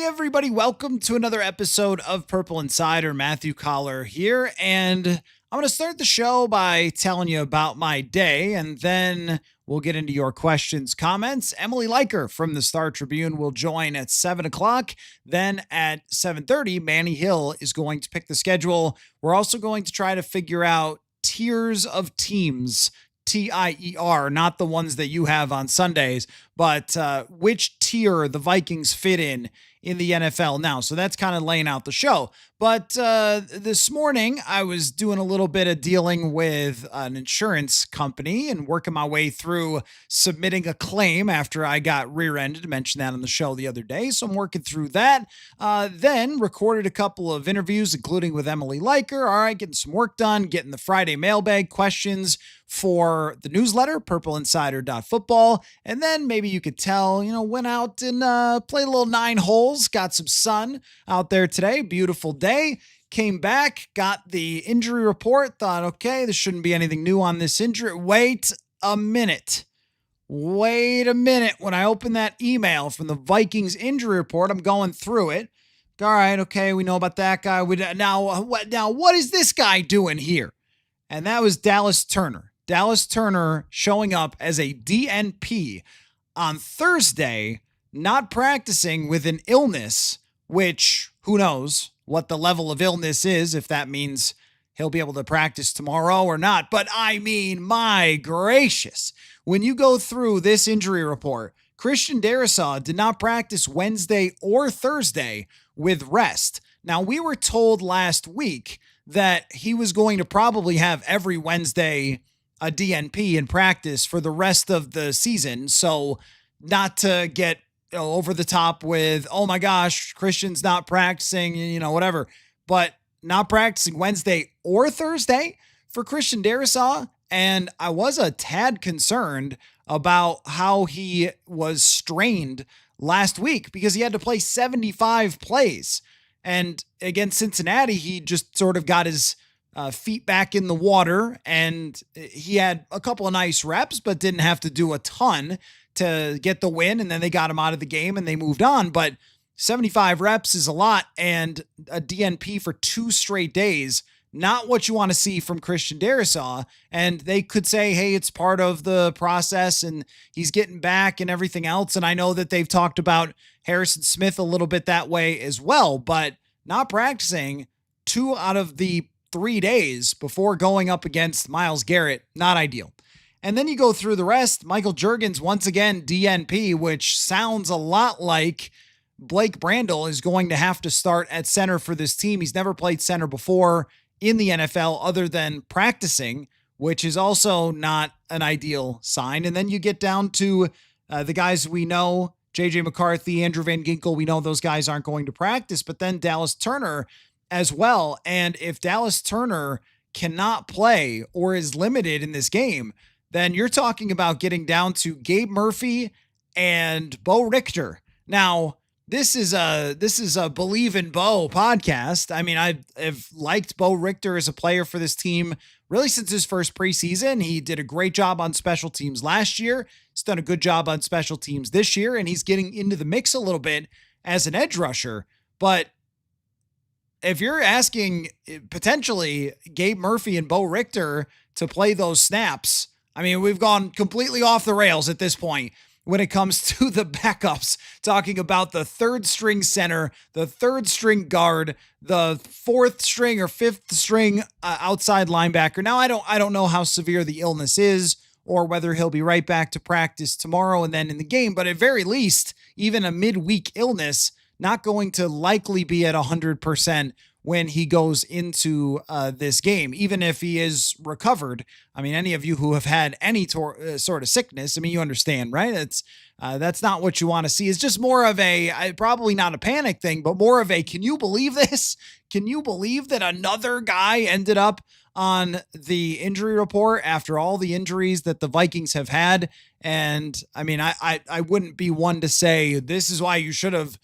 everybody. Welcome to another episode of Purple Insider. Matthew Coller here, and I'm going to start the show by telling you about my day, and then we'll get into your questions, comments. Emily Leiker from the Star Tribune will join at 7 o'clock. Then at 7:30, Manny Hill is going to pick the schedule. We're also going to try to figure out tiers of teams, TIER, not the ones that you have on Sundays, but which tier the Vikings fit in the NFL now. So that's kind of laying out the show. But this morning, I was doing a little bit of dealing with an insurance company and working my way through submitting a claim after I got rear-ended. I mentioned that on the show the other day. So I'm working through that. Then recorded a couple of interviews, including with Emily Leiker. All right, getting some work done, getting the Friday mailbag questions for the newsletter, purpleinsider.football. And then maybe you could tell, went out and played a little 9 holes, got some sun out there today. Beautiful day. Came back, got the injury report, thought, okay, there shouldn't be anything new on this injury. Wait a minute. When I open that email from the Vikings injury report, I'm going through it. All right, okay, we know about that guy. Now, what is this guy doing here? And that was Dallas Turner. Dallas Turner showing up as a DNP on Thursday, not practicing with an illness, which who knows what the level of illness is, if that means he'll be able to practice tomorrow or not. But I mean, my gracious, when you go through this injury report, Christian Darrisaw did not practice Wednesday or Thursday with rest. Now, we were told last week that he was going to probably have every Wednesday a DNP in practice for the rest of the season. So not to get over the top with, oh my gosh, Christian's not practicing, whatever, but not practicing Wednesday or Thursday for Christian Darrisaw. And I was a tad concerned about how he was strained last week because he had to play 75 plays. And against Cincinnati, he just sort of got his feet back in the water, and he had a couple of nice reps, but didn't have to do a ton to get the win. And then they got him out of the game and they moved on. But 75 reps is a lot, and a DNP for 2 straight days, not what you want to see from Christian Darrisaw. And they could say, hey, it's part of the process and he's getting back and everything else. And I know that they've talked about Harrison Smith a little bit that way as well, but not practicing 2 out of the 3 days before going up against Myles Garrett, not ideal. And then you go through the rest. Michael Juergens, once again, DNP, which sounds a lot like Blake Brandel is going to have to start at center for this team. He's never played center before in the NFL other than practicing, which is also not an ideal sign. And then you get down to the guys we know, JJ McCarthy, Andrew Van Ginkel. We know those guys aren't going to practice, but then Dallas Turner as well. And if Dallas Turner cannot play or is limited in this game, then you're talking about getting down to Gabe Murphy and Bo Richter. Now, this is a Believe in Bo podcast. I mean, I've liked Bo Richter as a player for this team really since his first preseason. He did a great job on special teams last year. He's done a good job on special teams this year, and he's getting into the mix a little bit as an edge rusher. But if you're asking potentially Gabe Murphy and Bo Richter to play those snaps, I mean, we've gone completely off the rails at this point when it comes to the backups, talking about the 3rd string center, the 3rd string guard, the 4th string or 5th string outside linebacker. Now, I don't know how severe the illness is or whether he'll be right back to practice tomorrow and then in the game, but at very least, even a midweek illness, not going to likely be at 100% when he goes into this game, even if he is recovered. I mean, any of you who have had any sort of sickness, I mean, you understand, right? That's not what you want to see. It's just more of probably not a panic thing, but more of can you believe this? Can you believe that another guy ended up on the injury report after all the injuries that the Vikings have had? And I mean, I wouldn't be one to say this is why you should have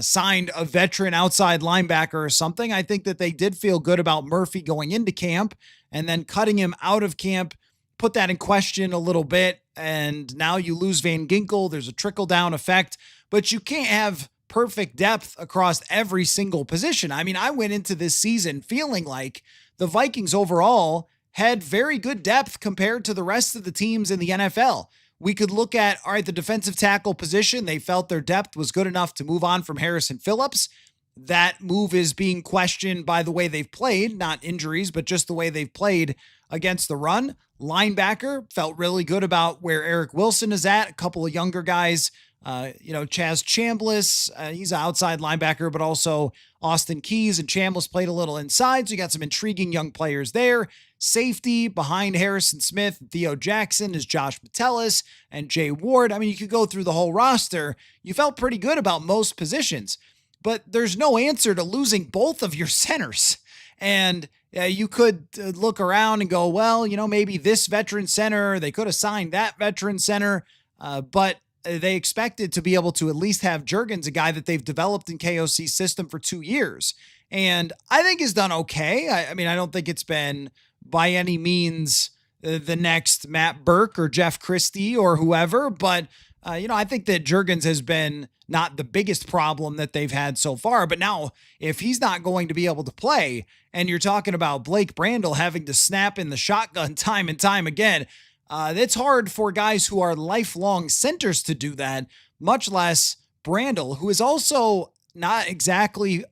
signed a veteran outside linebacker or something. I think that they did feel good about Murphy going into camp, and then cutting him out of camp put that in question a little bit. And now you lose Van Ginkel. There's a trickle down effect, but you can't have perfect depth across every single position. I mean, I went into this season feeling like the Vikings overall had very good depth compared to the rest of the teams in the NFL. We could look at, all right, the defensive tackle position. They felt their depth was good enough to move on from Harrison Phillips. That move is being questioned by the way they've played, not injuries, but just the way they've played against the run. Linebacker, felt really good about where Eric Wilson is at. A couple of younger guys, Chaz Chambliss, he's an outside linebacker, but also Austin Keys and Chambliss played a little inside. So you got some intriguing young players there. Safety behind Harrison Smith, Theo Jackson is Josh Metellus and Jay Ward. I mean, you could go through the whole roster. You felt pretty good about most positions, but there's no answer to losing both of your centers. And you could look around and go, well, maybe this veteran center, they could have signed that veteran center, but they expected to be able to at least have Juergens, a guy that they've developed in KOC's system for 2 years. And I think he's done okay. I mean, I don't think it's been by any means the next Matt Burke or Jeff Christie or whoever, but I think that Juergens has been not the biggest problem that they've had so far. But now, if he's not going to be able to play, and you're talking about Blake Brandel having to snap in the shotgun time and time again, it's hard for guys who are lifelong centers to do that, much less Brandel, who is also not exactly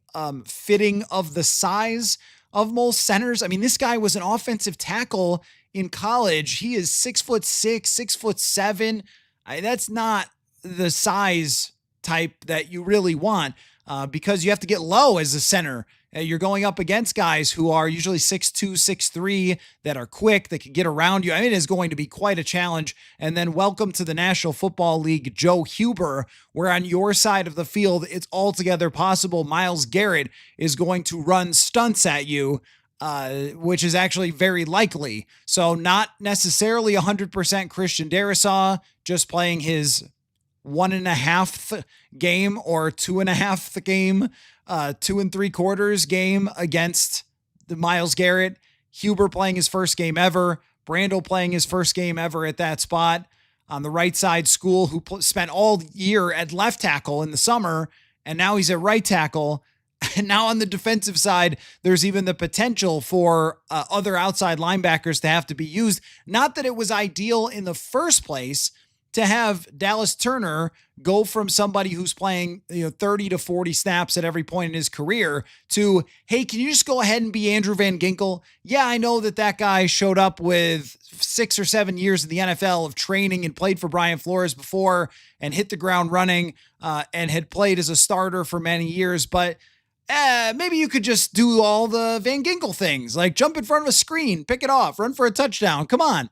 fitting of the size of most centers. I mean, this guy was an offensive tackle in college. He is 6'6", 6'7". That's not the size type that you really want because you have to get low as a center. You're going up against guys who are usually 6'2", 6'3", that are quick, that can get around you. I mean, it is going to be quite a challenge. And then welcome to the National Football League, Joe Huber, where on your side of the field, it's altogether possible Myles Garrett is going to run stunts at you, which is actually very likely. So not necessarily 100% Christian Darrisaw, just playing his 1.5 game or 2.5 game, 2 3/4 game against the Myles Garrett. Huber playing his first game ever. Brandel playing his first game ever at that spot. On the right side, School, who spent all year at left tackle in the summer, and now he's at right tackle. And now on the defensive side, there's even the potential for other outside linebackers to have to be used. Not that it was ideal in the first place to have Dallas Turner go from somebody who's playing 30 to 40 snaps at every point in his career to, hey, can you just go ahead and be Andrew Van Ginkel? Yeah, I know that guy showed up with 6 or 7 years in the NFL of training and played for Brian Flores before and hit the ground running and had played as a starter for many years, but maybe you could just do all the Van Ginkel things, like jump in front of a screen, pick it off, run for a touchdown. Come on.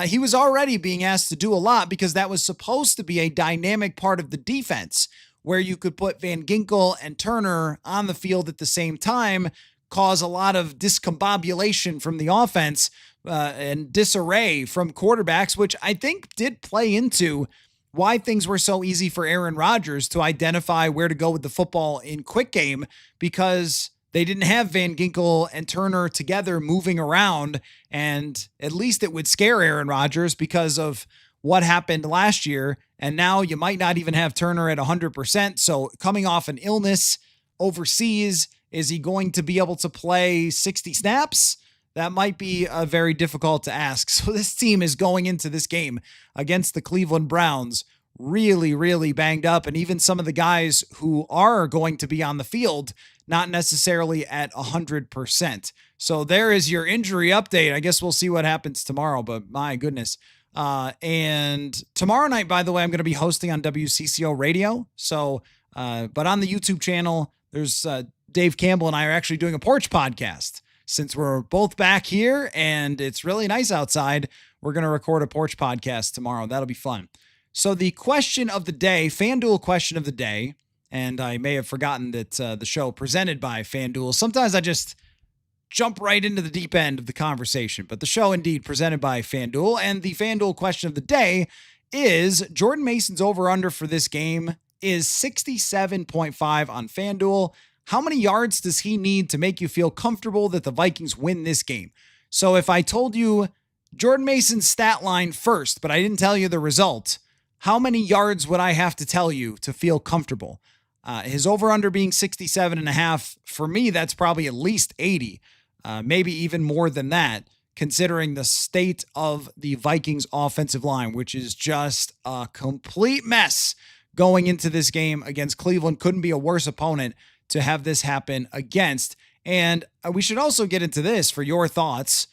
He was already being asked to do a lot because that was supposed to be a dynamic part of the defense where you could put Van Ginkel and Turner on the field at the same time, cause a lot of discombobulation from the offense and disarray from quarterbacks, which I think did play into why things were so easy for Aaron Rodgers to identify where to go with the football in quick game, because they didn't have Van Ginkel and Turner together moving around, and at least it would scare Aaron Rodgers because of what happened last year. And now you might not even have Turner at 100%. So coming off an illness overseas, is he going to be able to play 60 snaps? That might be very difficult to ask. So this team is going into this game against the Cleveland Browns really, really banged up. And even some of the guys who are going to be on the field, not necessarily at 100%. So there is your injury update. I guess we'll see what happens tomorrow, but my goodness. And tomorrow night, by the way, I'm going to be hosting on WCCO radio. So, but on the YouTube channel, there's Dave Campbell and I are actually doing a porch podcast. Since we're both back here and it's really nice outside, we're going to record a porch podcast tomorrow. That'll be fun. So the question of the day, FanDuel question of the day, and I may have forgotten that the show presented by FanDuel. Sometimes I just jump right into the deep end of the conversation, but the show indeed presented by FanDuel. And the FanDuel question of the day is Jordan Mason's over-under for this game is 67.5 on FanDuel. How many yards does he need to make you feel comfortable that the Vikings win this game? So if I told you Jordan Mason's stat line first, but I didn't tell you the result, how many yards would I have to tell you to feel comfortable? His over-under being 67.5, for me, that's probably at least 80, maybe even more than that, considering the state of the Vikings offensive line, which is just a complete mess going into this game against Cleveland. Couldn't be a worse opponent to have this happen against. And we should also get into this for your thoughts.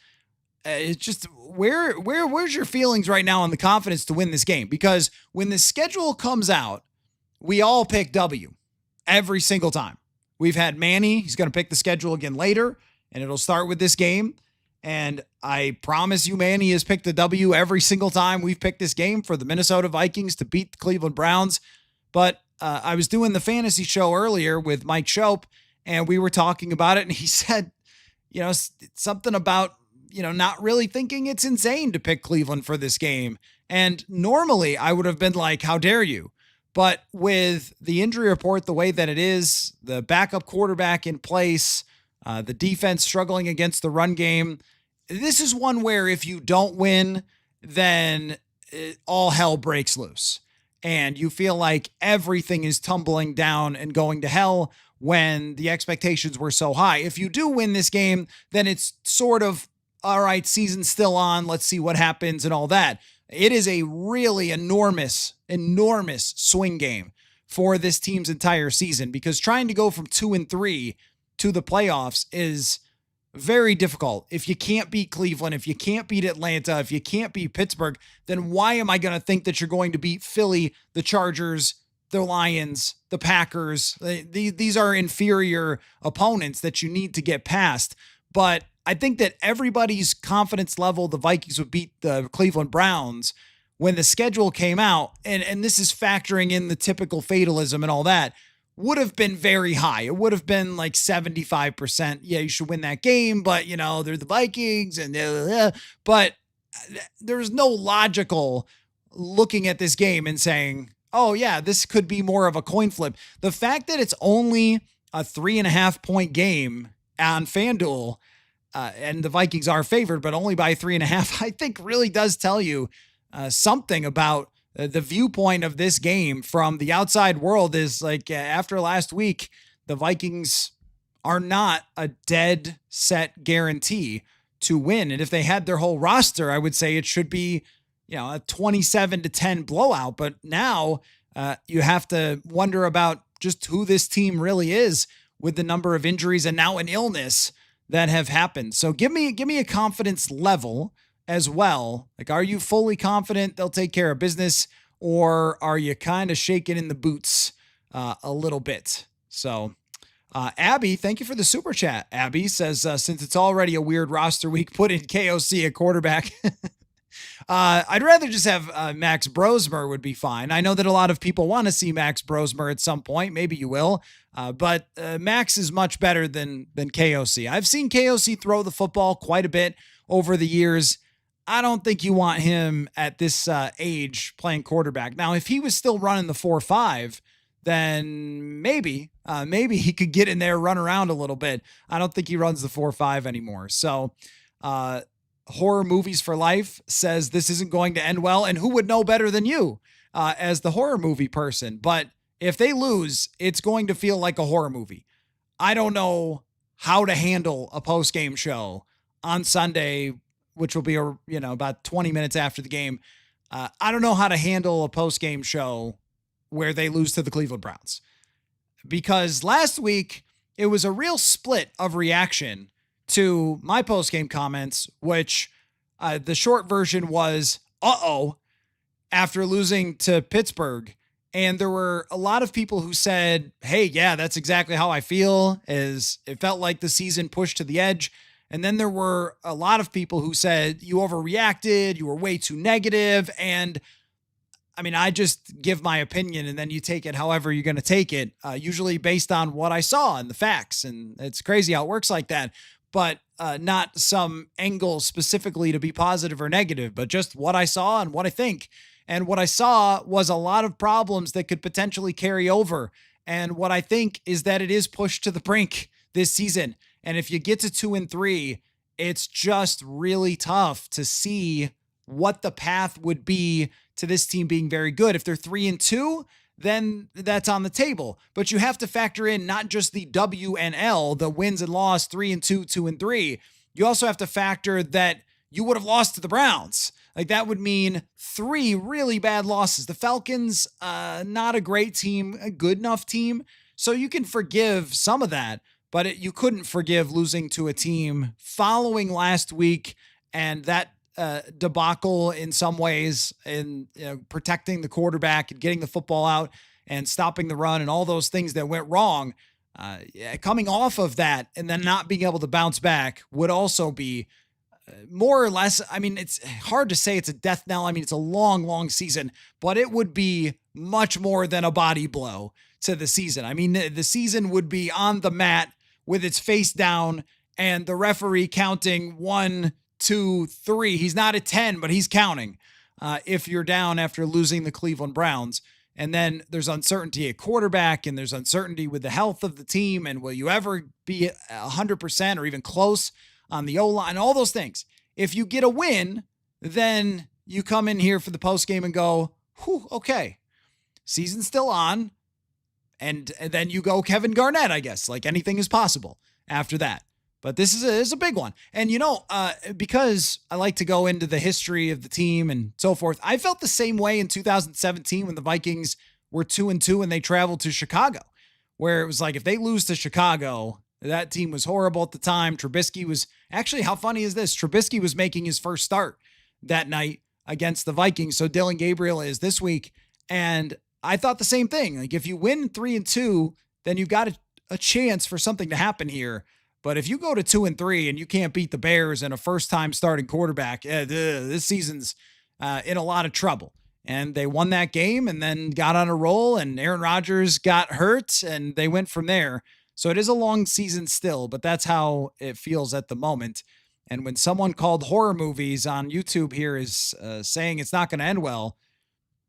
It's just where's your feelings right now on the confidence to win this game? Because when the schedule comes out, we all pick W every single time. We've had Manny. He's going to pick the schedule again later, and it'll start with this game. And I promise you, Manny has picked a W every single time we've picked this game for the Minnesota Vikings to beat the Cleveland Browns. But I was doing the fantasy show earlier with Mike Shope, and we were talking about it, and he said, something about, not really thinking it's insane to pick Cleveland for this game. And normally I would have been like, how dare you? But with the injury report the way that it is, the backup quarterback in place, the defense struggling against the run game, this is one where if you don't win, then all hell breaks loose. And you feel like everything is tumbling down and going to hell when the expectations were so high. If you do win this game, then it's sort of, all right, season's still on. Let's see what happens and all that. It is a really enormous swing game for this team's entire season, because trying to go from 2-3 to the playoffs is very difficult. If you can't beat Cleveland, if you can't beat Atlanta, if you can't beat Pittsburgh, then why am I going to think that you're going to beat Philly, the Chargers, the Lions, the Packers? These are inferior opponents that you need to get past. But I think that everybody's confidence level, the Vikings would beat the Cleveland Browns when the schedule came out, and this is factoring in the typical fatalism and all that, would have been very high. It would have been like 75%. Yeah, you should win that game, but they're the Vikings but there's no logical looking at this game and saying, oh yeah, this could be more of a coin flip. The fact that it's only a 3.5 point game on FanDuel, and the Vikings are favored, but only by 3.5, I think really does tell you something about the viewpoint of this game from the outside world. Is like, after last week, the Vikings are not a dead set guarantee to win. And if they had their whole roster, I would say it should be, a 27-10 blowout. But now you have to wonder about just who this team really is with the number of injuries and now an illness that have happened. So give me a confidence level as well. Like, are you fully confident they'll take care of business, or are you kind of shaking in the boots a little bit? So Abby, thank you for the super chat. Abby says, since it's already a weird roster week, put in KOC at quarterback. I'd rather just have Max Brosmer would be fine. I know that a lot of people want to see Max Brosmer at some point. Maybe you will. But Max is much better than KOC. I've seen KOC throw the football quite a bit over the years. I don't think you want him at this age playing quarterback. Now, if he was still running the 4-5, then maybe he could get in there, run around a little bit. I don't think he runs the 4-5 anymore. So Horror Movies for Life says this isn't going to end well. And who would know better than you as the horror movie person? But if they lose, it's going to feel like a horror movie. I don't know how to handle a post-game show on Sunday, which will be about 20 minutes after the game. I don't know how to handle a post-game show where they lose to the Cleveland Browns, because last week it was a real split of reaction to my post-game comments, which the short version was, after losing to Pittsburgh. And there were a lot of people who said, hey, yeah, that's exactly how I feel, as it felt like the season pushed to the edge. And then there were a lot of people who said, you overreacted, you were way too negative. And I mean, I just give my opinion and then you take it however you're going to take it, usually based on what I saw and the facts. And it's crazy how it works like that, but not some angle specifically to be positive or negative, but just what I saw and what I think. And what I saw was a lot of problems that could potentially carry over. And what I think is that it is pushed to the brink this season. And if you get to 2-3, it's just really tough to see what the path would be to this team being very good. If they're 3-2, then that's on the table. But you have to factor in not just the W and L, the wins and loss, 3-2, 2-3. You also have to factor that you would have lost to the Browns. Like that would mean 3 really bad losses. The Falcons, not a great team, a good enough team. So you can forgive some of that, but you couldn't forgive losing to a team following last week and that debacle in some ways in protecting the quarterback and getting the football out and stopping the run and all those things that went wrong. Coming off of that and then not being able to bounce back would also be more or less, I mean, it's hard to say it's a death knell. I mean, it's a long, long season, but it would be much more than a body blow to the season. I mean, the season would be on the mat with its face down and the referee counting 1, 2, 3. He's not at 10, but he's counting if you're down after losing the Cleveland Browns. And then there's uncertainty at quarterback and there's uncertainty with the health of the team. And will you ever be 100% or even close on the O-line, all those things. If you get a win, then you come in here for the postgame and go, whew, okay, season's still on. And then you go Kevin Garnett, I guess, like anything is possible after that. But this is a big one. And, because I like to go into the history of the team and so forth, I felt the same way in 2017 when the Vikings were 2-2 and they traveled to Chicago, where it was like, if they lose to Chicago, that team was horrible at the time. Trubisky was actually, how funny is this? Trubisky was making his first start that night against the Vikings. So Dylan Gabriel is this week. And I thought the same thing. Like if you win 3-2, then you've got a chance for something to happen here. But if you go to 2-3 and you can't beat the Bears and a first-time starting quarterback, this season's in a lot of trouble. And they won that game and then got on a roll, and Aaron Rodgers got hurt, and they went from there. So it is a long season still, but that's how it feels at the moment. And when someone called horror movies on YouTube here is saying it's not going to end well,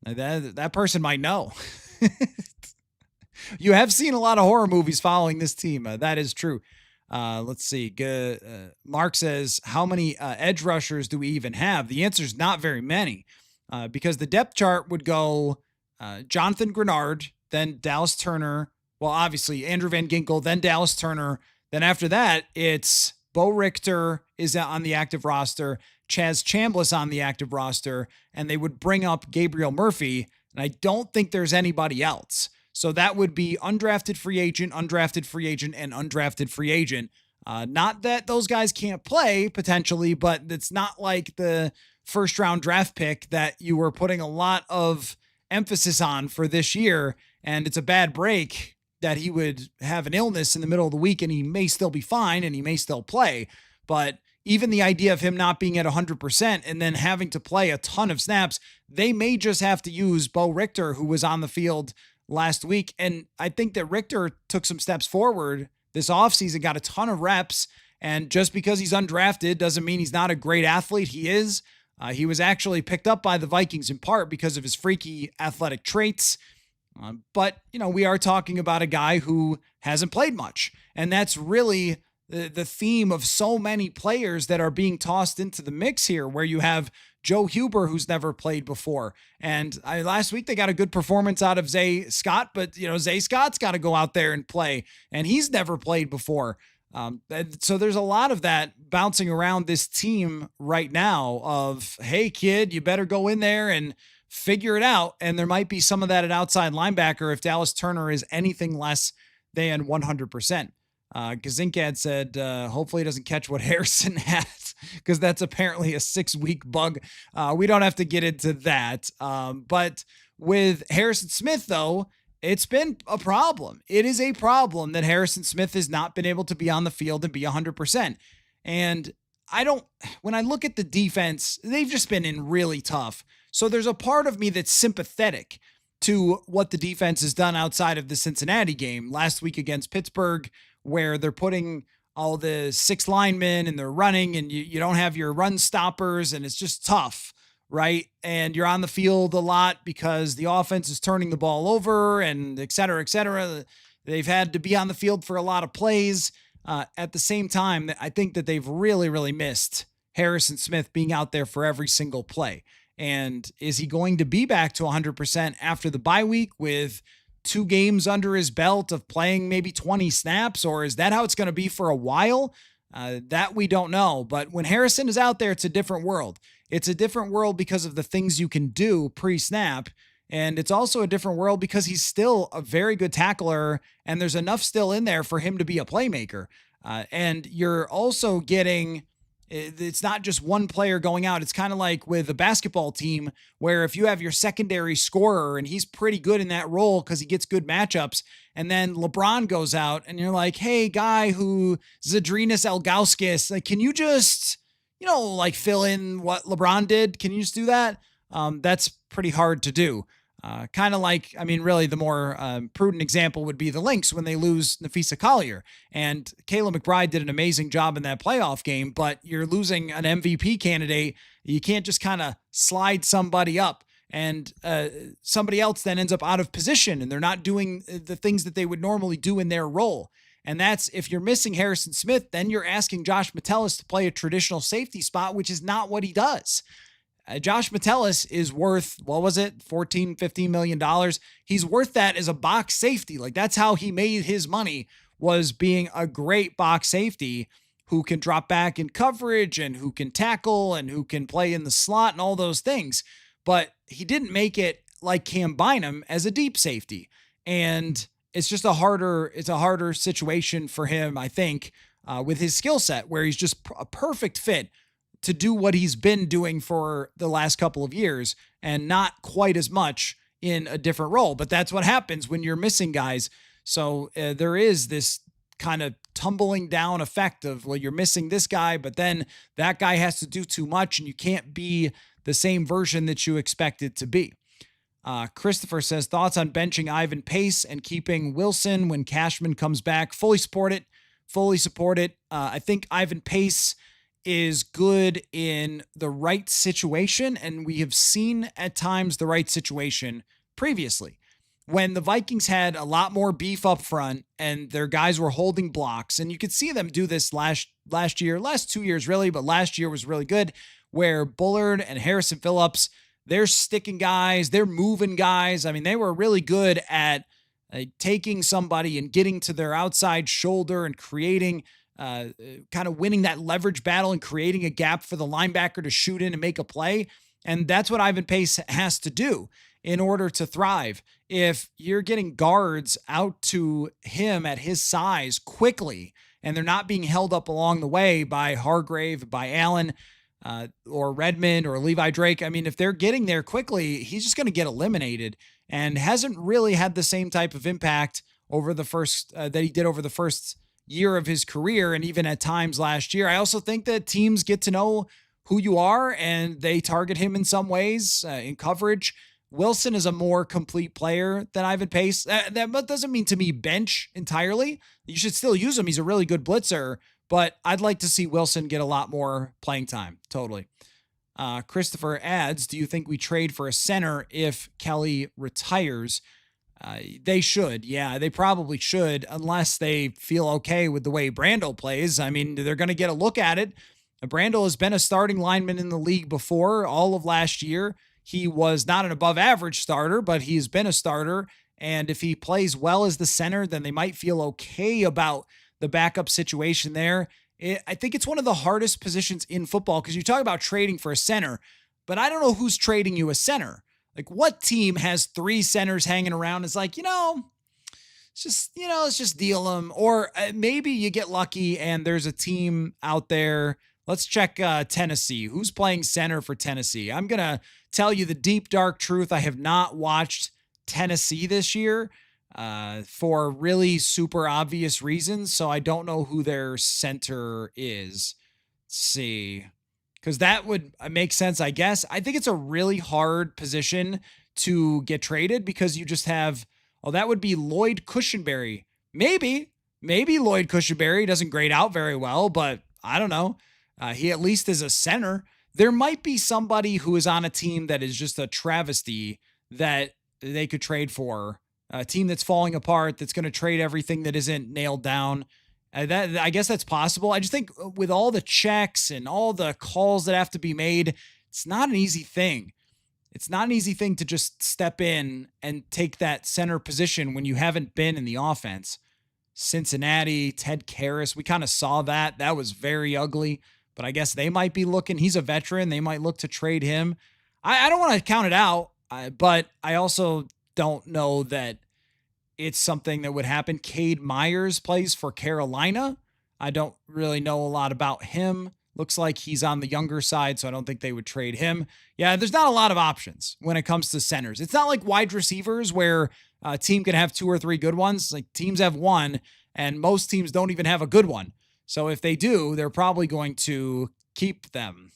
that person might know. You have seen a lot of horror movies following this team. That is true. Let's see. Mark says, how many edge rushers do we even have? The answer is not very many because the depth chart would go Jonathan Grenard, then Dallas Turner. Well, obviously Andrew Van Ginkel, then Dallas Turner. Then after that, it's Bo Richter is on the active roster, Chaz Chambliss on the active roster, and they would bring up Gabriel Murphy. And I don't think there's anybody else. So that would be undrafted free agent, and undrafted free agent. Not that those guys can't play potentially, but it's not like the first round draft pick that you were putting a lot of emphasis on for this year. And it's a bad break that he would have an illness in the middle of the week and he may still be fine and he may still play. But even the idea of him not being at 100% and then having to play a ton of snaps, they may just have to use Bo Richter, who was on the field last week. And I think that Richter took some steps forward this offseason, got a ton of reps. And just because he's undrafted doesn't mean he's not a great athlete. He is. He was actually picked up by the Vikings in part because of his freaky athletic traits. But, we are talking about a guy who hasn't played much. And that's really the theme of so many players that are being tossed into the mix here, where you have Joe Huber, who's never played before. And last week they got a good performance out of Zay Scott, but, Zay Scott's got to go out there and play, and he's never played before. So there's a lot of that bouncing around this team right now of, hey, kid, you better go in there and figure it out. And there might be some of that at outside linebacker if Dallas Turner is anything less than 100%. Gazinkad said, hopefully he doesn't catch what Harrison has, because that's apparently a 6-week bug. We don't have to get into that. But with Harrison Smith, though, it's been a problem. It is a problem that Harrison Smith has not been able to be on the field and be 100%. And when I look at the defense, they've just been in really tough. So there's a part of me that's sympathetic to what the defense has done outside of the Cincinnati game last week against Pittsburgh, where they're putting all the 6 linemen and they're running and you don't have your run stoppers and it's just tough, right? And you're on the field a lot because the offense is turning the ball over and et cetera, et cetera. They've had to be on the field for a lot of plays. At the same time, I think that they've really, really missed Harrison Smith being out there for every single play. And is he going to be back to 100% after the bye week with 2 games under his belt of playing maybe 20 snaps? Or is that how it's going to be for a while? That we don't know. But when Harrison is out there, it's a different world. It's a different world because of the things you can do pre-snap. And it's also a different world because he's still a very good tackler, and there's enough still in there for him to be a playmaker. And you're also getting, it's not just one player going out. It's kind of like with a basketball team where if you have your secondary scorer and he's pretty good in that role because he gets good matchups, and then LeBron goes out and you're like, hey, guy who Zadrinas Elgauskas, like, can you just, like fill in what LeBron did? Can you just do that? That's pretty hard to do. Kind of like, really the more prudent example would be the Lynx when they lose Nafisa Collier. And Kayla McBride did an amazing job in that playoff game, but you're losing an MVP candidate. You can't just kind of slide somebody up and somebody else then ends up out of position and they're not doing the things that they would normally do in their role. And that's, if you're missing Harrison Smith, then you're asking Josh Metellus to play a traditional safety spot, which is not what he does. Josh Metellus is worth, what was it, $14-15 million. He's worth that as a box safety. Like, that's how he made his money, was being a great box safety who can drop back in coverage and who can tackle and who can play in the slot and all those things. But he didn't make it like Cam Bynum as a deep safety. And it's just a harder situation for him, I think, with his skill set, where he's just a perfect fit to do what he's been doing for the last couple of years and not quite as much in a different role. But that's what happens when you're missing guys. So there is this kind of tumbling down effect of, well, you're missing this guy, but then that guy has to do too much and you can't be the same version that you expected to be. Christopher says, thoughts on benching Ivan Pace and keeping Wilson when Cashman comes back? Fully support it. I think Ivan Pace is good in the right situation, and we have seen at times the right situation previously. When the Vikings had a lot more beef up front and their guys were holding blocks, and you could see them do this last year, last 2 years really, but last year was really good, where Bullard and Harrison Phillips, they're sticking guys, they're moving guys. They were really good at taking somebody and getting to their outside shoulder and creating kind of winning that leverage battle and creating a gap for the linebacker to shoot in and make a play. And that's what Ivan Pace has to do in order to thrive. If you're getting guards out to him at his size quickly, and they're not being held up along the way by Hargrave, by Allen, or Redmond or Levi Drake, if they're getting there quickly, he's just going to get eliminated, and hasn't really had the same type of impact over the first that he did over the first year of his career, and even at times last year. I also think that teams get to know who you are and they target him in some ways in coverage. Wilson is a more complete player than Ivan Pace. That doesn't mean to me bench entirely. You should still use him. He's a really good blitzer, but I'd like to see Wilson get a lot more playing time. Totally. Christopher adds, do you think we trade for a center if Kelly retires? They should. Yeah, they probably should, unless they feel okay with the way Brandel plays. They're going to get a look at it. Brandel has been a starting lineman in the league before. All of last year, he was not an above average starter, but he's been a starter. And if he plays well as the center, then they might feel okay about the backup situation there. I think it's one of the hardest positions in football, because you talk about trading for a center, but I don't know who's trading you a center. Like, what team has 3 centers hanging around? It's like, let's just deal them. Or maybe you get lucky and there's a team out there. Let's check Tennessee. Who's playing center for Tennessee? I'm going to tell you the deep, dark truth. I have not watched Tennessee this year for really super obvious reasons. So I don't know who their center is. Let's see. Because that would make sense, I guess. I think it's a really hard position to get traded, because you just have, that would be Lloyd Cushenberry. Maybe Lloyd Cushenberry doesn't grade out very well, but I don't know. He at least is a center. There might be somebody who is on a team that is just a travesty that they could trade for. A team that's falling apart, that's going to trade everything that isn't nailed down. I guess that's possible. I just think with all the checks and all the calls that have to be made, it's not an easy thing. it's not an easy thing to just step in and take that center position when you haven't been in the offense. Cincinnati, Ted Karras, we kind of saw that. That was very ugly, but I guess they might be looking. He's a veteran. They might look to trade him. I don't want to count it out, but I also don't know that it's something that would happen. Cade Myers plays for Carolina. I don't really know a lot about him. Looks like he's on the younger side, so I don't think they would trade him. Yeah, there's not a lot of options when it comes to centers. It's not like wide receivers where a team can have 2 or 3 good ones. Like teams have one, and most teams don't even have a good one. So if they do, they're probably going to keep them.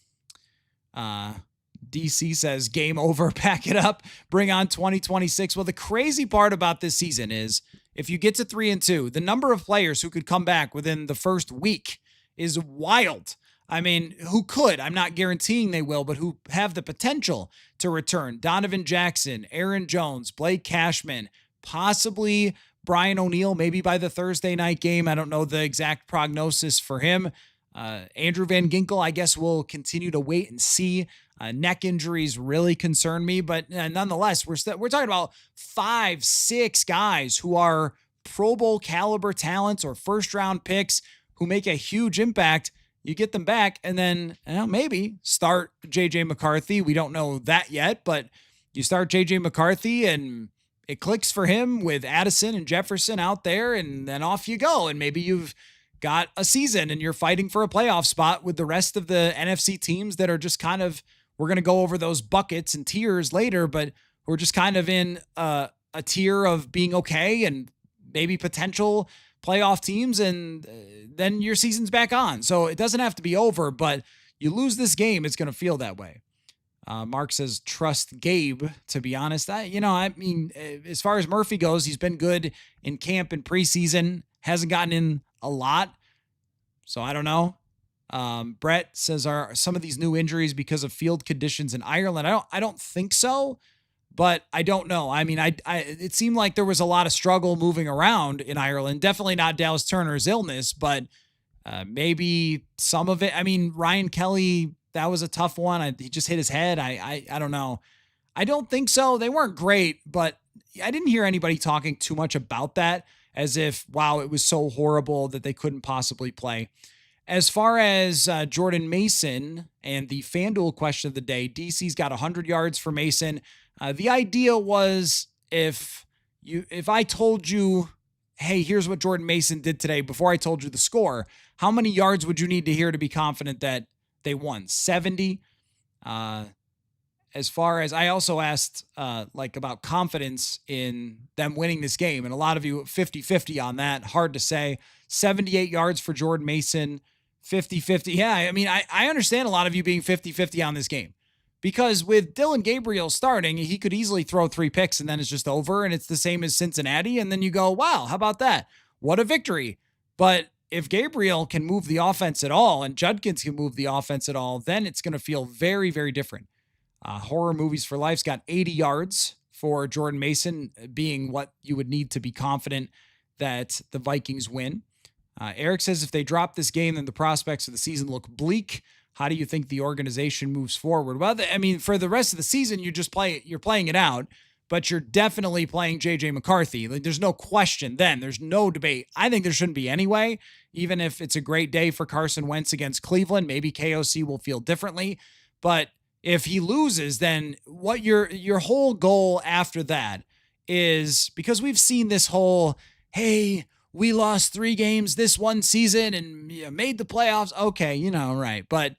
DC says, game over, pack it up, bring on 2026. Well, the crazy part about this season is if you get to 3-2, the number of players who could come back within the first week is wild. I mean, who could? I'm not guaranteeing they will, but who have the potential to return. Donovan Jackson, Aaron Jones, Blake Cashman, possibly Brian O'Neill, maybe by the Thursday night game. I don't know the exact prognosis for him. Andrew Van Ginkel, I guess we'll continue to wait and see. Neck injuries really concern me, but nonetheless, we're talking about 5-6 guys who are Pro Bowl caliber talents or first round picks who make a huge impact. You get them back and then maybe start J.J. McCarthy. We don't know that yet, but you start J.J. McCarthy and it clicks for him with Addison and Jefferson out there, and then off you go. And maybe you've got a season and you're fighting for a playoff spot with the rest of the NFC teams that are just kind of, we're going to go over those buckets and tiers later, but we're just kind of in a tier of being okay and maybe potential playoff teams, and then your season's back on. So it doesn't have to be over, but you lose this game, it's going to feel that way. Mark says, trust Gabe, to be honest. I mean, as far as Murphy goes, he's been good in camp and preseason, hasn't gotten in a lot. So I don't know. Brett says, are some of these new injuries because of field conditions in Ireland? I don't think so. But I don't know. I mean, it seemed like there was a lot of struggle moving around in Ireland. Definitely not Dallas Turner's illness, but maybe some of it. I mean, Ryan Kelly, that was a tough one. He just hit his head. I don't know. I don't think so. They weren't great, but I didn't hear anybody talking too much about that as if, wow, it was so horrible that they couldn't possibly play. As far as Jordan Mason and the FanDuel question of the day, DC's got 100 yards for Mason. The idea was if I told you, hey, here's what Jordan Mason did today before I told you the score, how many yards would you need to hear to be confident that they won? 70. As far as I also asked about confidence in them winning this game, and a lot of you 50-50 on that. Hard to say. 78 yards for Jordan Mason, 50-50. Yeah, I mean, I understand a lot of you being 50-50 on this game. Because with Dylan Gabriel starting, he could easily throw 3 picks and then it's just over, and it's the same as Cincinnati. And then you go, wow, how about that? What a victory. But if Gabriel can move the offense at all and Judkins can move the offense at all, then it's going to feel very, very different. Horror Movies for Life's got 80 yards for Jordan Mason, being what you would need to be confident that the Vikings win. Eric says if they drop this game, then the prospects of the season look bleak. How do you think the organization moves forward? Well, I mean, for the rest of the season, you're playing it out, but you're definitely playing J.J. McCarthy. Like, there's no question then. There's no debate. I think there shouldn't be anyway, even if it's a great day for Carson Wentz against Cleveland. Maybe KOC will feel differently. But if he loses, then what your whole goal after that is, because we've seen this whole, hey, we lost 3 games this one season and made the playoffs. Okay, right. But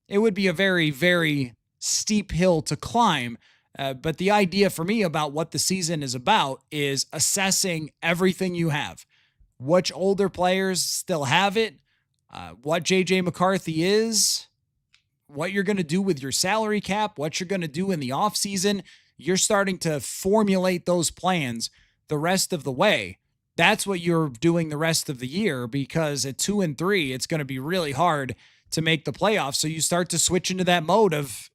it would be a very, very steep hill to climb. But the idea for me about what the season is about is assessing everything you have. Which older players still have it, what J.J. McCarthy is, what you're going to do with your salary cap, what you're going to do in the offseason. You're starting to formulate those plans the rest of the way. That's what you're doing the rest of the year, because at 2-3, it's going to be really hard to make the playoffs. So you start to switch into that mode of,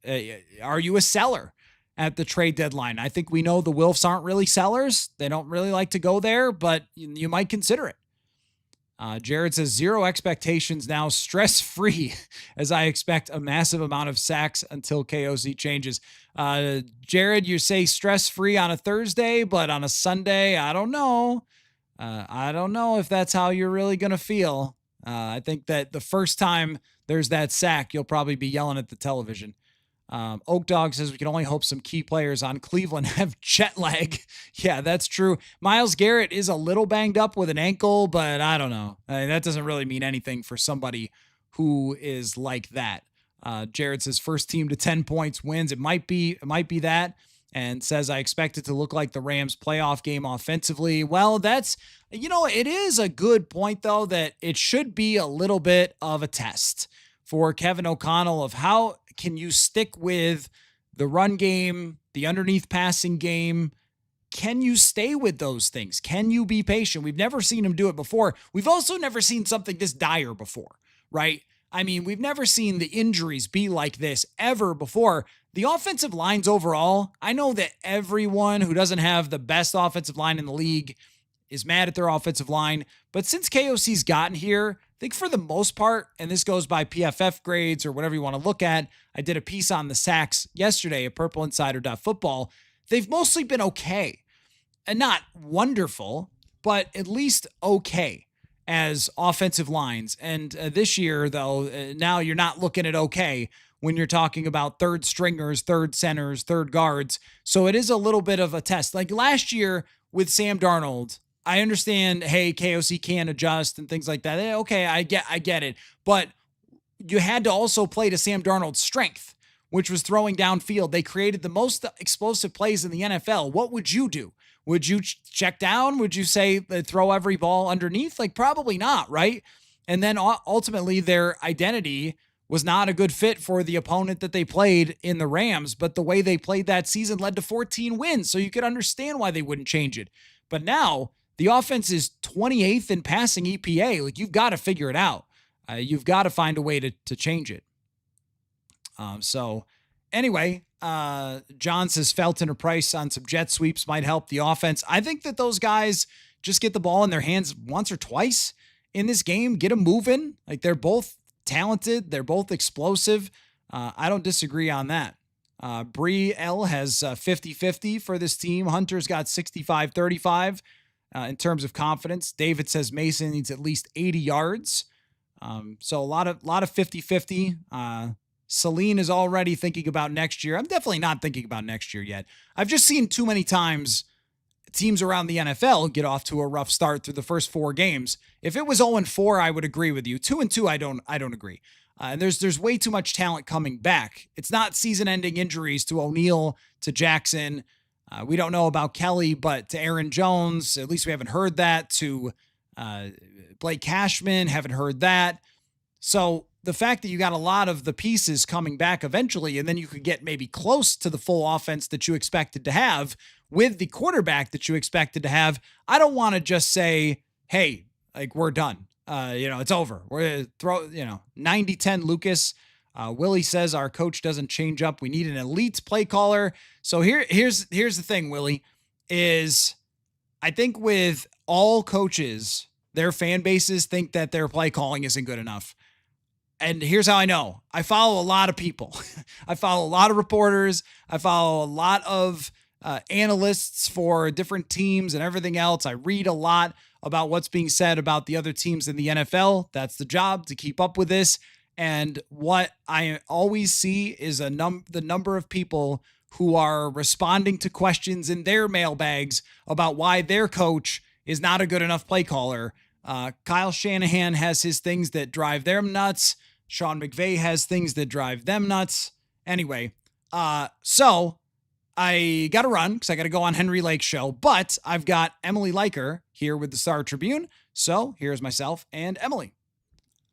are you a seller at the trade deadline? I think we know the Wilfs aren't really sellers. They don't really like to go there, but you might consider it. Jared says 0 expectations now, stress-free, as I expect a massive amount of sacks until KOC changes. Jared, you say stress-free on a Thursday, but on a Sunday, I don't know. I don't know if that's how you're really going to feel. I think that the first time there's that sack, you'll probably be yelling at the television. Oak Dog says we can only hope some key players on Cleveland have jet lag. Yeah, that's true. Myles Garrett is a little banged up with an ankle, but I don't know. That doesn't really mean anything for somebody who is like that. Jared says first team to 10 points wins. It might be that, and says I expect it to look like the Rams playoff game offensively. Well, it is a good point though, that it should be a little bit of a test for Kevin O'Connell of how can you stick with the run game, the underneath passing game? Can you stay with those things? Can you be patient? We've never seen him do it before. We've also never seen something this dire before, right? I mean, we've never seen the injuries be like this ever before. The offensive lines overall, I know that everyone who doesn't have the best offensive line in the league is mad at their offensive line, but since KOC's gotten here, I think for the most part, and this goes by PFF grades or whatever you want to look at, I did a piece on the sacks yesterday at purpleinsider.football. They've mostly been okay. And not wonderful, but at least okay as offensive lines. And this year, though, now you're not looking at okay when you're talking about third stringers, third centers, third guards. So it is a little bit of a test. Like last year with Sam Darnold, I understand, hey, KOC can't adjust and things like that. Okay, I get it. But you had to also play to Sam Darnold's strength, which was throwing downfield. They created the most explosive plays in the NFL. What would you do? Would you check down? Would you say throw every ball underneath? Like probably not, right? And then ultimately their identity was not a good fit for the opponent that they played in the Rams, but the way they played that season led to 14 wins, so you could understand why they wouldn't change it. But now the offense is 28th in passing EPA. Like, you've got to figure it out. You've got to find a way to change it. So anyway, John says Felton or Price on some jet sweeps might help the offense. I think that those guys just get the ball in their hands once or twice in this game, get them moving. Like, they're both talented. They're both explosive. I don't disagree on that. Bree L has 50-50 for this team. Hunter's got 65-35 in terms of confidence. David says Mason needs at least 80 yards. So a lot of 50-50. Celine is already thinking about next year. I'm definitely not thinking about next year yet. I've just seen too many times teams around the NFL get off to a rough start through the first 4 games. If it was 0-4, I would agree with you. 2-2, I don't agree. And there's way too much talent coming back. It's not season-ending injuries to O'Neal, to Jackson. We don't know about Kelly, but to Aaron Jones, at least we haven't heard that. To Blake Cashman, haven't heard that. So the fact that you got a lot of the pieces coming back eventually, and then you could get maybe close to the full offense that you expected to have with the quarterback that you expected to have, I don't want to just say, hey, like, we're done. It's over. We're throw, 90-10 Lucas. Willie says our coach doesn't change up. We need an elite play caller. So here's the thing, Willie, is I think with all coaches, their fan bases think that their play calling isn't good enough. And here's how I know. I follow a lot of people. I follow a lot of reporters. I follow a lot of analysts for different teams and everything else. I read a lot about what's being said about the other teams in the NFL. That's the job, to keep up with this. And what I always see is the number of people who are responding to questions in their mailbags about why their coach is not a good enough play caller. Kyle Shanahan has his things that drive them nuts. Sean McVay has things that drive them nuts. Anyway, so I got to run because I got to go on Henry Lake's show, but I've got Emily Leiker here with the Star Tribune. So here's myself and Emily.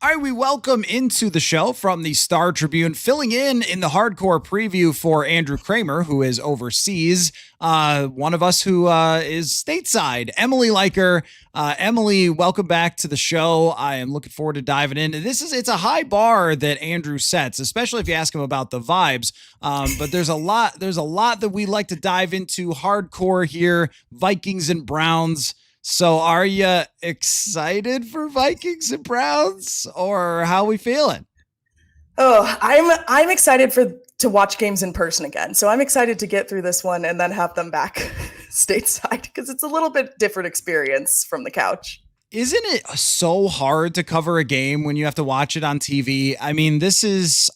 All right, we welcome into the show from the Star Tribune, filling in the hardcore preview for Andrew Kramer, who is overseas, one of us who is stateside, Emily Leiker. Emily, welcome back to the show. I am looking forward to diving in. It's a high bar that Andrew sets, especially if you ask him about the vibes. But there's a lot that we like to dive into hardcore here. Vikings and Browns. So are you excited for Vikings and Browns, or how we feeling? Oh, I'm excited for to watch games in person again. So I'm excited to get through this one and then have them back stateside because it's a little bit different experience from the couch. Isn't it so hard to cover a game when you have to watch it on TV? I mean,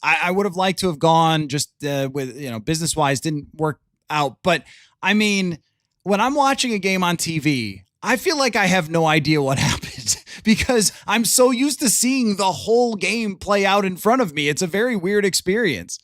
I would have liked to have gone just with, business wise, didn't work out. But I mean, when I'm watching a game on TV, I feel like I have no idea what happened because I'm so used to seeing the whole game play out in front of me. It's a very weird experience.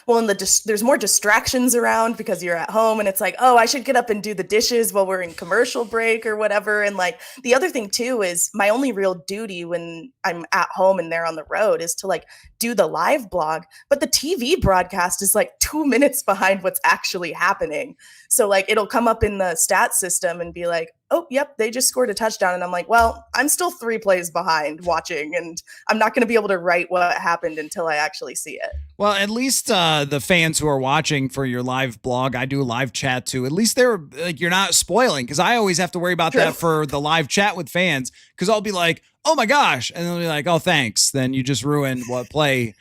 Well, and there's more distractions around because you're at home and it's like, oh, I should get up and do the dishes while we're in commercial break or whatever. And like the other thing too is my only real duty when I'm at home and they're on the road is to like do the live blog, but the TV broadcast is like 2 minutes behind what's actually happening. So like it'll come up in the stat system and be like, oh, yep, they just scored a touchdown. And I'm like, well, I'm still 3 plays behind watching, and I'm not going to be able to write what happened until I actually see it. Well, at least the fans who are watching for your live blog, I do a live chat too. At least they're like, you're not spoiling, because I always have to worry about True. that for the live chat with fans, because I'll be like, oh my gosh, and they'll be like, oh thanks. Then you just ruined what play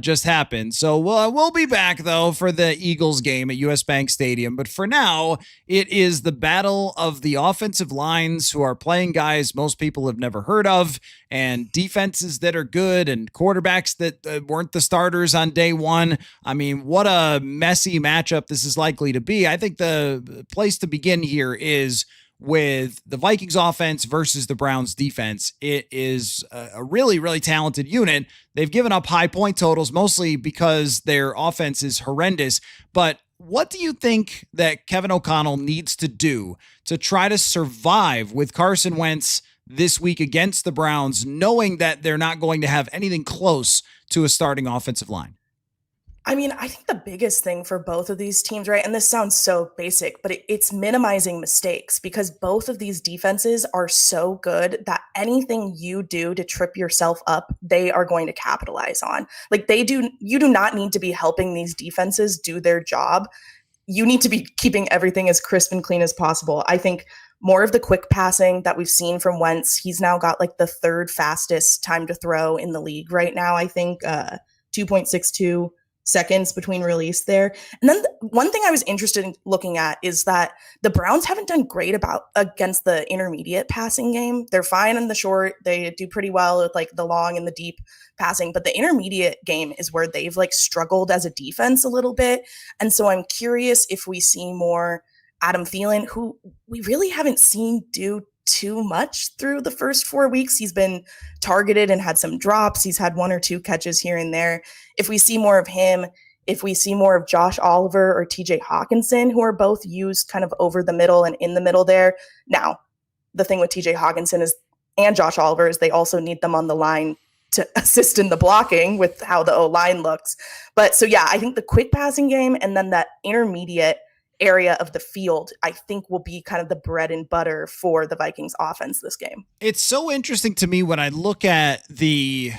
just happened. So we'll be back though for the Eagles game at US Bank Stadium. But for now, it is the battle of the offensive lines who are playing guys most people have never heard of, and defenses that are good, and quarterbacks that weren't the starters on day one. I mean, what a messy matchup this is likely to be. I think the place to begin here is with the Vikings offense versus the Browns defense. It is a really, really talented unit. They've given up high point totals mostly because their offense is horrendous. But what do you think that Kevin O'Connell needs to do to try to survive with Carson Wentz this week against the Browns, knowing that they're not going to have anything close to a starting offensive line? I mean, I think the biggest thing for both of these teams, right? And this sounds so basic, but it's minimizing mistakes because both of these defenses are so good that anything you do to trip yourself up, they are going to capitalize on. Like you do not need to be helping these defenses do their job. You need to be keeping everything as crisp and clean as possible. I think more of the quick passing that we've seen from Wentz, he's now got like the third fastest time to throw in the league right now. I think 2.62 seconds between release there. And then one thing I was interested in looking at is that the Browns haven't done great against the intermediate passing game. They're fine in the short. They do pretty well with like the long and the deep passing, but the intermediate game is where they've like struggled as a defense a little bit. And so I'm curious if we see more Adam Thielen, who we really haven't seen do too much through the first 4 weeks. He's been targeted and had some drops. He's had one or two catches here and there. If we see more of him, if we see more of Josh Oliver or TJ Hawkinson, who are both used kind of over the middle and in the middle there. Now, the thing with TJ Hawkinson is, and Josh Oliver, is they also need them on the line to assist in the blocking with how the O-line looks. But so, yeah, I think the quick passing game and then that intermediate area of the field, I think will be kind of the bread and butter for the Vikings offense this game. It's so interesting to me when I look at the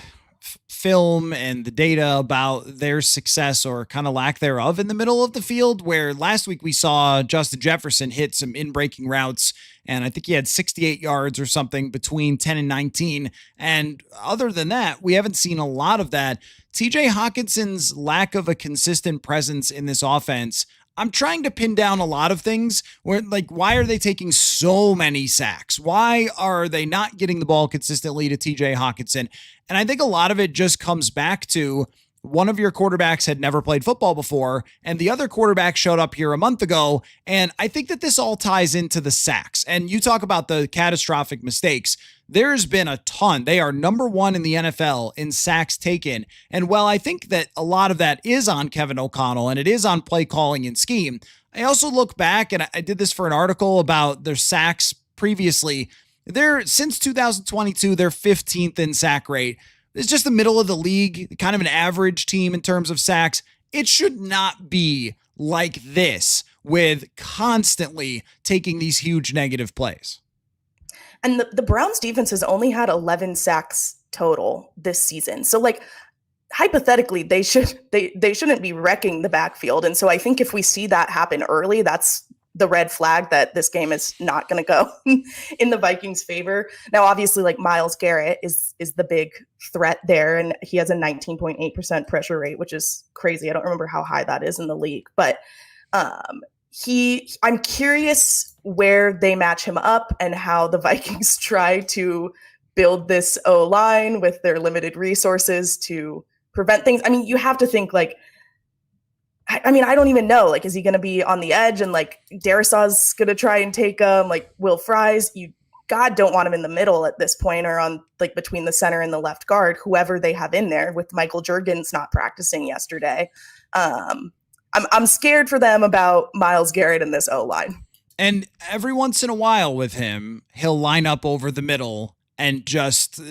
film and the data about their success or kind of lack thereof in the middle of the field, where last week we saw Justin Jefferson hit some in-breaking routes, and I think he had 68 yards or something between 10 and 19. And other than that, we haven't seen a lot of that. TJ Hawkinson's lack of a consistent presence in this offense, I'm trying to pin down a lot of things where, like, why are they taking so many sacks? Why are they not getting the ball consistently to TJ Hawkinson? And I think a lot of it just comes back to one of your quarterbacks had never played football before, and the other quarterback showed up here a month ago. And I think that this all ties into the sacks. And you talk about the catastrophic mistakes. There's been a ton. They are number one in the NFL in sacks taken. And while I think that a lot of that is on Kevin O'Connell and it is on play calling and scheme, I also look back, and I did this for an article about their sacks previously. They're, since 2022, they're 15th in sack rate. It's just the middle of the league, kind of an average team in terms of sacks. It should not be like this with constantly taking these huge negative plays. And the Browns defense has only had 11 sacks total this season. So like hypothetically, they shouldn't be wrecking the backfield. And so I think if we see that happen early, that's the red flag that this game is not going to go in the Vikings' favor. Now, obviously, like Myles Garrett is the big threat there, and he has a 19.8% pressure rate, which is crazy. I don't remember how high that is in the league, but I'm curious where they match him up and how the Vikings try to build this O-line with their limited resources to prevent things. I mean, you have to think like, I mean, I don't even know. Like, is he going to be on the edge and like Darrisaw's going to try and take him? Like Will Fries, you God don't want him in the middle at this point, or on like between the center and the left guard, whoever they have in there. With Michael Jurgens not practicing yesterday, I'm scared for them about Myles Garrett in this O-line. And every once in a while with him, he'll line up over the middle and just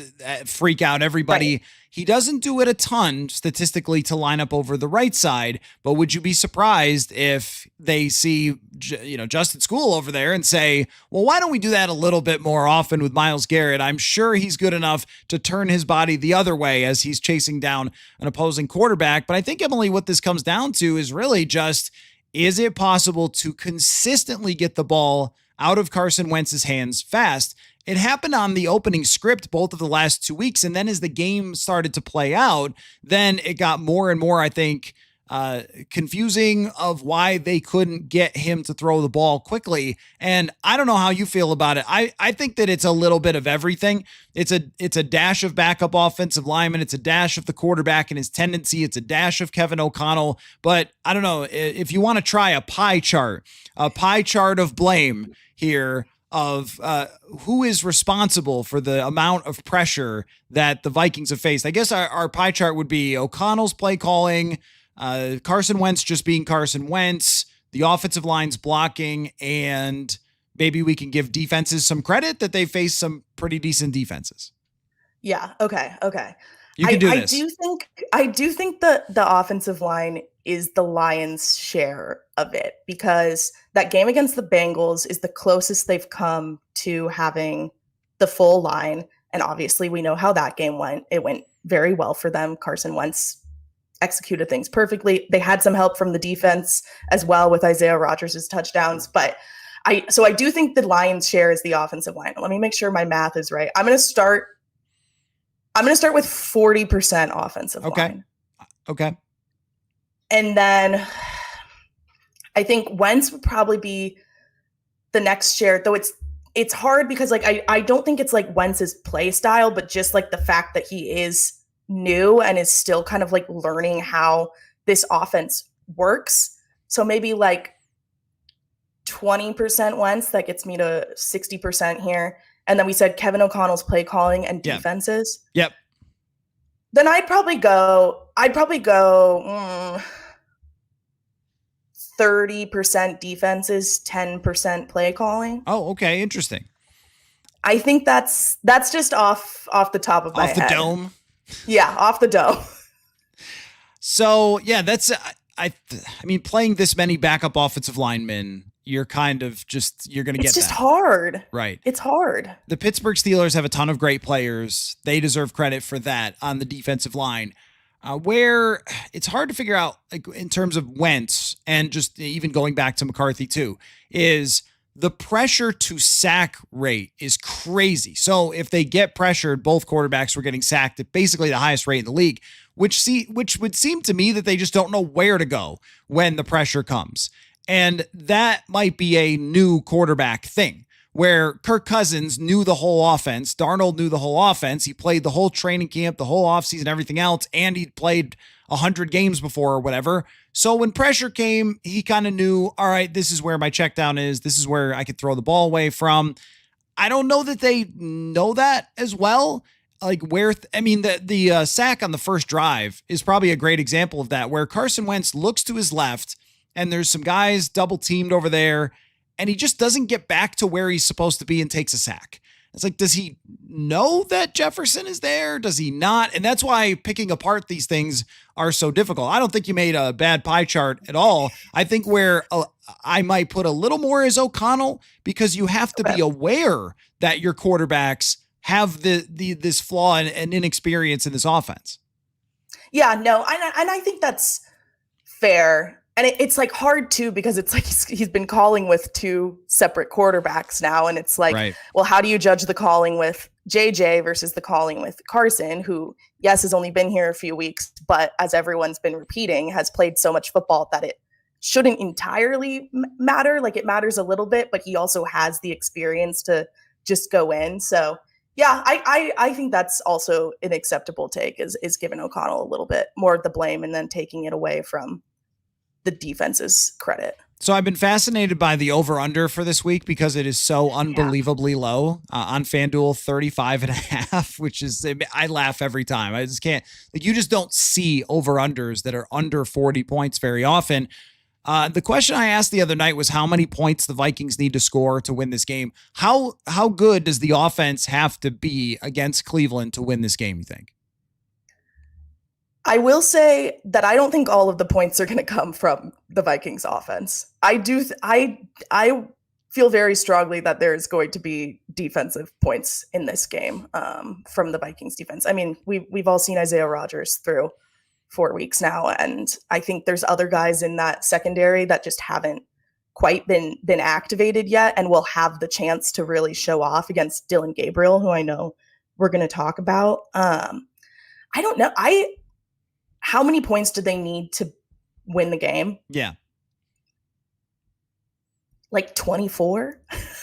freak out everybody. Right. He doesn't do it a ton statistically to line up over the right side, but would you be surprised if they see, Justin School over there and say, well, why don't we do that a little bit more often with Myles Garrett? I'm sure he's good enough to turn his body the other way as he's chasing down an opposing quarterback. But I think, Emily, what this comes down to is really just, is it possible to consistently get the ball out of Carson Wentz's hands fast? It happened on the opening script both of the last 2 weeks, and then as the game started to play out, then it got more and more, I think, confusing of why they couldn't get him to throw the ball quickly. And I don't know how you feel about it. I think that it's a little bit of everything. It's a dash of backup offensive linemen. It's a dash of the quarterback and his tendency. It's a dash of Kevin O'Connell. But I don't know if you want to try a pie chart of blame here of who is responsible for the amount of pressure that the Vikings have faced. I guess our pie chart would be O'Connell's play calling, Carson Wentz just being Carson Wentz, the offensive line's blocking, and maybe we can give defenses some credit that they faced some pretty decent defenses. Yeah. Okay. You can do this. I do think that the offensive line is the lion's share of it, because that game against the Bengals is the closest they've come to having the full line. And obviously we know how that game went. It went very well for them. Carson Wentz executed things perfectly. They had some help from the defense as well with Isaiah Rodgers' touchdowns. But I do think the lion's share is the offensive line. Let me make sure my math is right. I'm going to start with 40% offensive line. Okay. And then I think Wentz would probably be the next share, though it's hard because like I don't think it's like Wentz's play style, but just like the fact that he is new and is still kind of like learning how this offense works. So maybe like 20% Wentz, that gets me to 60% here. And then we said Kevin O'Connell's play calling and defenses. Yep. Then I'd probably go 30% defenses, 10% play calling. Oh, okay. Interesting. I think that's just off the top of my head. Off the dome? Yeah, off the dome. So, yeah, that's I mean, playing this many backup offensive linemen, you're kind of you're going to get that. It's just hard. Right. It's hard. The Pittsburgh Steelers have a ton of great players. They deserve credit for that on the defensive line. Where it's hard to figure out, like in terms of Wentz and just even going back to McCarthy too, is the pressure to sack rate is crazy. So if they get pressured, both quarterbacks were getting sacked at basically the highest rate in the league, which would seem to me that they just don't know where to go when the pressure comes. And that might be a new quarterback thing, where Kirk Cousins knew the whole offense. Darnold knew the whole offense. He played the whole training camp, the whole offseason, everything else, and he played 100 games before or whatever. So when pressure came, he kind of knew, all right, this is where my check down is. This is where I could throw the ball away from. I don't know that they know that as well. Like the sack on the first drive is probably a great example of that, where Carson Wentz looks to his left and there's some guys double teamed over there, and he just doesn't get back to where he's supposed to be and takes a sack. It's like, does he know that Jefferson is there? Does he not? And that's why picking apart these things are so difficult. I don't think you made a bad pie chart at all. I think where I might put a little more is O'Connell, because you have to be aware that your quarterbacks have this flaw and inexperience in this offense. Yeah, no, and I think that's fair. And it's like hard too, because it's like he's been calling with two separate quarterbacks now. And it's like, Right. well, how do you judge the calling with JJ versus the calling with Carson, who, yes, has only been here a few weeks, but as everyone's been repeating, has played so much football that it shouldn't entirely matter. Like, it matters a little bit, but he also has the experience to just go in. So yeah, I think that's also an acceptable take, is giving O'Connell a little bit more of the blame and then taking it away from the defense's credit. So I've been fascinated by the over-under for this week because it is so unbelievably low on FanDuel, 35.5, which is, I laugh every time. I just can't, like, you just don't see over-unders that are under 40 points very often. The question I asked the other night was how many points the Vikings need to score to win this game. How good does the offense have to be against Cleveland to win this game, you think? I will say that I don't think all of the points are going to come from the Vikings offense. I feel very strongly that there's going to be defensive points in this game from the Vikings defense. I mean, we've all seen Isaiah Rodgers through 4 weeks now, and I think there's other guys in that secondary that just haven't quite been activated yet, and will have the chance to really show off against Dylan Gabriel, who I know we're going to talk about. I don't know. How many points did they need to win the game? Yeah. Like 24?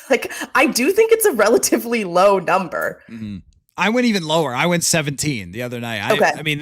Like, I do think it's a relatively low number. Mm-hmm. I went even lower. I went 17 the other night. Okay. I mean,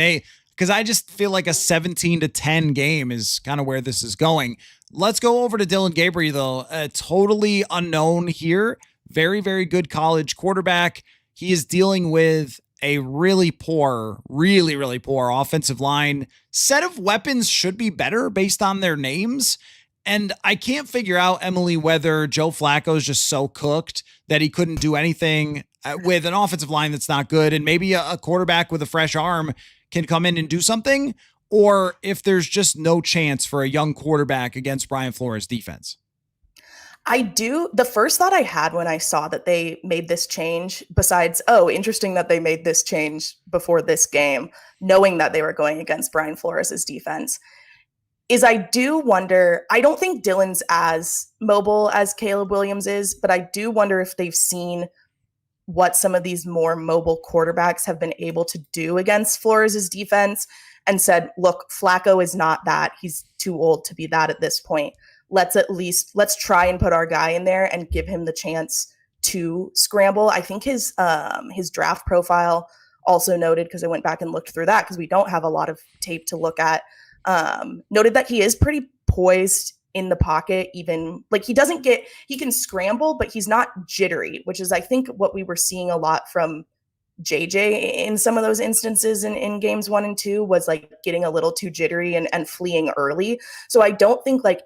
because I just feel like a 17-10 game is kind of where this is going. Let's go over to Dylan Gabriel, though. Totally unknown here. Very, very good college quarterback. He is dealing with a really poor offensive line. Set of weapons should be better based on their names. And I can't figure out, Emily, whether Joe Flacco is just so cooked that he couldn't do anything with an offensive line that's not good. And maybe a quarterback with a fresh arm can come in and do something, or if there's just no chance for a young quarterback against Brian Flores' defense. The first thought I had when I saw that they made this change, besides, oh, interesting that they made this change before this game, knowing that they were going against Brian Flores' defense, is I do wonder, I don't think Dylan's as mobile as Caleb Williams is, but I do wonder if they've seen what some of these more mobile quarterbacks have been able to do against Flores' defense and said, look, Flacco is not that. He's too old to be that at this point. Let's try and put our guy in there and give him the chance to scramble. I think his draft profile also noted, because I went back and looked through that because we don't have a lot of tape to look at, noted that he is pretty poised in the pocket, even like he can scramble, but he's not jittery, which is, I think, what we were seeing a lot from JJ in some of those instances in games 1 and 2, was like getting a little too jittery and fleeing early. So I don't think like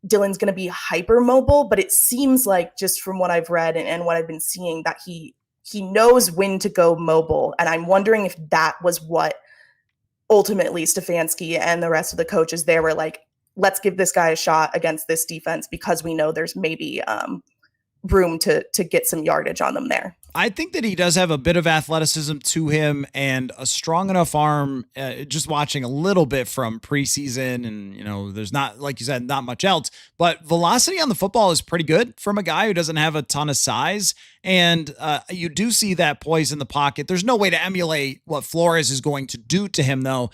Dylan's going to be hyper mobile, but it seems like, just from what I've read and what I've been seeing, that he knows when to go mobile. And I'm wondering if that was what ultimately Stefanski and the rest of the coaches there were like, let's give this guy a shot against this defense because we know there's maybe room to get some yardage on them there. I think that he does have a bit of athleticism to him and a strong enough arm. Just watching a little bit from preseason, and there's not, like you said, not much else, but velocity on the football is pretty good from a guy who doesn't have a ton of size. And you do see that poise in the pocket. There's no way to emulate what Flores is going to do to him, though.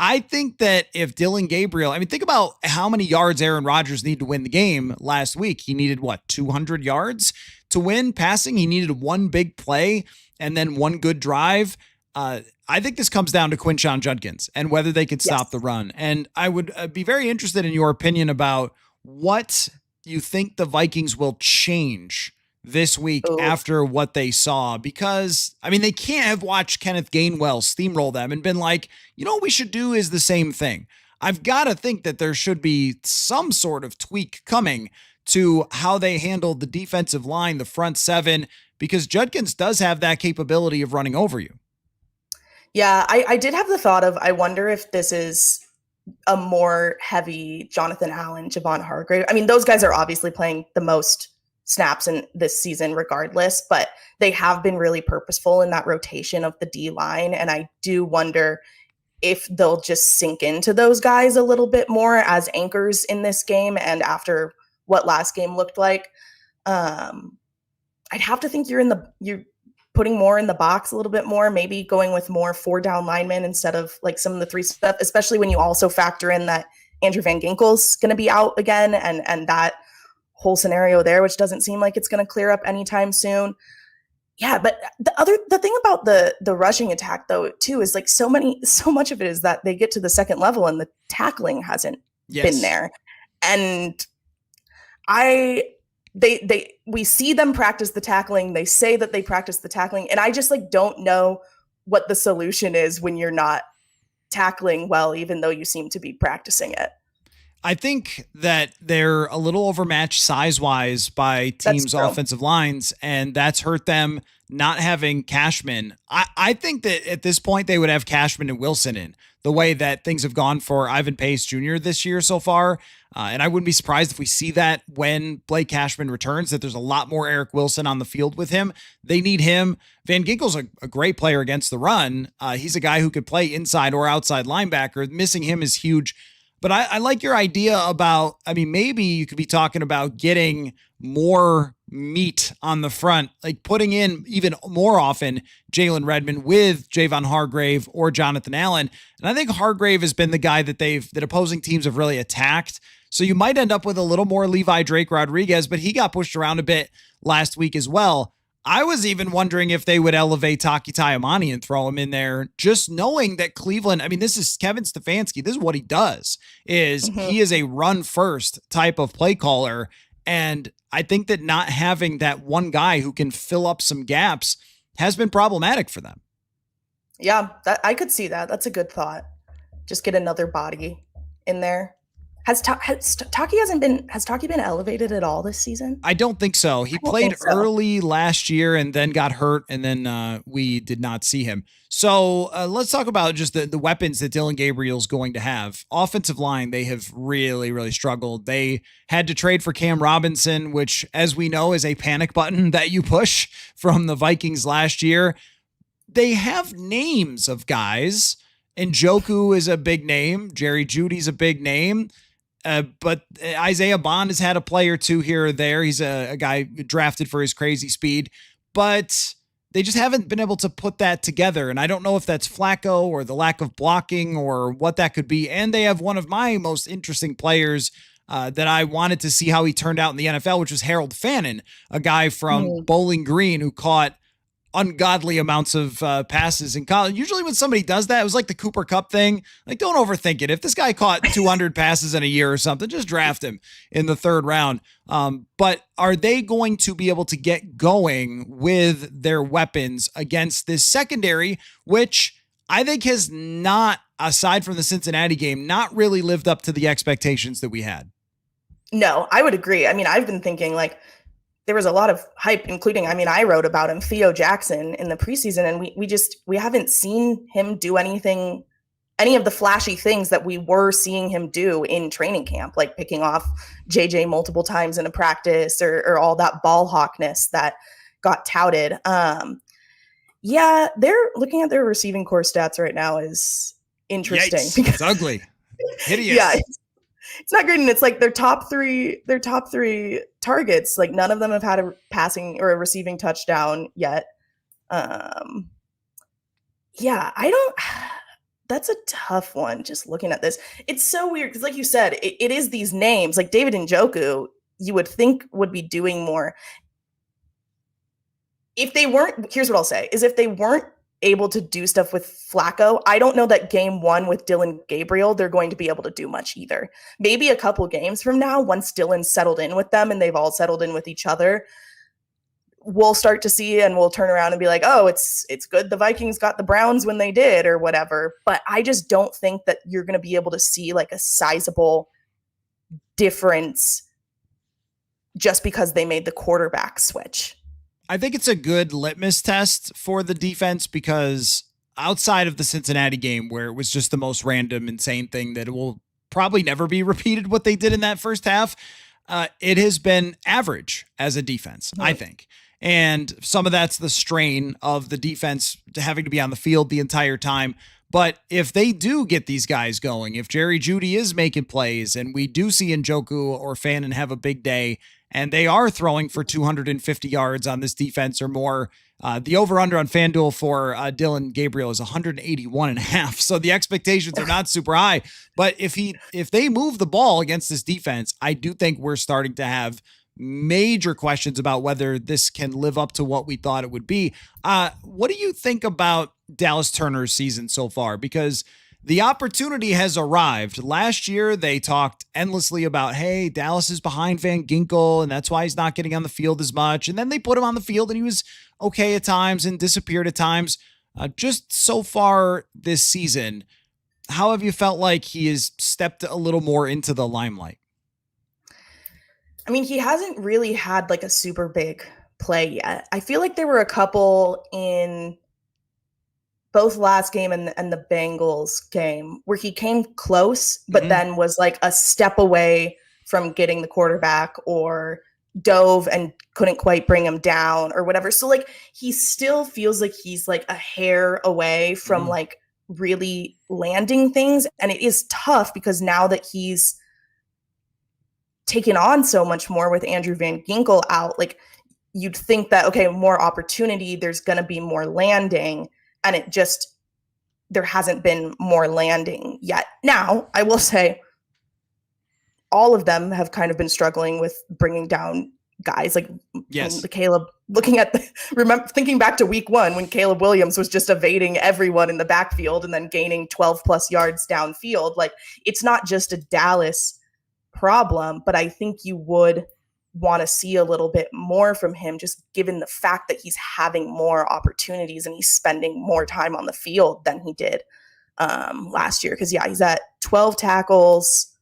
I think that if Dylan Gabriel, think about how many yards Aaron Rodgers needed to win the game last week. He needed 200 yards to win passing. He needed one big play and then one good drive. I think this comes down to Quinshon Judkins and whether they could stop the run. And I would be very interested in your opinion about what you think the Vikings will change this week after what they saw, because they can't have watched Kenneth Gainwell steamroll them and been like, what we should do is the same thing. I've got to think that there should be some sort of tweak coming to how they handled the defensive line, the front seven, because Judkins does have that capability of running over you. Yeah, I did have the thought of, I wonder if this is a more heavy Jonathan Allen, Javon Hargrave. Those guys are obviously playing the most snaps in this season regardless, but they have been really purposeful in that rotation of the D line. And I do wonder if they'll just sink into those guys a little bit more as anchors in this game and after what last game looked like. I'd have to think you're putting more in the box a little bit more, maybe going with more 4-down linemen instead of like some of the 3 stuff, especially when you also factor in that Andrew Van Ginkel's going to be out again and that whole scenario there, which doesn't seem like it's going to clear up anytime soon. Yeah, but the thing about the rushing attack though too is like so much of it is that they get to the second level and the tackling hasn't been there. And we see them practice the tackling. They say that they practice the tackling, and I just like don't know what the solution is when you're not tackling well, even though you seem to be practicing it. I think that they're a little overmatched size-wise by teams' offensive lines, and that's hurt them not having Cashman. I think that at this point they would have Cashman and Wilson in, the way that things have gone for Ivan Pace Jr. this year so far. And I wouldn't be surprised if we see that when Blake Cashman returns, that there's a lot more Eric Wilson on the field with him. They need him. Van Ginkel's a great player against the run. He's a guy who could play inside or outside linebacker. Missing him is huge. But I like your idea about, I mean, maybe you could be talking about getting more meat on the front, like putting in even more often Jalen Redmond with Javon Hargrave or Jonathan Allen. And I think Hargrave has been the guy that opposing teams have really attacked. So you might end up with a little more Levi Drake Rodriguez, but he got pushed around a bit last week as well. I was even wondering if they would elevate Taki Taimani and throw him in there, just knowing that Cleveland, I mean, this is Kevin Stefanski. This is what he does, he is a run first type of play caller. And I think that not having that one guy who can fill up some gaps has been problematic for them. Yeah, I could see that. That's a good thought. Just get another body in there. Has Taki been elevated at all this season? I don't think so. He played early last year and then got hurt, and then we did not see him. So let's talk about just the weapons that Dylan Gabriel's going to have. Offensive line, they have really, really struggled. They had to trade for Cam Robinson, which, as we know, is a panic button that you push from the Vikings last year. They have names of guys. Njoku is a big name. Jerry Jeudy's a big name. But Isaiah Bond has had a play or two here or there. He's a guy drafted for his crazy speed, but they just haven't been able to put that together. And I don't know if that's Flacco or the lack of blocking or what that could be. And they have one of my most interesting players that I wanted to see how he turned out in the NFL, which was Harold Fannin, a guy from Bowling Green who caught ungodly amounts of passes in college. Usually when somebody does that, it was like the Cooper Kupp thing. Like, don't overthink it. If this guy caught 200 passes in a year or something, just draft him in the 3rd round. But are they going to be able to get going with their weapons against this secondary, which I think has not, aside from the Cincinnati game, not really lived up to the expectations that we had? No, I would agree. I mean, I've been thinking like, there was a lot of hype, including, I mean, I wrote about him, Theo Jackson, in the preseason, and we haven't seen him do any of the flashy things that we were seeing him do in training camp, like picking off JJ multiple times in a practice or all that ball hawkness that got touted. Yeah, they're looking at their receiving core stats right now is interesting. It's ugly. Hideous. Yeah. It's not great, and it's like their top three targets, like none of them have had a passing or a receiving touchdown yet. That's a tough one. Just looking at this, it's so weird because, like you said, it is these names like David Njoku. You would think would be doing more if they weren't. Here's what I'll say: is if they weren't able to do stuff with Flacco, I don't know that game 1 with Dylan Gabriel, they're going to be able to do much either. Maybe a couple games from now, once Dylan's settled in with them and they've all settled in with each other, we'll start to see and we'll turn around and be like, oh, it's good the Vikings got the Browns when they did or whatever. But I just don't think that you're going to be able to see like a sizable difference just because they made the quarterback switch. I think it's a good litmus test for the defense because outside of the Cincinnati game where it was just the most random, insane thing that it will probably never be repeated what they did in that first half, it has been average as a defense, I think. And some of that's the strain of the defense having to be on the field the entire time. But if they do get these guys going, if Jerry Jeudy is making plays and we do see Njoku or Fannin have a big day and they are throwing for 250 yards on this defense or more, the over-under on FanDuel for Dylan Gabriel is 181 and a half. So the expectations are not super high. But if they move the ball against this defense, I do think we're starting to have major questions about whether this can live up to what we thought it would be. What do you think about Dallas Turner's season so far? Because the opportunity has arrived. Last year, they talked endlessly about, hey, Dallas is behind Van Ginkel, and that's why he's not getting on the field as much. And then they put him on the field, and he was okay at times and disappeared at times. Just so far this season, how have you felt like he has stepped a little more into the limelight? I mean, he hasn't really had like a super big play yet. I feel like there were a couple in both last game and the Bengals game where he came close, but then was like a step away from getting the quarterback or dove and couldn't quite bring him down or whatever. So like he still feels like he's like a hair away from like really landing things. And it is tough because now that he's taken on so much more with Andrew Van Ginkel out, like you'd think that, okay, more opportunity, there's going to be more landing. And it just, there hasn't been more landing yet. Now, I will say all of them have kind of been struggling with bringing down guys like Caleb, thinking back to week 1 when Caleb Williams was just evading everyone in the backfield and then gaining 12 plus yards downfield. Like it's not just a Dallas problem, but I think you would want to see a little bit more from him, just given the fact that he's having more opportunities and he's spending more time on the field than he did last year. Because he's at 12 tackles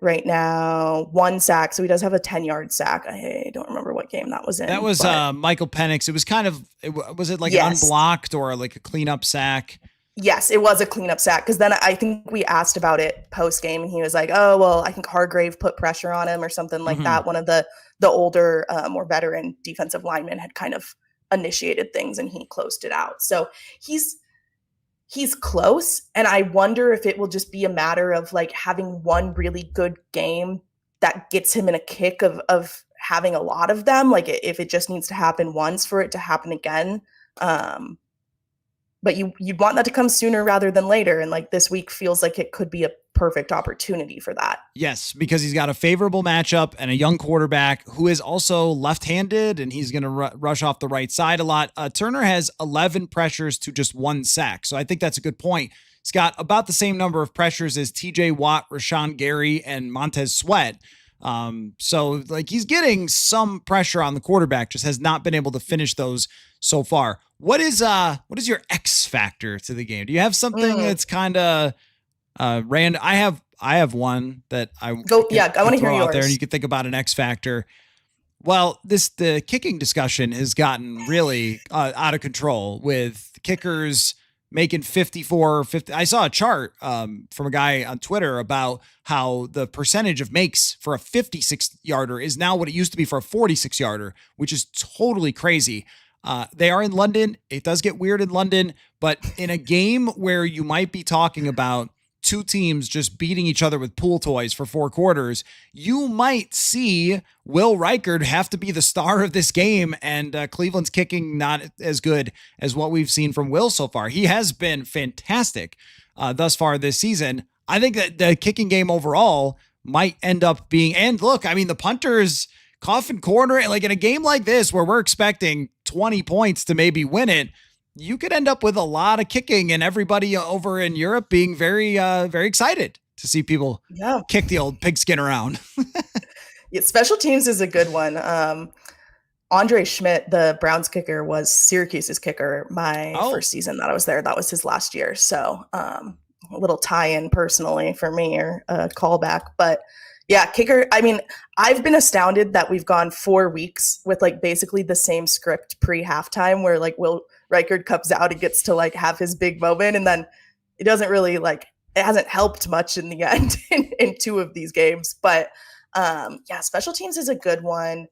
right now, 1 sack, so he does have a 10-yard sack. I don't remember what game that was in. That was Michael Penix. It was kind of, was it like an unblocked or like a cleanup sack? Yes, it was a cleanup sack, because then I think we asked about it post-game, and he was like, oh, well, I think Hargrave put pressure on him or something like that. One of the older, more veteran defensive linemen had kind of initiated things, and he closed it out. So he's close, and I wonder if it will just be a matter of like having one really good game that gets him in a kick of having a lot of them, like if it just needs to happen once for it to happen again. But you'd want that to come sooner rather than later. And like this week feels like it could be a perfect opportunity for that. Yes, because he's got a favorable matchup and a young quarterback who is also left-handed, and he's going to rush off the right side a lot. Turner has 11 pressures to just 1 sack. So I think that's a good point. He's got about the same number of pressures as TJ Watt, Rashawn Gary, and Montez Sweat. So like he's getting some pressure on the quarterback, just has not been able to finish those so far. What is your X factor to the game? Do you have something that's kind of random? I have one that I want to hear yours out there, and you can think about an X factor. Well, the kicking discussion has gotten really out of control with kickers making 54, 50. I saw a chart from a guy on Twitter about how the percentage of makes for a 56-yarder is now what it used to be for a 46-yarder, which is totally crazy. They are in London. It does get weird in London, but in a game where you might be talking about 2 teams just beating each other with pool toys for 4 quarters, you might see Will Reichard have to be the star of this game, and Cleveland's kicking not as good as what we've seen from Will so far. He has been fantastic thus far this season. I think that the kicking game overall might end up being, and look, I mean, the punters, coffin corner, like in a game like this where we're expecting 20 points to maybe win it, you could end up with a lot of kicking and everybody over in Europe being very, very excited to see people kick the old pigskin around. Yeah, special teams is a good one. Andre Schmidt, the Browns kicker, was Syracuse's kicker my first season that I was there. That was his last year. So a little tie-in personally for me, or a callback. But yeah, kicker, I mean, I've been astounded that we've gone 4 weeks with like basically the same script pre-halftime, where like Will Reichard comes out and gets to like have his big moment, and then it doesn't really like, it hasn't helped much in the end in 2 of these games. But yeah, special teams is a good one.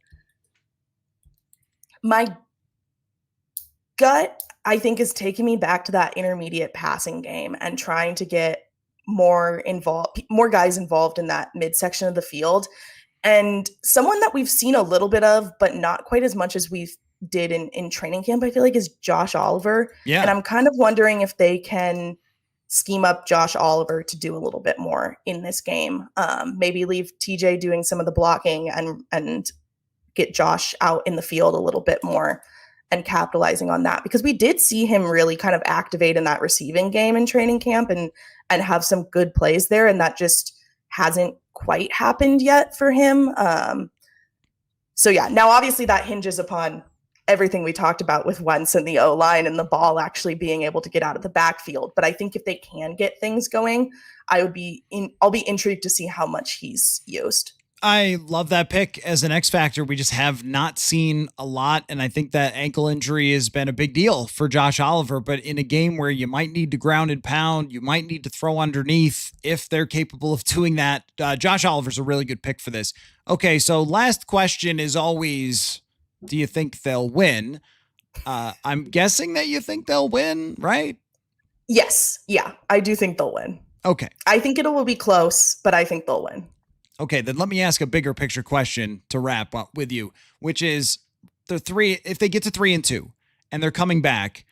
My gut, I think, is taking me back to that intermediate passing game and trying to get more guys involved in that midsection of the field. And someone that we've seen a little bit of, but not quite as much as we did in training camp, I feel like, is Josh Oliver. Yeah. And I'm kind of wondering if they can scheme up Josh Oliver to do a little bit more in this game. Maybe leave TJ doing some of the blocking and get Josh out in the field a little bit more and capitalizing on that, because we did see him really kind of activate in that receiving game in training camp and have some good plays there. And that just hasn't quite happened yet for him. So yeah, now obviously that hinges upon everything we talked about with Wentz and the O-line and the ball actually being able to get out of the backfield. But I think if they can get things going, I'll be intrigued to see how much he's used. I love that pick as an X factor. We just have not seen a lot. And I think that ankle injury has been a big deal for Josh Oliver, but in a game where you might need to ground and pound, you might need to throw underneath if they're capable of doing that. Josh Oliver's a really good pick for this. Okay. So last question is always, do you think they'll win? I'm guessing that you think they'll win, right? Yes. Yeah, I do think they'll win. Okay. I think it will be close, but I think they'll win. Okay, then let me ask a bigger picture question to wrap up with you, which is if they get to 3-2 and they're coming back,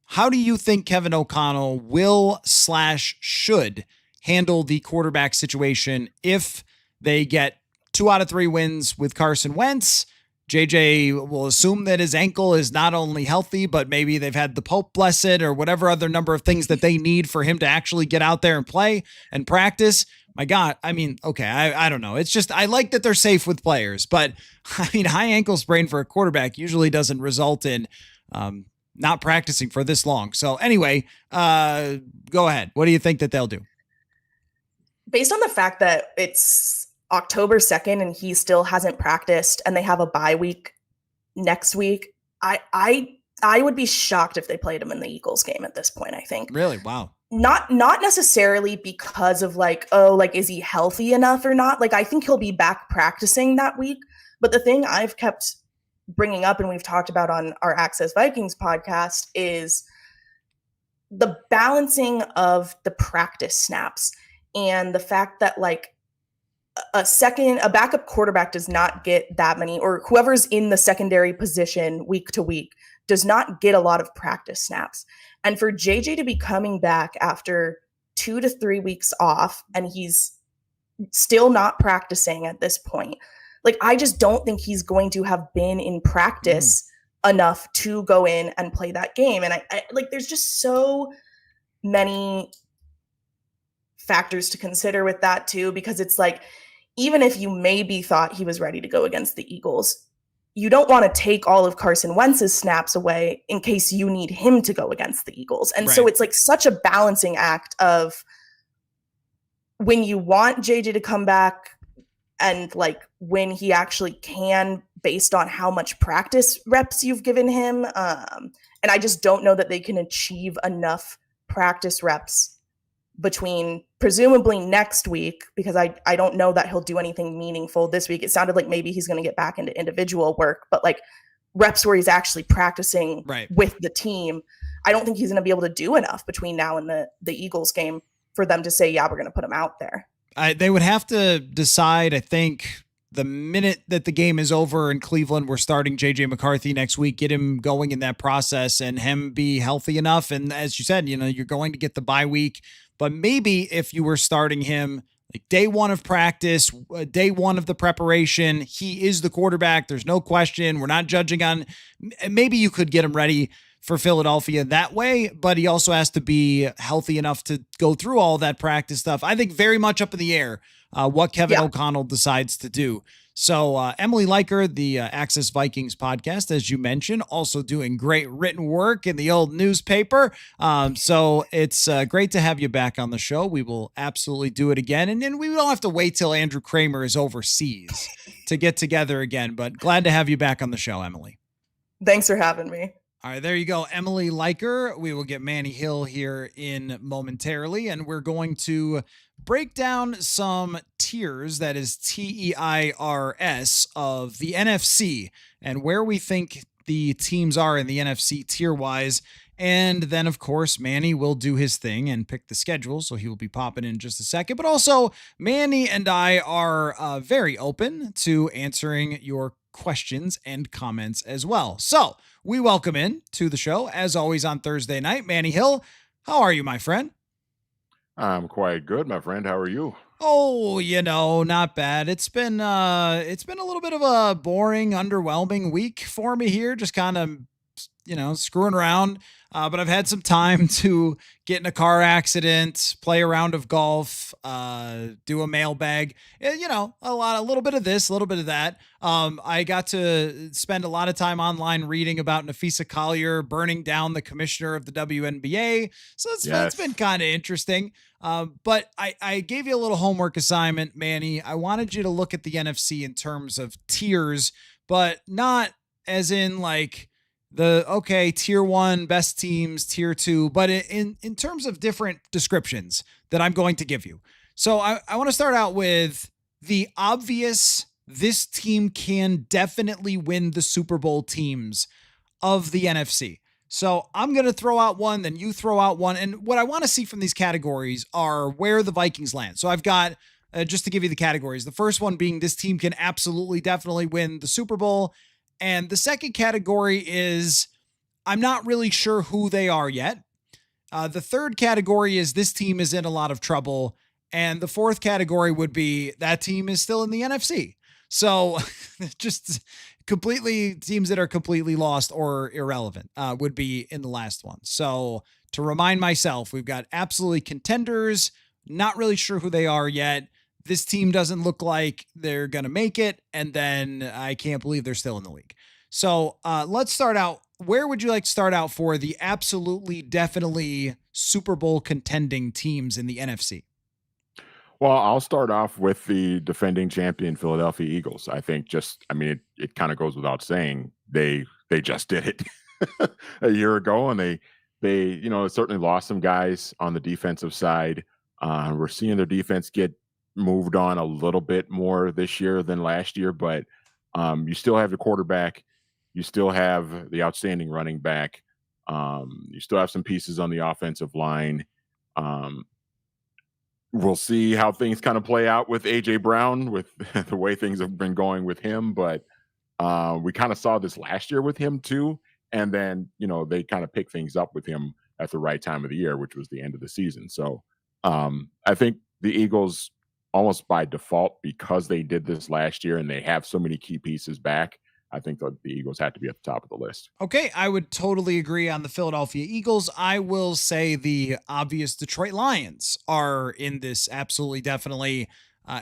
how do you think Kevin O'Connell will/should handle the quarterback situation if they get 2 out of 3 wins with Carson Wentz? JJ will assume that his ankle is not only healthy, but maybe they've had the Pope blessed or whatever other number of things that they need for him to actually get out there and play and practice. My God, I mean, okay, I don't know. It's just, I like that they're safe with players, but I mean, high ankle sprain for a quarterback usually doesn't result in not practicing for this long. So anyway, go ahead. What do you think that they'll do? Based on the fact that it's October 2nd and he still hasn't practiced and they have a bye week next week, I would be shocked if they played him in the Eagles game at this point, I think. Really? Wow. Not necessarily because of is he healthy enough or not? Like, I think he'll be back practicing that week. But the thing I've kept bringing up and we've talked about on our Access Vikings podcast is the balancing of the practice snaps and the fact that a backup quarterback does not get that many, or whoever's in the secondary position week to week does not get a lot of practice snaps. And for JJ to be coming back after 2 to 3 weeks off and he's still not practicing at this point, I just don't think he's going to have been in practice enough to go in and play that game. And I there's just so many factors to consider with that too, because it's even if you maybe thought he was ready to go against the Eagles, you don't want to take all of Carson Wentz's snaps away in case you need him to go against the Eagles. And so it's such a balancing act of when you want JJ to come back and when he actually can, based on how much practice reps you've given him. And I just don't know that they can achieve enough practice reps between presumably next week, because I don't know that he'll do anything meaningful this week. It sounded like maybe he's going to get back into individual work, but reps where he's actually practicing with the team, I don't think he's going to be able to do enough between now and the Eagles game for them to say, yeah, we're going to put him out there. They would have to decide, I think, the minute that the game is over in Cleveland, we're starting JJ McCarthy next week, get him going in that process and him be healthy enough. And as you said, you're going to get the bye week. But maybe if you were starting him day one of practice, day one of the preparation, he is the quarterback. There's no question. We're not judging on, maybe you could get him ready for Philadelphia that way, but he also has to be healthy enough to go through all that practice stuff. I think very much up in the air what Kevin O'Connell decides to do. So Emily Leiker, the Access Vikings podcast, as you mentioned, also doing great written work in the old newspaper. So it's great to have you back on the show. We will absolutely do it again. And then we don't have to wait till Andrew Kramer is overseas to get together again. But glad to have you back on the show, Emily. Thanks for having me. All right, there you go, Emily Leiker. We will get Manny Hill here in momentarily, and we're going to break down some tiers, that is TEIRS, of the NFC and where we think the teams are in the NFC tier wise. And then, of course, Manny will do his thing and pick the schedule. So he will be popping in just a second. But also, Manny and I are very open to answering your questions and comments as well. So we welcome in to the show, as always, on Thursday night, Manny Hill. How are you, my friend? I'm quite good, my friend. How are you? Oh, not bad. It's been a little bit of a boring, underwhelming week for me here. Just kind of, screwing around. But I've had some time to get in a car accident, play a round of golf, do a mailbag. A little bit of this, a little bit of that. I got to spend a lot of time online reading about Nafisa Collier burning down the commissioner of the WNBA. So it's been kind of interesting. But I gave you a little homework assignment, Manny. I wanted you to look at the NFC in terms of tiers, but not as in like tier 1 best teams, tier 2, but in terms of different descriptions that I'm going to give you. So I want to start out with the obvious, this team can definitely win the Super Bowl teams of the NFC. So I'm going to throw out one, then you throw out one. And what I want to see from these categories are where the Vikings land. So I've got, just to give you the categories, the first one being this team can absolutely, definitely win the Super Bowl. And the second category is I'm not really sure who they are yet. The third category is this team is in a lot of trouble. And the fourth category would be that team is still in the NFC. So just completely teams that are completely lost or irrelevant would be in the last one. So to remind myself, we've got absolutely contenders, not really sure who they are yet. This team doesn't look like they're going to make it. And then I can't believe they're still in the league. So let's start out. Where would you like to start out for the absolutely, definitely Super Bowl contending teams in the NFC? Well, I'll start off with the defending champion Philadelphia Eagles. I think it kind of goes without saying they just did it a year ago, and they certainly lost some guys on the defensive side. We're seeing their defense get moved on a little bit more this year than last year, but you still have the quarterback, you still have the outstanding running back, you still have some pieces on the offensive line. We'll see how things kind of play out with AJ Brown, with the way things have been going with him, but we kind of saw this last year with him too, and then they kind of picked things up with him at the right time of the year, which was the end of the season. So I think the Eagles, almost by default, because they did this last year and they have so many key pieces back, I think that the Eagles have to be at the top of the list. Okay, I would totally agree on the Philadelphia Eagles. I will say the obvious Detroit Lions are in this absolutely, definitely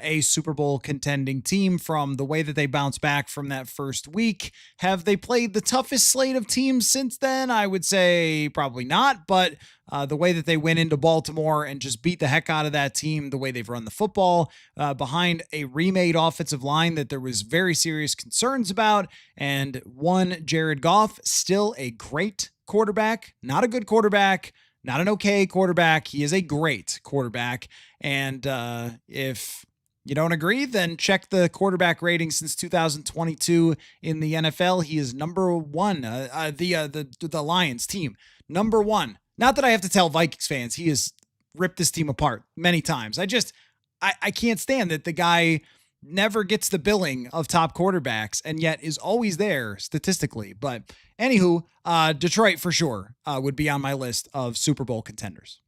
a Super Bowl contending team from the way that they bounced back from that first week. Have they played the toughest slate of teams since then? I would say probably not, but the way that they went into Baltimore and just beat the heck out of that team, the way they've run the football behind a remade offensive line that there was very serious concerns about, and one Jared Goff, still a great quarterback, not a good quarterback, not an okay quarterback. He is a great quarterback. And if you don't agree, then check the quarterback rating since 2022 in the NFL. He is number one. The Lions team, number one. Not that I have to tell Vikings fans, he has ripped this team apart many times. I can't stand that the guy never gets the billing of top quarterbacks and yet is always there statistically. But anywho, Detroit for sure would be on my list of Super Bowl contenders.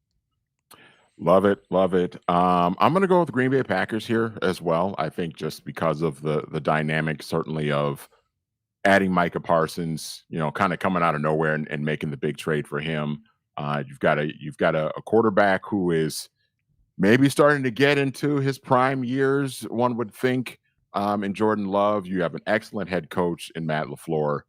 Love it. Love it. I'm going to go with the Green Bay Packers here as well. I think just because of the dynamic, certainly, of adding Micah Parsons, kind of coming out of nowhere and making the big trade for him. You've got a quarterback who is maybe starting to get into his prime years, one would think, in Jordan Love. You have an excellent head coach in Matt LaFleur.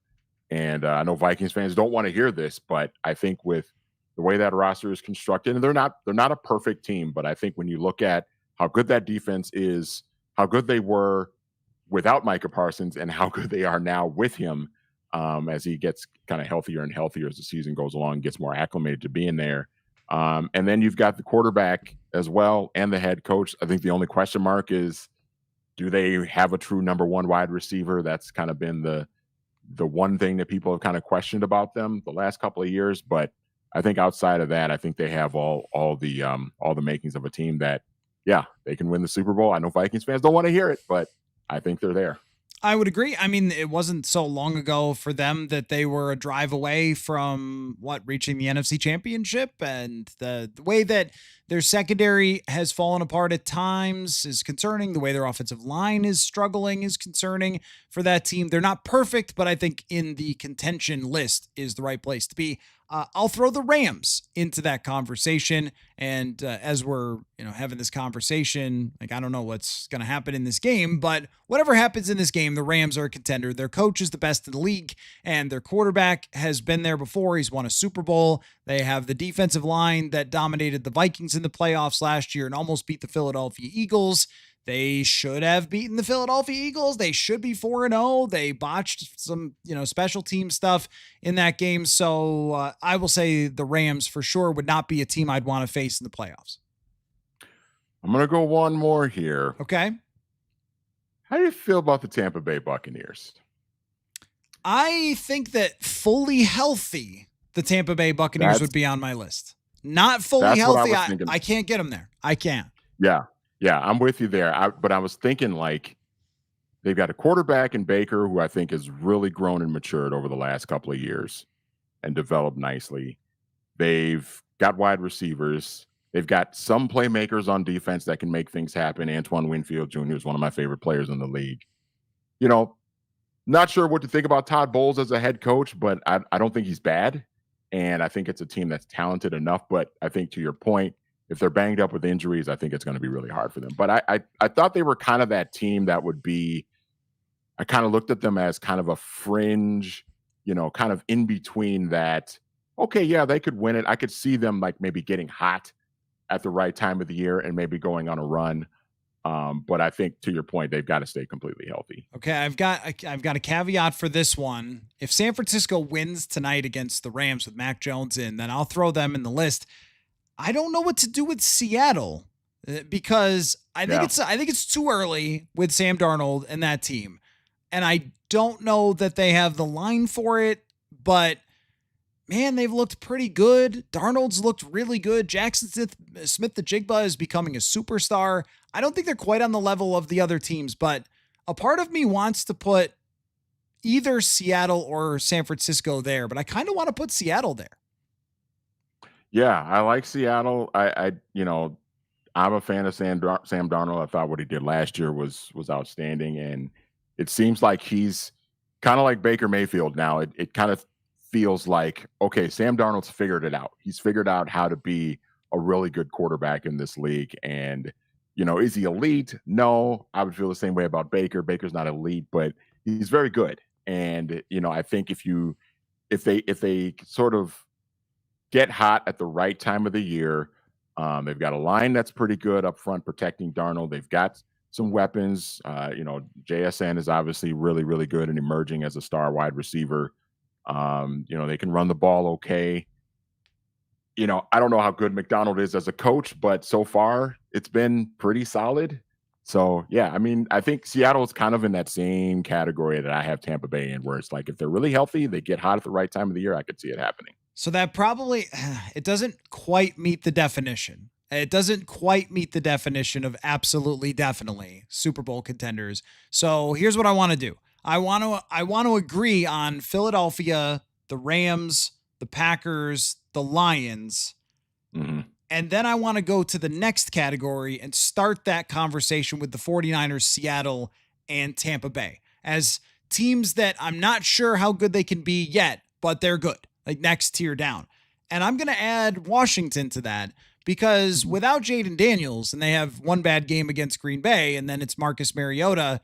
And I know Vikings fans don't want to hear this, but I think with the way that roster is constructed, and they're not a perfect team, but I think when you look at how good that defense is, how good they were without Micah Parsons, and how good they are now with him, as he gets kind of healthier and healthier as the season goes along, gets more acclimated to being there. And then you've got the quarterback as well and the head coach. I think the only question mark is, do they have a true number one wide receiver? That's kind of been the the one thing that people have kind of questioned about them the last couple of years. But I think outside of that, I think they have all the makings of a team that, yeah, they can win the Super Bowl. I know Vikings fans don't want to hear it, but I think they're there. I would agree. I mean, it wasn't so long ago for them that they were a drive away from reaching the NFC Championship, and the way that their secondary has fallen apart at times is concerning. The way their offensive line is struggling is concerning for that team. They're not perfect, but I think in the contention list is the right place to be. I'll throw the Rams into that conversation. And as we're having this conversation, like, I don't know what's going to happen in this game, but whatever happens in this game, the Rams are a contender. Their coach is the best in the league, and their quarterback has been there before. He's won a Super Bowl. They have the defensive line that dominated the Vikings in the playoffs last year and almost beat the Philadelphia Eagles. They should have beaten the Philadelphia Eagles. They should be 4-0. They botched some, special team stuff in that game. So I will say the Rams for sure would not be a team I'd want to face in the playoffs. I'm going to go one more here. Okay. How do you feel about the Tampa Bay Buccaneers? I think that fully healthy, the Tampa Bay Buccaneers would be on my list. Not fully healthy. I can't get them there. I can't. Yeah, I'm with you there. But I was thinking, like, they've got a quarterback in Baker who I think has really grown and matured over the last couple of years and developed nicely. They've got wide receivers. They've got some playmakers on defense that can make things happen. Antoine Winfield Jr. is one of my favorite players in the league. Not sure what to think about Todd Bowles as a head coach, but I don't think he's bad. And I think it's a team that's talented enough. But I think, to your point, if they're banged up with injuries, I think it's going to be really hard for them. But I thought they were kind of that team that would be – I kind of looked at them as kind of a fringe, kind of in between that. Okay, yeah, they could win it. I could see them like maybe getting hot at the right time of the year and maybe going on a run. But I think, to your point, they've got to stay completely healthy. Okay, I've got a caveat for this one. If San Francisco wins tonight against the Rams with Mac Jones in, then I'll throw them in the list. I don't know what to do with Seattle because I think it's too early with Sam Darnold and that team. And I don't know that they have the line for it, but man, they've looked pretty good. Darnold's looked really good. Jackson Smith the Jigba is becoming a superstar. I don't think they're quite on the level of the other teams, but a part of me wants to put either Seattle or San Francisco there, but I kind of want to put Seattle there. Yeah, I like Seattle. I'm a fan of Sam Darnold. I thought what he did last year was outstanding, and it seems like he's kind of like Baker Mayfield now. It kind of feels like, okay, Sam Darnold's figured it out. He's figured out how to be a really good quarterback in this league. And, is he elite? No, I would feel the same way about Baker. Baker's not elite, but he's very good. And, I think if they sort of get hot at the right time of the year, they've got a line that's pretty good up front protecting Darnold. They've got some weapons. JSN is obviously really, really good and emerging as a star wide receiver. They can run the ball okay. I don't know how good McDonald is as a coach, but so far it's been pretty solid. So, yeah, I mean, I think Seattle is kind of in that same category that I have Tampa Bay in, where it's like if they're really healthy, they get hot at the right time of the year, I could see it happening. So that probably, it doesn't quite meet the definition. It doesn't quite meet the definition of absolutely, definitely Super Bowl contenders. So here's what I want to do. I want to agree on Philadelphia, the Rams, the Packers, the Lions. Mm-hmm. And then I want to go to the next category and start that conversation with the 49ers, Seattle, and Tampa Bay as teams that I'm not sure how good they can be yet, but they're good, like next tier down. And I'm going to add Washington to that because without Jaden Daniels, and they have one bad game against Green Bay, and then it's Marcus Mariota,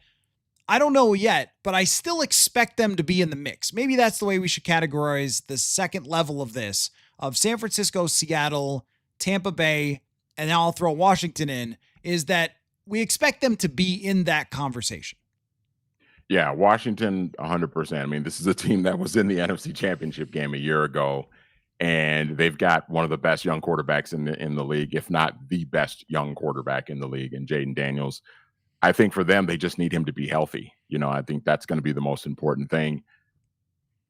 I don't know yet, but I still expect them to be in the mix. Maybe that's the way we should categorize the second level of this, of San Francisco, Seattle, Tampa Bay, and now I'll throw Washington in, is that we expect them to be in that conversation. Yeah, Washington, 100%. I mean, this is a team that was in the NFC Championship game a year ago, and they've got one of the best young quarterbacks in the league, if not the best young quarterback in the league, in Jaden Daniels. I think for them, they just need him to be healthy. I think that's going to be the most important thing.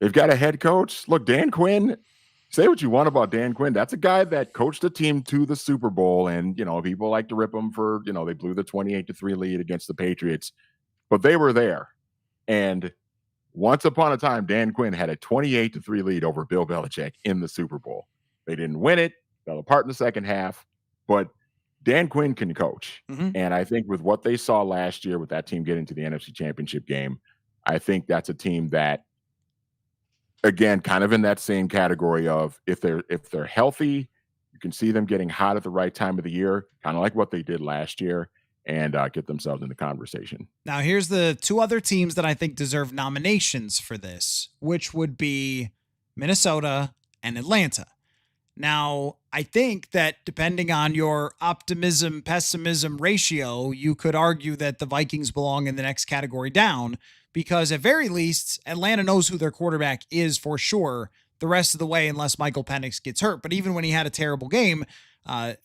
They've got a head coach. Look, Dan Quinn, say what you want about Dan Quinn. That's a guy that coached a team to the Super Bowl. And, people like to rip him for, they blew the 28-3 lead against the Patriots, but they were there. And once upon a time, Dan Quinn had a 28-3 lead over Bill Belichick in the Super Bowl. They didn't win it, fell apart in the second half, but Dan Quinn can coach. Mm-hmm. And I think with what they saw last year with that team getting to the NFC Championship game, I think that's a team that, again, kind of in that same category of if they're healthy, you can see them getting hot at the right time of the year, kind of like what they did last year, and get themselves in the conversation. Now, here's the two other teams that I think deserve nominations for this, which would be Minnesota and Atlanta. Now, I think that depending on your optimism-pessimism ratio, you could argue that the Vikings belong in the next category down, because at very least, Atlanta knows who their quarterback is for sure the rest of the way, unless Michael Penix gets hurt. But even when he had a terrible game,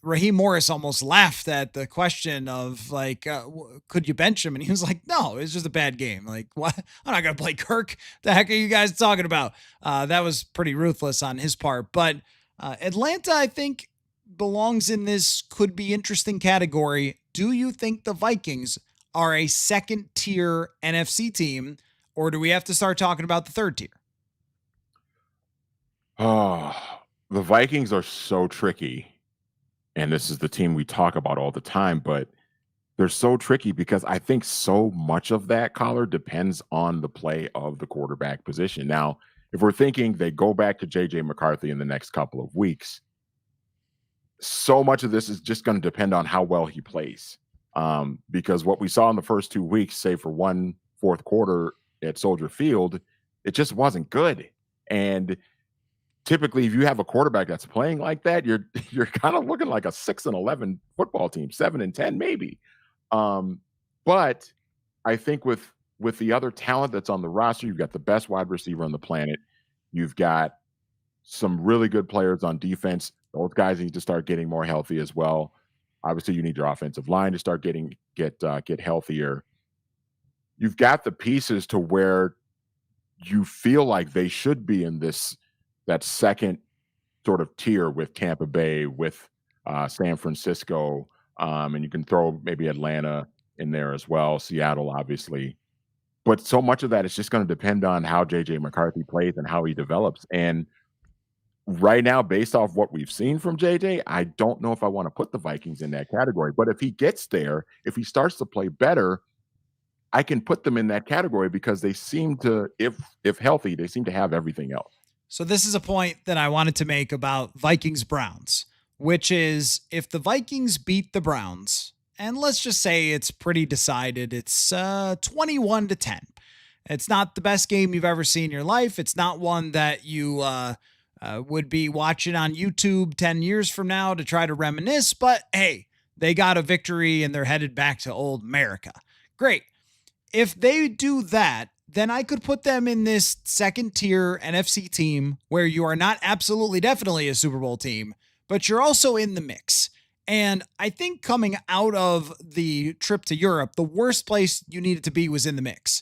Raheem Morris almost laughed at the question of could you bench him? And he was like, no, it's just a bad game. Like, what? I'm not going to play Kirk. The heck are you guys talking about? That was pretty ruthless on his part. But Atlanta, I think, belongs in this could be interesting category. Do you think the Vikings are a second tier NFC team, or do we have to start talking about the third tier? Oh, the Vikings are so tricky. And this is the team we talk about all the time, but they're so tricky because I think so much of that, Coller, depends on the play of the quarterback position. Now, if we're thinking they go back to J.J. McCarthy in the next couple of weeks, so much of this is just going to depend on how well he plays. Because what we saw in the first 2 weeks, say for one fourth quarter at Soldier Field, it just wasn't good. And typically, if you have a quarterback that's playing like that, you're kind of looking like a 6-11 football team, 7-10 maybe. But I think with the other talent that's on the roster, you've got the best wide receiver on the planet. You've got some really good players on defense. Those guys need to start getting more healthy as well. Obviously, you need your offensive line to start get healthier. You've got the pieces to where you feel like they should be in that second sort of tier with Tampa Bay, with San Francisco, and you can throw maybe Atlanta in there as well, Seattle, obviously. But so much of that is just going to depend on how J.J. McCarthy plays and how he develops. And right now, based off what we've seen from J.J., I don't know if I want to put the Vikings in that category. But if he gets there, if he starts to play better, I can put them in that category because they seem to, if healthy, they seem to have everything else. So this is a point that I wanted to make about Vikings-Browns, which is if the Vikings beat the Browns, and let's just say it's pretty decided, it's 21-10. It's not the best game you've ever seen in your life. It's not one that you would be watching on YouTube 10 years from now to try to reminisce, but hey, they got a victory and they're headed back to old America. Great. If they do that, then I could put them in this second tier NFC team where you are not absolutely definitely a Super Bowl team, but you're also in the mix. And I think coming out of the trip to Europe, the worst place you needed to be was in the mix.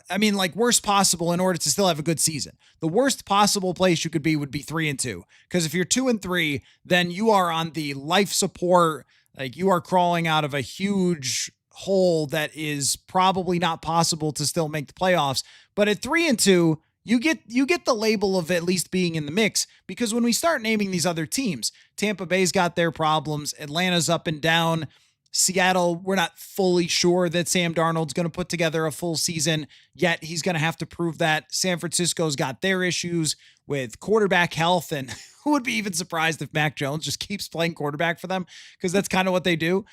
I mean, like worst possible in order to still have a good season. The worst possible place you could be would be 3-2. Because if you're 2-3, then you are on the life support. Like you are crawling out of a huge hole that is probably not possible to still make the playoffs. But at 3-2, you get the label of at least being in the mix, because when we start naming these other teams, Tampa Bay's got their problems, Atlanta's up and down, Seattle, we're not fully sure that Sam Darnold's going to put together a full season, yet he's going to have to prove that. San Francisco's got their issues with quarterback health, and who would be even surprised if Mac Jones just keeps playing quarterback for them, because that's kind of what they do.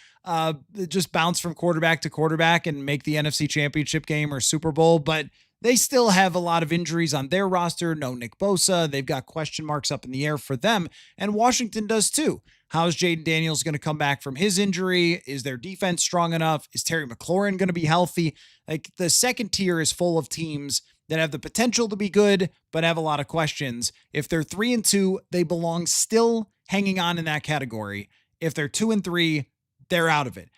Just bounce from quarterback to quarterback and make the NFC Championship game or Super Bowl, but they still have a lot of injuries on their roster. No Nick Bosa. They've got question marks up in the air for them, and Washington does too. How's Jaden Daniels going to come back from his injury? Is their defense strong enough? Is Terry McLaurin going to be healthy? Like the second tier is full of teams that have the potential to be good, but have a lot of questions. If they're 3-2, they belong still hanging on in that category. If they're 2-3, they're out of it.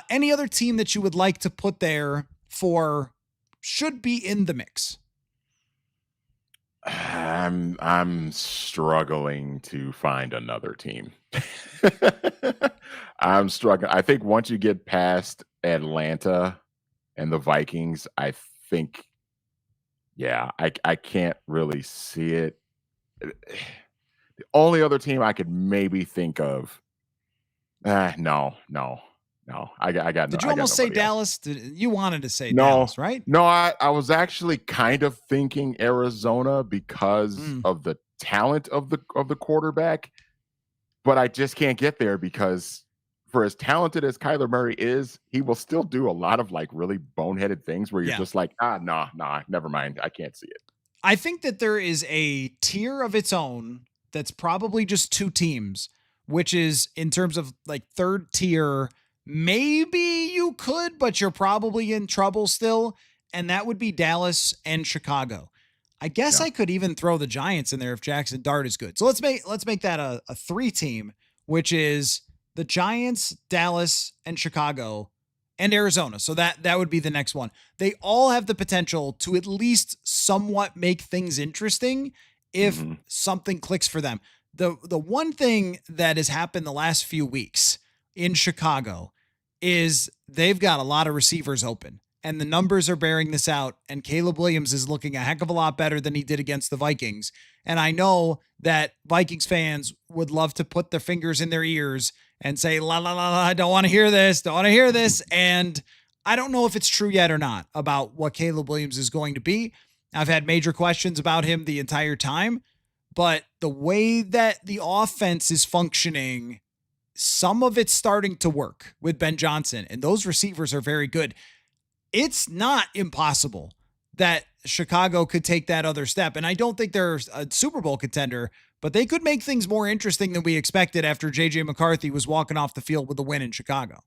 Any other team that you would like to put there for should be in the mix? I'm struggling to find another team. I'm struggling. I think once you get past Atlanta and the Vikings, I think, yeah, I can't really see it. The only other team I could maybe think of, no. Did you I got almost say nobody else. Dallas? You wanted to say No, Dallas, right? no, I was actually kind of thinking Arizona because Mm. of the talent of the quarterback, but I just can't get there because for as talented as Kyler Murray is, he will still do a lot of like really boneheaded things where you're Yeah. just like, nah, never mind. I can't see it. I think that there is a tier of its own that's probably just two teams, which is in terms of like third tier, maybe you could, but you're probably in trouble still. And that would be Dallas and Chicago. I guess Yeah. I could even throw the Giants in there if Jackson Dart is good. So let's make that a three team, which is the Giants, Dallas, and Chicago and Arizona. So that would be the next one. They all have the potential to at least somewhat make things interesting if Hmm. something clicks for them. The one thing that has happened the last few weeks in Chicago is they've got a lot of receivers open and the numbers are bearing this out, and Caleb Williams is looking a heck of a lot better than he did against the Vikings. And I know that Vikings fans would love to put their fingers in their ears and say, la, la, la, la, I don't want to hear this. Don't want to hear this. And I don't know if it's true yet or not about what Caleb Williams is going to be. I've had major questions about him the entire time, but the way that the offense is functioning, some of it's starting to work with Ben Johnson, and those receivers are very good. It's not impossible that Chicago could take that other step. And I don't think they're a Super Bowl contender, but they could make things more interesting than we expected after JJ McCarthy was walking off the field with a win in Chicago.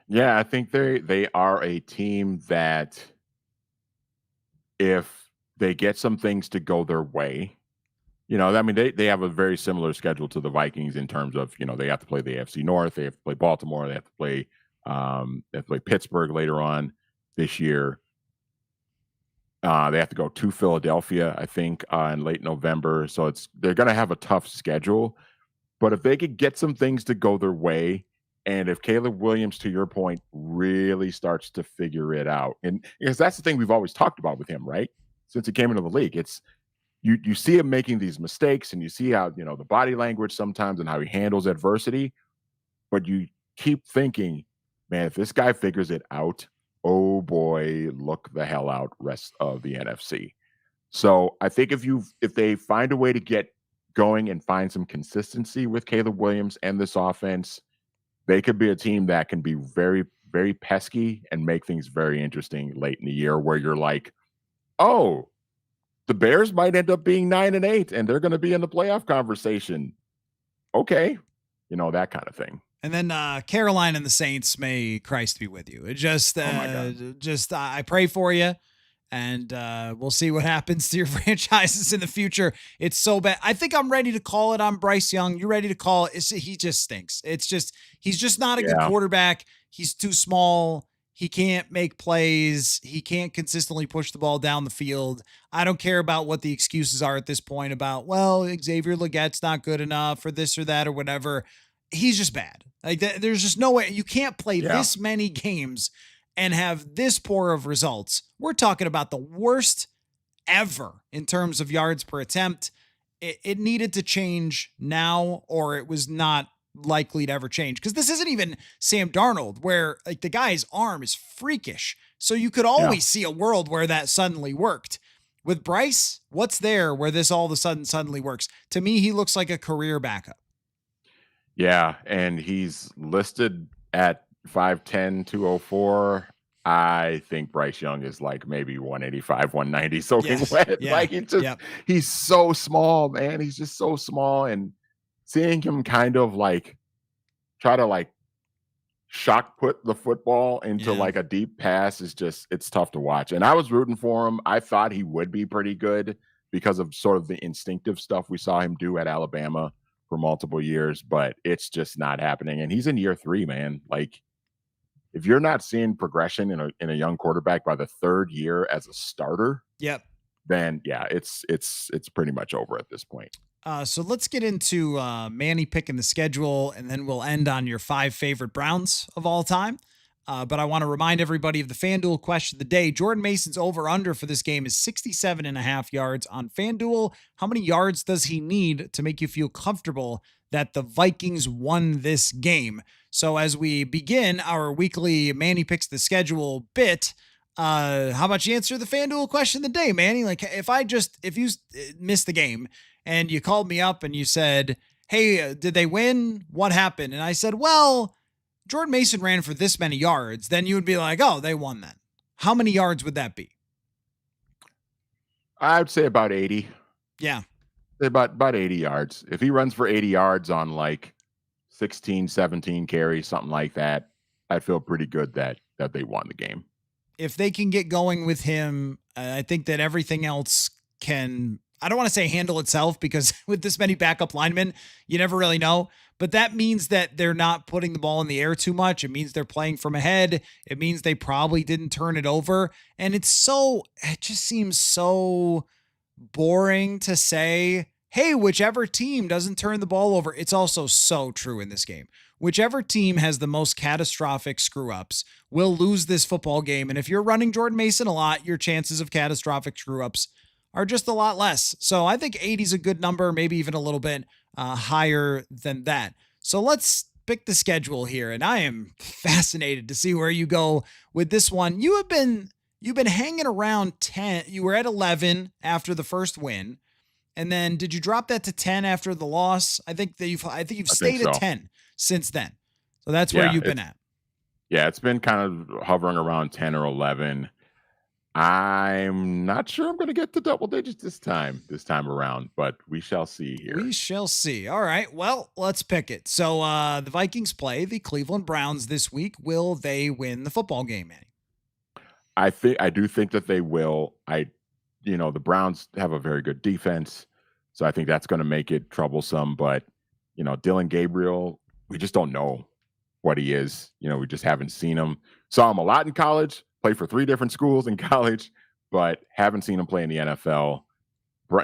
Yeah, I think they are a team that if they get some things to go their way, I mean, they have a very similar schedule to the Vikings in terms of, they have to play the AFC North, they have to play Baltimore, they have to play Pittsburgh later on this year. They have to go to Philadelphia, I think, in late November. So they're going to have a tough schedule. But if they could get some things to go their way, and if Caleb Williams, to your point, really starts to figure it out, and because that's the thing we've always talked about with him, right? Since he came into the league, it's you see him making these mistakes, and you see how the body language sometimes and how he handles adversity, but you keep thinking, man, if this guy figures it out, oh boy, look the hell out, rest of the NFC. So I think if they find a way to get going and find some consistency with Caleb Williams and this offense, they could be a team that can be very, very pesky and make things very interesting late in the year where you're like, oh, the Bears might end up being 9-8 and they're going to be in the playoff conversation. Okay. That kind of thing. And then Carolina and the Saints, may Christ be with you. It just, Oh my God. I pray for you, and we'll see what happens to your franchises in the future. It's so bad. I think I'm ready to call it on Bryce Young. You ready to call it? He just stinks. He's just not a good quarterback. He's too small. He can't make plays. He can't consistently push the ball down the field. I don't care about what the excuses are at this point about, well, Xavier Legette's not good enough or this or that or whatever. He's just bad. Like there's just no way you can't play this many games and have this poor of results. We're talking about the worst ever in terms of yards per attempt. It needed to change now, or it was not likely to ever change. Because this isn't even Sam Darnold, where like the guy's arm is freakish. So you could always see a world where that suddenly worked. With Bryce, what's there where this all of a sudden suddenly works? To me, he looks like a career backup. Yeah, and he's listed at 5'10", 204. I think Bryce Young is like maybe 185, 190 soaking wet. Yeah, like he's so small, man. He's just so small. And seeing him kind of like try to like shock put the football into like a deep pass is it's tough to watch. And I was rooting for him. I thought he would be pretty good because of sort of the instinctive stuff we saw him do at Alabama for multiple years, but it's just not happening. And he's in year 3, man. Like if you're not seeing progression in a young quarterback by the 3rd year as a starter, yep, then yeah, it's pretty much over at this point. So let's get into Manny picking the schedule, and then we'll end on your 5 favorite Browns of all time. But I want to remind everybody of the FanDuel question of the day. Jordan Mason's over-under for this game is 67.5 yards on FanDuel. How many yards does he need to make you feel comfortable that the Vikings won this game? So as we begin our weekly Manny picks the schedule bit, how about you answer the FanDuel question of the day, Manny? Like if you missed the game and you called me up and you said, hey, did they win? What happened? And I said, well, Jordan Mason ran for this many yards, then you would be like, oh, they won then. How many yards would that be? I would say about 80. Yeah. About 80 yards. If he runs for 80 yards on like 16, 17 carries, something like that, I feel pretty good that they won the game. If they can get going with him, I think that everything else can, I don't want to say handle itself, because with this many backup linemen, you never really know. But that means that they're not putting the ball in the air too much. It means they're playing from ahead. It means they probably didn't turn it over. And it just seems so boring to say, hey, whichever team doesn't turn the ball over. It's also so true in this game. Whichever team has the most catastrophic screw ups will lose this football game. And if you're running Jordan Mason a lot, your chances of catastrophic screw ups are just a lot less. So I think 80 is a good number, maybe even a little bit higher than that. So let's pick the schedule here. And I am fascinated to see where you go with this one. You've been hanging around 10. You were at 11 after the first win. And then did you drop that to 10 after the loss? I think you've stayed at 10 since then. So that's where you've been at. Yeah, it's been kind of hovering around 10 or 11. I'm not sure I'm going to get to double digits this time around, but we shall see here. We shall see. All right. Well, let's pick it. So the Vikings play the Cleveland Browns this week. Will they win the football game, Manny? I do think that they will. The Browns have a very good defense, so I think that's going to make it troublesome. But, Dylan Gabriel, we just don't know what he is. We just haven't seen him. Saw him a lot in college, played for 3 different schools in college, but haven't seen him play in the NFL.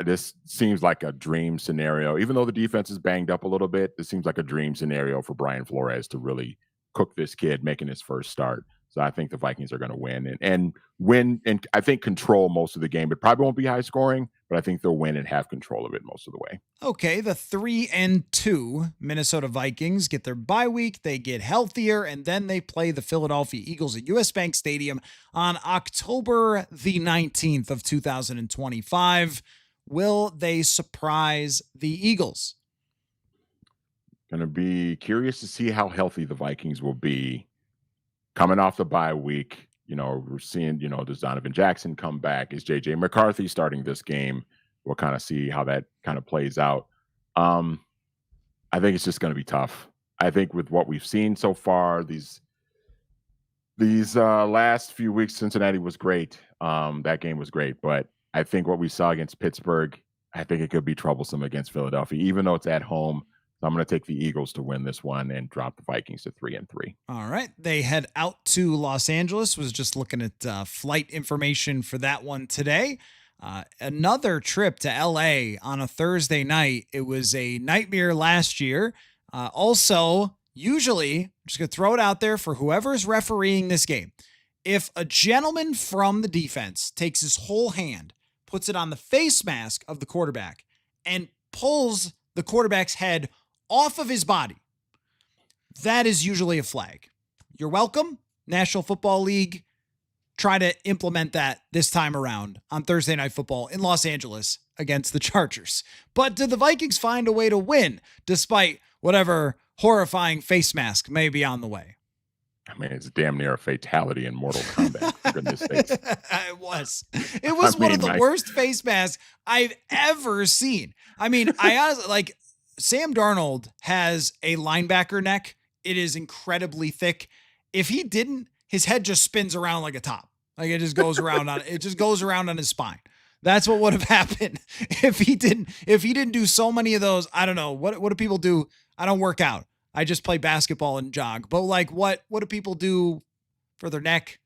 This seems like a dream scenario. Even though the defense is banged up a little bit, this seems like a dream scenario for Brian Flores to really cook this kid making his first start. So I think the Vikings are going to win and win, and I think control most of the game. It probably won't be high scoring, but I think they'll win and have control of it most of the way. Okay, the 3-2 Minnesota Vikings get their bye week. They get healthier, and then they play the Philadelphia Eagles at US Bank Stadium on October the 19th of 2025. Will they surprise the Eagles? Going to be curious to see how healthy the Vikings will be coming off the bye week. We're seeing, does Donovan Jackson come back? Is JJ McCarthy starting this game? We'll kind of see how that kind of plays out. I think it's just going to be tough. I think with what we've seen so far, these last few weeks, Cincinnati was great. That game was great, but I think what we saw against Pittsburgh, I think it could be troublesome against Philadelphia, even though it's at home. So I'm going to take the Eagles to win this one and drop the Vikings to 3-3. All right. They head out to Los Angeles. Was just looking at flight information for that one today. Another trip to LA on a Thursday night. It was a nightmare last year. Also, usually, I'm just going to throw it out there for whoever's refereeing this game. If a gentleman from the defense takes his whole hand, puts it on the face mask of the quarterback, and pulls the quarterback's head off of his body, that is usually a flag. You're welcome. National Football League, try to implement that this time around on Thursday Night Football in Los Angeles against the Chargers. But did the Vikings find a way to win despite whatever horrifying face mask may be on the way? I mean, it's damn near a fatality in Mortal Kombat, for goodness sakes. It was. It was one of the worst face masks I've ever seen. I mean, I honestly, Sam Darnold has a linebacker neck. It is incredibly thick. If he didn't, his head just spins around like a top. Like it just goes around on his spine. That's what would have happened if he didn't do so many of those. I don't know. What do people do? I don't work out. I just play basketball and jog. But what do people do for their neck?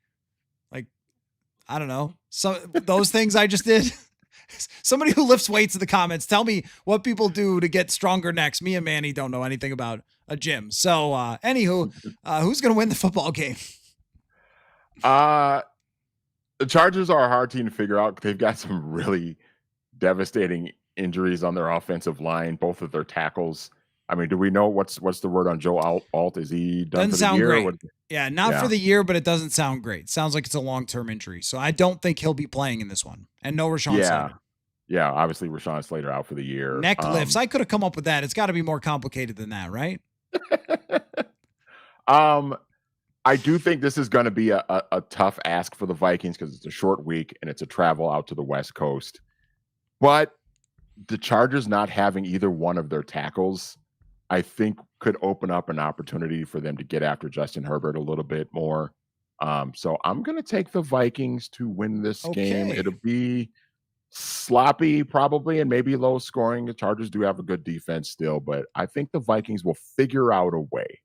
I don't know. So those things I just did. Somebody who lifts weights in the comments, tell me what people do to get stronger necks. Me and Manny don't know anything about a gym. So, anywho, who's going to win the football game? The Chargers are a hard team to figure out. They've got some really devastating injuries on their offensive line, both of their tackles. I mean, do we know what's the word on Joe Alt? Is he done Doesn't for the sound year? great. Yeah, not for the year, but it doesn't sound great. Sounds like it's a long-term injury. So I don't think he'll be playing in this one. And no Rashawn Slater. Yeah, obviously Rashawn Slater out for the year. Neck lifts. I could have come up with that. It's got to be more complicated than that, right? I do think this is going to be a tough ask for the Vikings because it's a short week and it's a travel out to the West Coast. But the Chargers not having either one of their tackles, I think could open up an opportunity for them to get after Justin Herbert a little bit more. So I'm going to take the Vikings to win this game. It'll be sloppy probably and maybe low scoring. The Chargers do have a good defense still, but I think the Vikings will figure out a way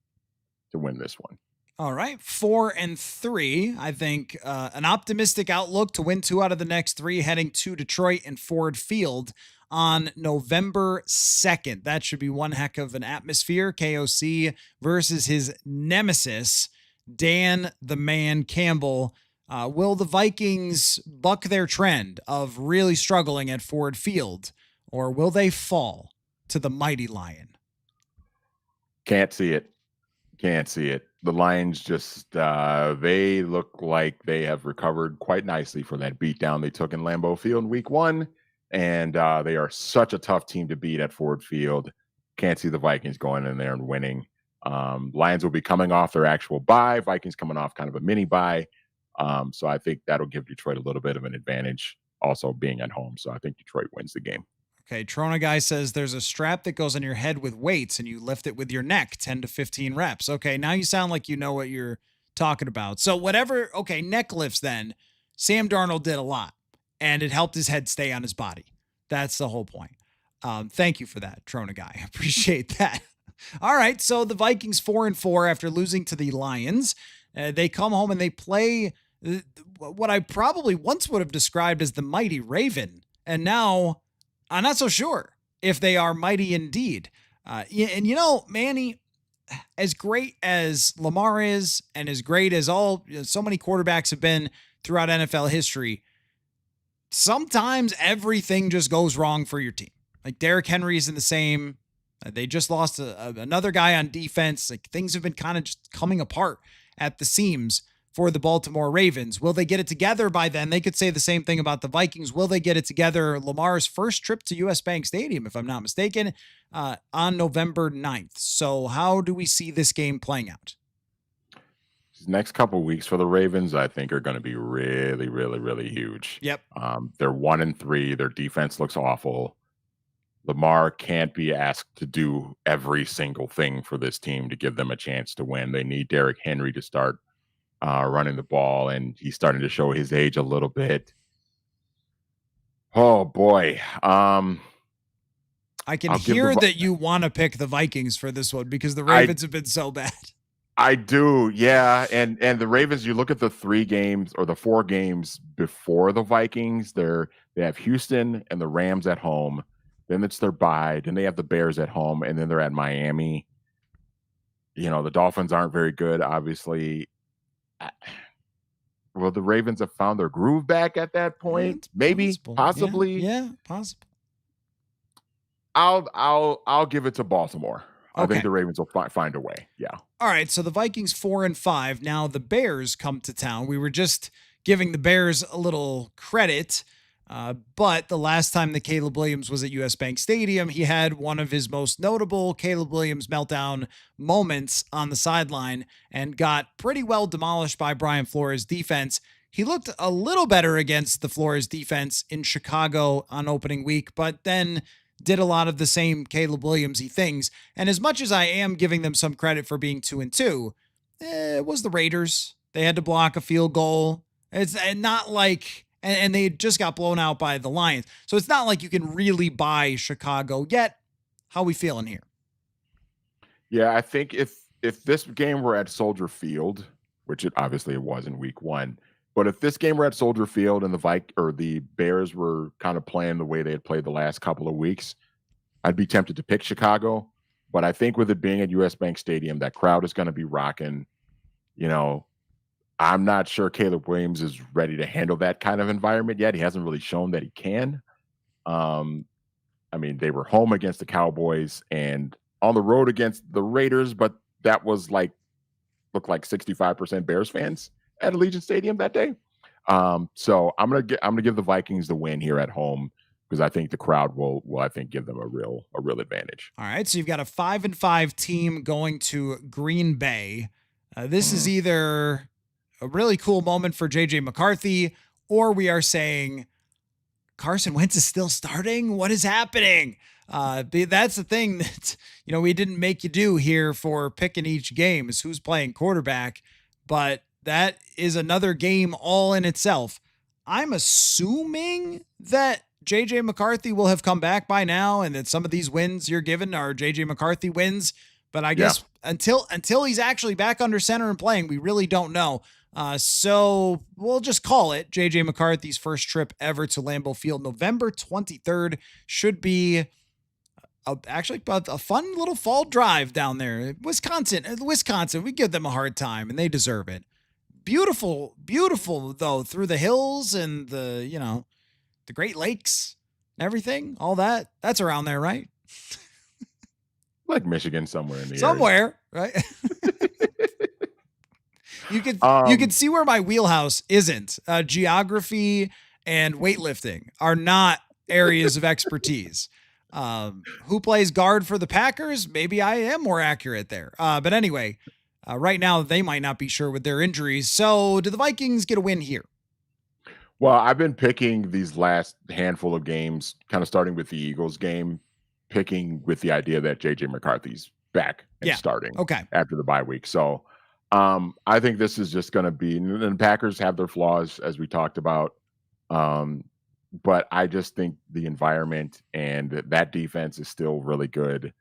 to win this one. All right, 4-3. I think an optimistic outlook to win 2 out of the next 3 heading to Detroit and Ford Field on November 2nd. That should be one heck of an atmosphere. KOC versus his nemesis, Dan the Man Campbell. Will the Vikings buck their trend of really struggling at Ford Field, or will they fall to the mighty Lion? Can't see it. The Lions just, they look like they have recovered quite nicely from that beatdown they took in Lambeau Field in week 1. And they are such a tough team to beat at Ford Field. Can't see the Vikings going in there and winning. Lions will be coming off their actual bye. Vikings coming off kind of a mini bye. So I think that'll give Detroit a little bit of an advantage also being at home. So I think Detroit wins the game. Okay, Trona Guy says there's a strap that goes on your head with weights and you lift it with your neck, 10 to 15 reps. Okay, now you sound like you know what you're talking about. So whatever, okay, neck lifts then. Sam Darnold did a lot, and it helped his head stay on his body. That's the whole point. Thank you for that, Trona Guy. I appreciate that. All right, so the Vikings 4-4 after losing to the Lions. They come home and they play what I probably once would have described as the mighty Raven, and now I'm not so sure if they are mighty indeed. And you know, Manny, as great as Lamar is, and as great as so many quarterbacks have been throughout NFL history, sometimes everything just goes wrong for your team. Like Derrick Henry is in the same. They just lost another guy on defense. Like things have been kind of just coming apart at the seams for the Baltimore Ravens. Will they get it together by then? They could say the same thing about the Vikings. Will they get it together? Lamar's first trip to US Bank Stadium, if I'm not mistaken, on November 9th. So how do we see this game playing out? These next couple of weeks for the Ravens, I think, are going to be really, really, really huge. Yep. They're 1-3. Their defense looks awful. Lamar can't be asked to do every single thing for this team to give them a chance to win. They need Derrick Henry to start running the ball, and he's starting to show his age a little bit. Oh boy. I can hear that you want to pick the Vikings for this one because the Ravens have been so bad. I do. Yeah. And the Ravens, you look at the 3 games or the 4 games before the Vikings, they have Houston and the Rams at home. Then it's their bye. Then they have the Bears at home, and then they're at Miami. You know, the Dolphins aren't very good, obviously. Well, the Ravens have found their groove back at that point. Maybe, possible. Possibly. Yeah, possible. I'll give it to Baltimore. Okay. I think the Ravens will find a way. Yeah. All right. So the Vikings 4-5. Now the Bears come to town. We were just giving the Bears a little credit. But the last time that Caleb Williams was at US Bank Stadium, he had one of his most notable Caleb Williams meltdown moments on the sideline and got pretty well demolished by Brian Flores' defense. He looked a little better against the Flores defense in Chicago on opening week, but then did a lot of the same Caleb Williams-y things. And as much as I am giving them some credit for being 2-2, it was the Raiders. They had to block a field goal. It's not like... And they just got blown out by the Lions. So it's not like you can really buy Chicago yet. How we feeling here? Yeah, I think if this game were at Soldier Field, which it obviously was in week 1, But if this game were at Soldier Field and the Bears were kind of playing the way they had played the last couple of weeks, I'd be tempted to pick Chicago. But I think with it being at US Bank Stadium, that crowd is going to be rocking. You know, I'm not sure Caleb Williams is ready to handle that kind of environment yet. He hasn't really shown that he can. I mean, they were home against the Cowboys and on the road against the Raiders, but that was looked like 65% Bears fans at Allegiant Stadium that day. So I'm gonna give the Vikings the win here at home because I think the crowd will I think give them a real advantage. All right, so you've got a 5-5 team going to Green Bay. This is either a really cool moment for JJ McCarthy, or we are saying Carson Wentz is still starting. What is happening? That's the thing that, we didn't make you do here for picking each game is who's playing quarterback, but that is another game all in itself. I'm assuming that JJ McCarthy will have come back by now and that some of these wins you're given are JJ McCarthy wins, but I guess until he's actually back under center and playing, we really don't know. So we'll just call it JJ McCarthy's first trip ever to Lambeau Field. November 23rd should be actually a fun little fall drive down there. Wisconsin, we give them a hard time and they deserve it. Beautiful though, through the hills and the Great Lakes and everything, all that's around there, right? Like Michigan somewhere in the area. Right? You could see where my wheelhouse isn't. Geography and weightlifting are not areas of expertise. Who plays guard for the Packers? Maybe I am more accurate there. But anyway, right now they might not be sure with their injuries. So do the Vikings get a win here? Well, I've been picking these last handful of games, kind of starting with the Eagles game, picking with the idea that JJ McCarthy's back and starting after the bye week. So I think this is just going to be, and the Packers have their flaws, as we talked about. But I just think the environment and that defense is still really good.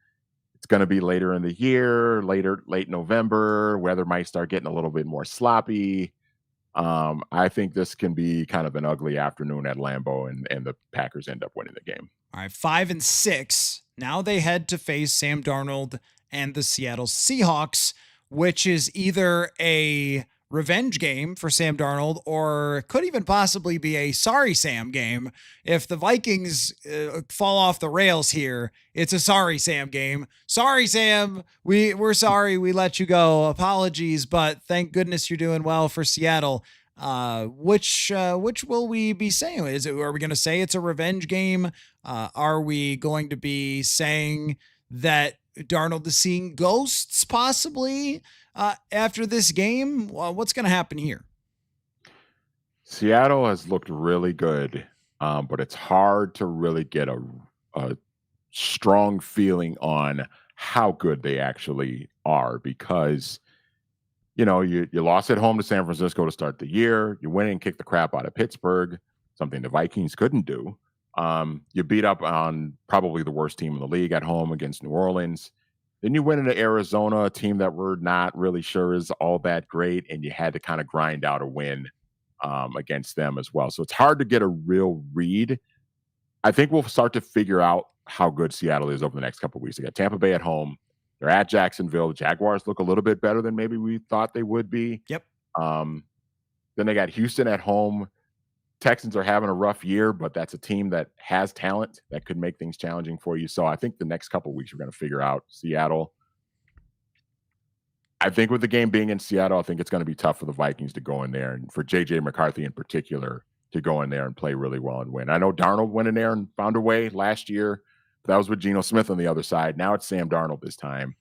It's going to be later in the year, late November. Weather might start getting a little bit more sloppy. I think this can be kind of an ugly afternoon at Lambeau, and the Packers end up winning the game. All right, 5-6. Now they head to face Sam Darnold and the Seattle Seahawks, which is either a revenge game for Sam Darnold or could even possibly be a sorry Sam game. If the Vikings fall off the rails here, it's a sorry Sam game. Sorry, Sam. We're sorry we let you go. Apologies, but thank goodness you're doing well for Seattle. Which will we be saying? Are we going to say it's a revenge game? Are we going to be saying that Darnold is seeing ghosts possibly after this game? What's going to happen here? Seattle has looked really good, but it's hard to really get a strong feeling on how good they actually are because, you lost at home to San Francisco to start the year. You went and kicked the crap out of Pittsburgh, something the Vikings couldn't do. You beat up on probably the worst team in the league at home against New Orleans. Then you went into Arizona, a team that we're not really sure is all that great, and you had to kind of grind out a win against them as well. So it's hard to get a real read. I think we'll start to figure out how good Seattle is over the next couple of weeks. They got Tampa Bay at home. They're at Jacksonville. The Jaguars look a little bit better than maybe we thought they would be. Yep. Then they got Houston at home. Texans are having a rough year, but that's a team that has talent that could make things challenging for you. So I think the next couple of weeks we're going to figure out Seattle. I think with the game being in Seattle, I think it's going to be tough for the Vikings to go in there and for JJ McCarthy in particular to go in there and play really well and win. I know Darnold went in there and found a way last year. That was with Geno Smith on the other side. Now it's Sam Darnold this time,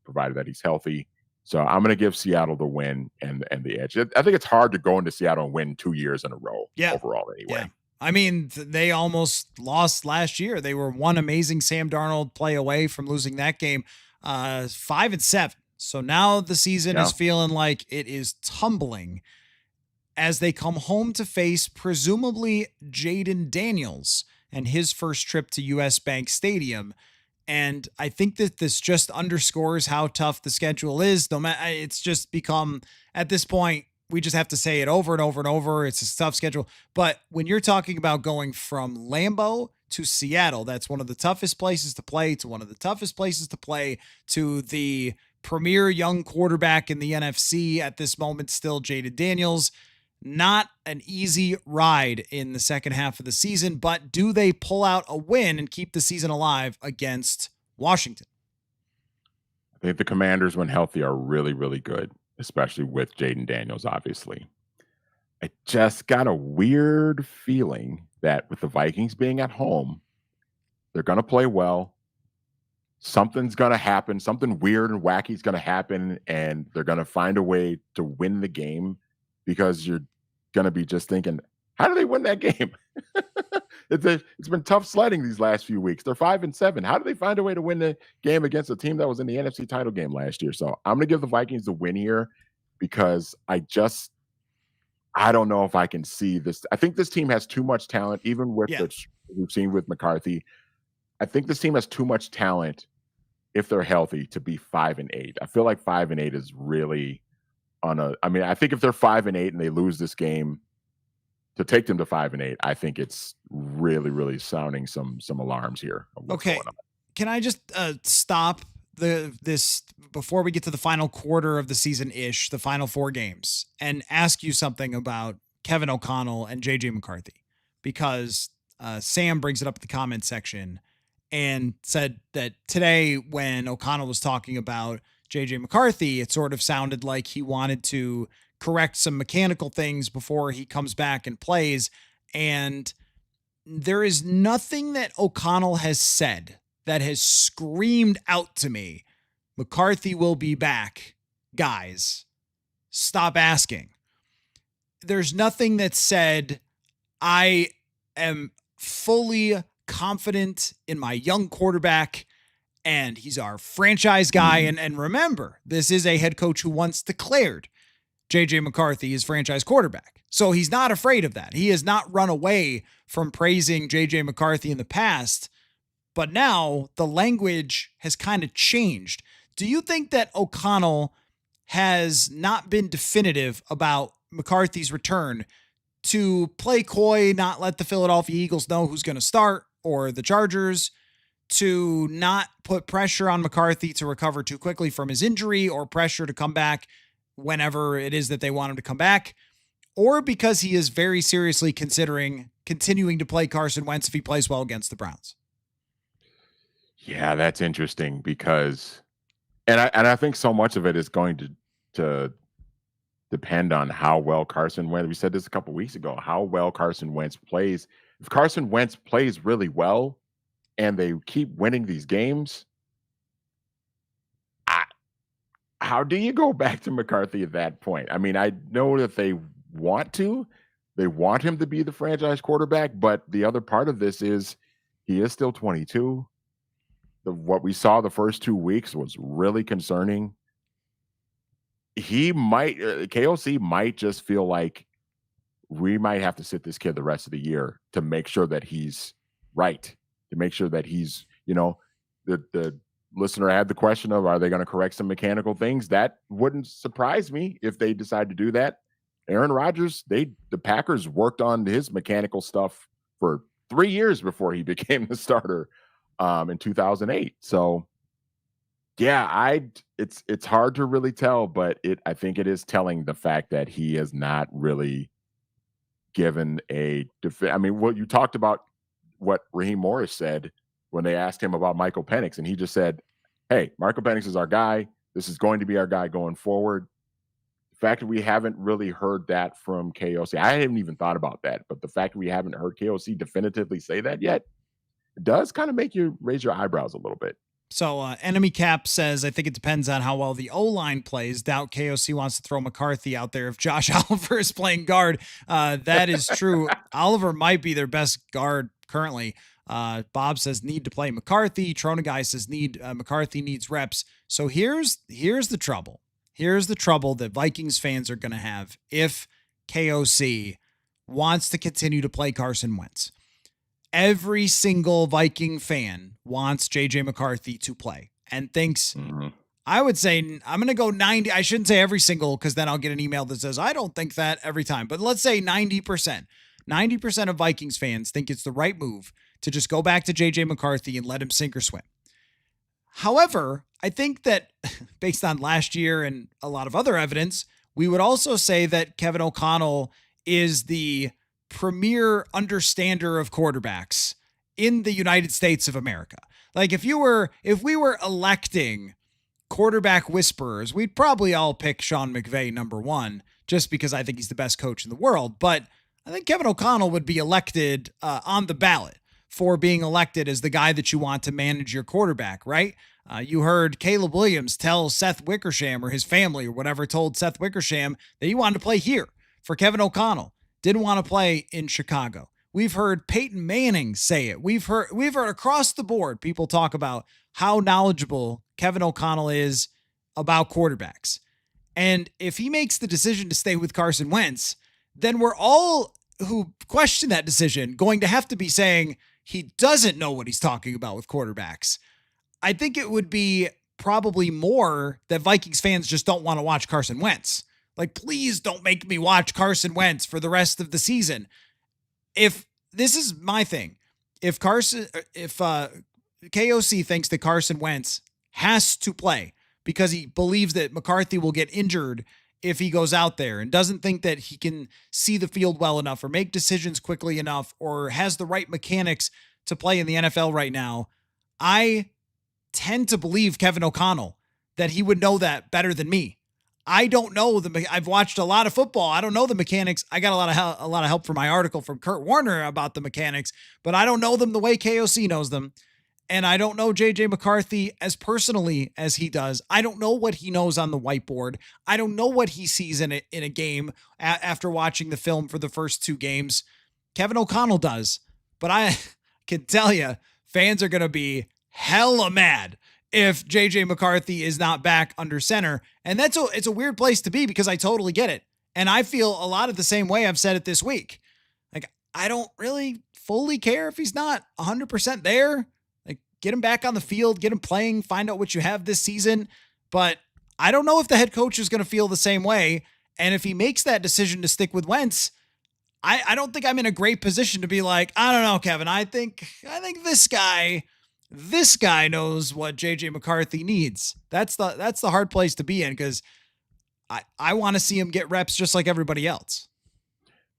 provided that he's healthy. So I'm going to give Seattle the win and the edge. I think it's hard to go into Seattle and win 2 years in a row overall anyway. Yeah. I mean, they almost lost last year. They were one amazing Sam Darnold play away from losing that game, 5-7. So now the season is feeling like it is tumbling as they come home to face presumably Jaden Daniels and his first trip to US Bank Stadium. And I think that this just underscores how tough the schedule is. It's just become, at this point, we just have to say it over and over and over. It's a tough schedule. But when you're talking about going from Lambeau to Seattle, that's one of the toughest places to play, to one of the toughest places to play, to the premier young quarterback in the NFC at this moment, still Jaden Daniels. Not an easy ride in the second half of the season, but do they pull out a win and keep the season alive against Washington? I think the Commanders, when healthy, are really, really good, especially with Jaden Daniels, obviously. I just got a weird feeling that with the Vikings being at home, they're going to play well. Something's going to happen. Something weird and wacky is going to happen, and they're going to find a way to win the game, because you're going to be just thinking, how do they win that game? It's been tough sledding these last few weeks. They're 5-7. How do they find a way to win the game against a team that was in the NFC title game last year? So I'm going to give the Vikings the win here, because I don't know if I can see this. I think this team has too much talent, even with what we've seen with McCarthy. I think this team has too much talent, if they're healthy, to be 5-8. I feel like 5-8 is really I think if they're 5-8 and they lose this game, to take them to 5-8, I think it's really, really sounding some alarms here. Okay. Can I just stop this before we get to the final quarter of the season the final 4 games, and ask you something about Kevin O'Connell and JJ McCarthy, because Sam brings it up in the comment section and said that today, when O'Connell was talking about JJ McCarthy, it sort of sounded like he wanted to correct some mechanical things before he comes back and plays. And there is nothing that O'Connell has said that has screamed out to me, McCarthy will be back. Guys, stop asking. There's nothing that said, I am fully confident in my young quarterback, and he's our franchise guy. And remember, this is a head coach who once declared JJ McCarthy his franchise quarterback. So he's not afraid of that. He has not run away from praising JJ McCarthy in the past, but now the language has kind of changed. Do you think that O'Connell has not been definitive about McCarthy's return, to play coy, not let the Philadelphia Eagles know who's going to start, or the Chargers, to not put pressure on McCarthy to recover too quickly from his injury, or pressure to come back whenever it is that they want him to come back, or because he is very seriously considering continuing to play Carson Wentz if he plays well against the Browns? Yeah, that's interesting, because and I think so much of it is going to depend on how well Carson Wentz. We said this a couple weeks ago, how well Carson Wentz plays. If Carson Wentz plays really well and they keep winning these games, how do you go back to McCarthy at that point? I mean, I know that they want him to be the franchise quarterback, but the other part of this is he is still 22. What we saw the first 2 weeks was really concerning. KOC might just feel like we might have to sit this kid the rest of the year to make sure that he's right, to make sure that he's, the listener had the question of, are they going to correct some mechanical things? That wouldn't surprise me if they decide to do that. Aaron Rodgers, the Packers worked on his mechanical stuff for 3 years before he became the starter in 2008. So yeah, it's hard to really tell, but I think it is telling, the fact that he has not really given what you talked about, what Raheem Morris said when they asked him about Michael Penix, and he just said, hey, Michael Penix is our guy. This is going to be our guy going forward. The fact that we haven't really heard that from KOC, I hadn't even thought about that, but the fact that we haven't heard KOC definitively say that yet, it does kind of make you raise your eyebrows a little bit. So Enemy Cap says, I think it depends on how well the O-line plays. Doubt KOC wants to throw McCarthy out there if Josh Oliver is playing guard. That is true. Oliver might be their best guard currently. Bob says need to play McCarthy. Trona guy says McCarthy needs reps. So here's the trouble. Here's the trouble that Vikings fans are going to have if KOC wants to continue to play Carson Wentz. Every single Viking fan wants JJ McCarthy to play and thinks, I would say I'm going to go 90. I shouldn't say every single, because then I'll get an email that says, I don't think that every time. But let's say 90%. 90% of Vikings fans think it's the right move to just go back to J.J. McCarthy and let him sink or swim. However, I think that based on last year and a lot of other evidence, we would also say that Kevin O'Connell is the premier understander of quarterbacks in the United States of America. Like if we were electing quarterback whisperers, we'd probably all pick Sean McVay number one, just because I think he's the best coach in the world. But I think Kevin O'Connell would be elected on the ballot for being elected as the guy that you want to manage your quarterback, right? You heard Caleb Williams tell Seth Wickersham, or his family or whatever told Seth Wickersham, that he wanted to play here for Kevin O'Connell. Didn't want to play in Chicago. We've heard Peyton Manning say it. We've heard across the board people talk about how knowledgeable Kevin O'Connell is about quarterbacks. And if he makes the decision to stay with Carson Wentz, then we're all who question that decision going to have to be saying he doesn't know what he's talking about with quarterbacks. I think it would be probably more that Vikings fans just don't want to watch Carson Wentz. Like, please don't make me watch Carson Wentz for the rest of the season. If this is my thing, if KOC thinks that Carson Wentz has to play because he believes that McCarthy will get injured if he goes out there, and doesn't think that he can see the field well enough or make decisions quickly enough or has the right mechanics to play in the NFL right now, I tend to believe Kevin O'Connell that he would know that better than me. I don't know I've watched a lot of football. I don't know the mechanics. I got a lot of help from my article from Kurt Warner about the mechanics, but I don't know them the way KOC knows them. And I don't know JJ McCarthy as personally as he does. I don't know what he knows on the whiteboard. I don't know what he sees in a game after watching the film for the first two games. Kevin O'Connell does, but I can tell you, fans are going to be hella mad if JJ McCarthy is not back under center. And it's a weird place to be, because I totally get it. And I feel a lot of the same way. I've said it this week. Like, I don't really fully care if he's not 100% there. Like, get him back on the field, get him playing, find out what you have this season. But I don't know if the head coach is going to feel the same way. And if he makes that decision to stick with Wentz, I don't think I'm in a great position to be like, I don't know, Kevin, I think this guy knows what JJ McCarthy needs. That's the hard place to be in, because I want to see him get reps just like everybody else.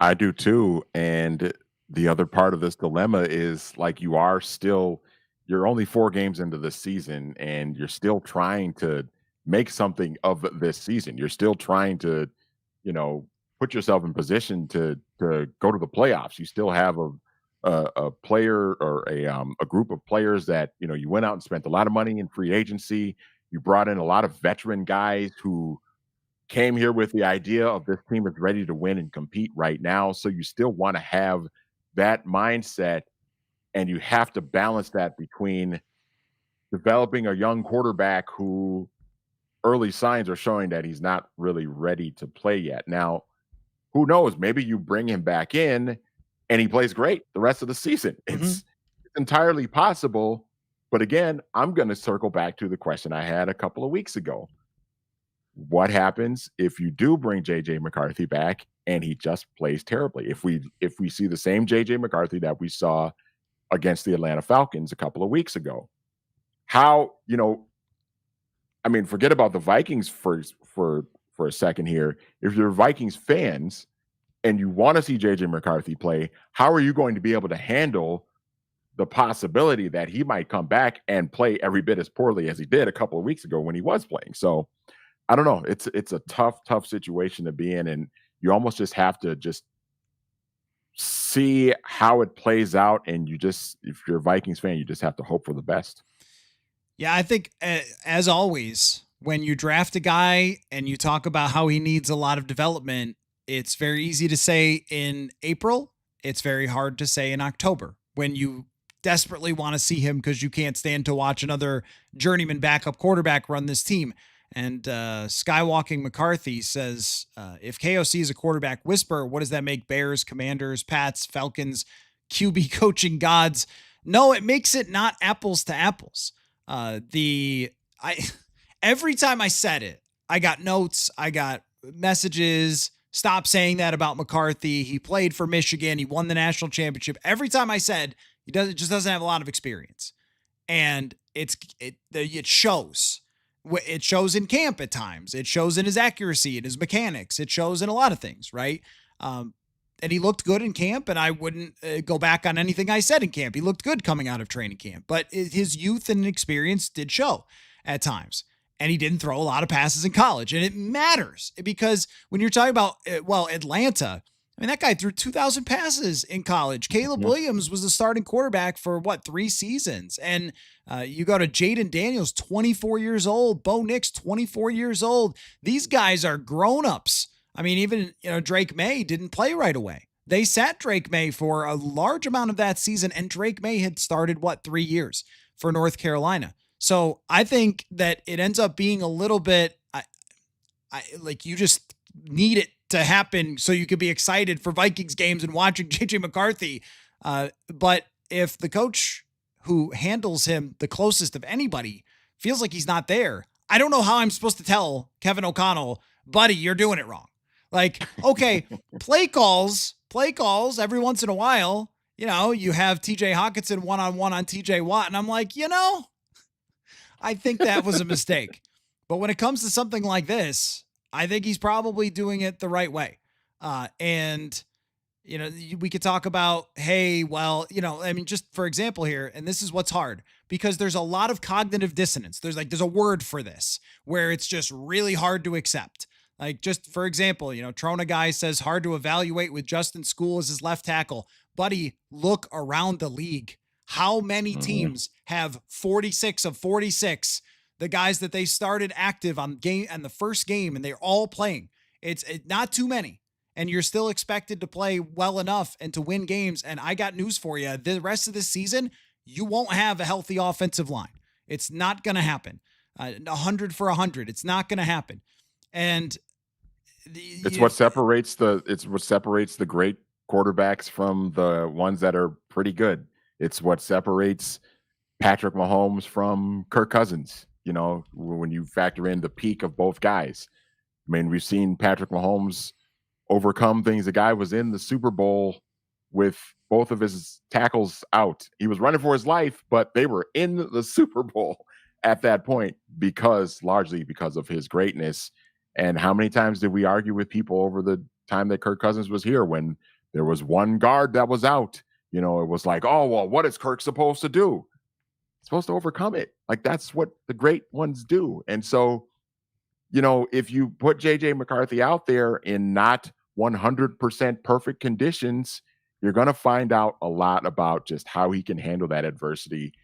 I do too. And the other part of this dilemma is, like, you're only 4 games into this season, and you're still trying to make something of this season. You're still trying to, put yourself in position to go to the playoffs. You still have a player, or a group of players that, you went out and spent a lot of money in free agency. You brought in a lot of veteran guys who came here with the idea of this team is ready to win and compete right now. So you still want to have that mindset, and you have to balance that between developing a young quarterback who early signs are showing that he's not really ready to play yet. Now, who knows? Maybe you bring him back in and he plays great the rest of the season. It's entirely possible. But again, I'm going to circle back to the question I had a couple of weeks ago. What happens if you do bring JJ McCarthy back and he just plays terribly? If we see the same JJ McCarthy that we saw against the Atlanta Falcons a couple of weeks ago, forget about the Vikings for a second here. If you're Vikings fans and you want to see JJ McCarthy play, how are you going to be able to handle the possibility that he might come back and play every bit as poorly as he did a couple of weeks ago when he was playing? So I don't know. It's a tough situation to be in, and you almost just have to just see how it plays out. And if you're a Vikings fan, you just have to hope for the best. Yeah, I think as always, when you draft a guy and you talk about how he needs a lot of development, it's very easy to say in April. It's very hard to say in October, when you desperately want to see him because you can't stand to watch another journeyman backup quarterback run this team. And Skywalking McCarthy says, if KOC is a quarterback whisperer, what does that make Bears, Commanders, Pats, Falcons, QB coaching gods? No, it makes it not apples to apples. Every time I said it, I got notes, I got messages. Stop saying that about McCarthy. He played for Michigan. He won the national championship. Every time I said just doesn't have a lot of experience, and it shows. It shows in camp at times. It shows in his accuracy and his mechanics. It shows in a lot of things, right? And he looked good in camp, and I wouldn't go back on anything I said in camp. He looked good coming out of training camp, but his youth and experience did show at times. And he didn't throw a lot of passes in college. And it matters because when you're talking about, Atlanta, I mean, that guy threw 2,000 passes in college. Caleb Williams was the starting quarterback for 3 seasons. And you go to Jaden Daniels, 24 years old. Bo Nix, 24 years old. These guys are grown-ups. I mean, even, Drake May didn't play right away. They sat Drake May for a large amount of that season, and Drake May had started, 3 years for North Carolina. So I think that it ends up being a little bit, like you just need it to happen so you could be excited for Vikings games and watching JJ McCarthy. But if the coach who handles him the closest of anybody feels like he's not there, I don't know how I'm supposed to tell Kevin O'Connell, buddy, you're doing it wrong. Like, okay, play calls every once in a while. You have TJ Hawkinson one-on-one on TJ Watt. And I'm like, I think that was a mistake. But when it comes to something like this, I think he's probably doing it the right way. And, we could talk about, hey, well, just for example here, and this is what's hard because there's a lot of cognitive dissonance. There's a word for this where it's just really hard to accept. Like, just for example, Trona guy says hard to evaluate with Justin School as his left tackle. Buddy, look around the league. How many teams have 46 of 46, the guys that they started active on the first game, and they're all playing? It's not too many, and you're still expected to play well enough and to win games. And I got news for you. The rest of this season, you won't have a healthy offensive line. It's not going to happen. 100 for 100. It's not going to happen. And it's what separates the great quarterbacks from the ones that are pretty good. It's what separates Patrick Mahomes from Kirk Cousins, when you factor in the peak of both guys. I mean, we've seen Patrick Mahomes overcome things. The guy was in the Super Bowl with both of his tackles out. He was running for his life, but they were in the Super Bowl at that point largely because of his greatness. And how many times did we argue with people over the time that Kirk Cousins was here when there was one guard that was out? It was like, oh, well, what is Kirk supposed to do? He's supposed to overcome it. Like, that's what the great ones do. And so, if you put JJ McCarthy out there in not 100% perfect conditions, you're going to find out a lot about just how he can handle that adversity.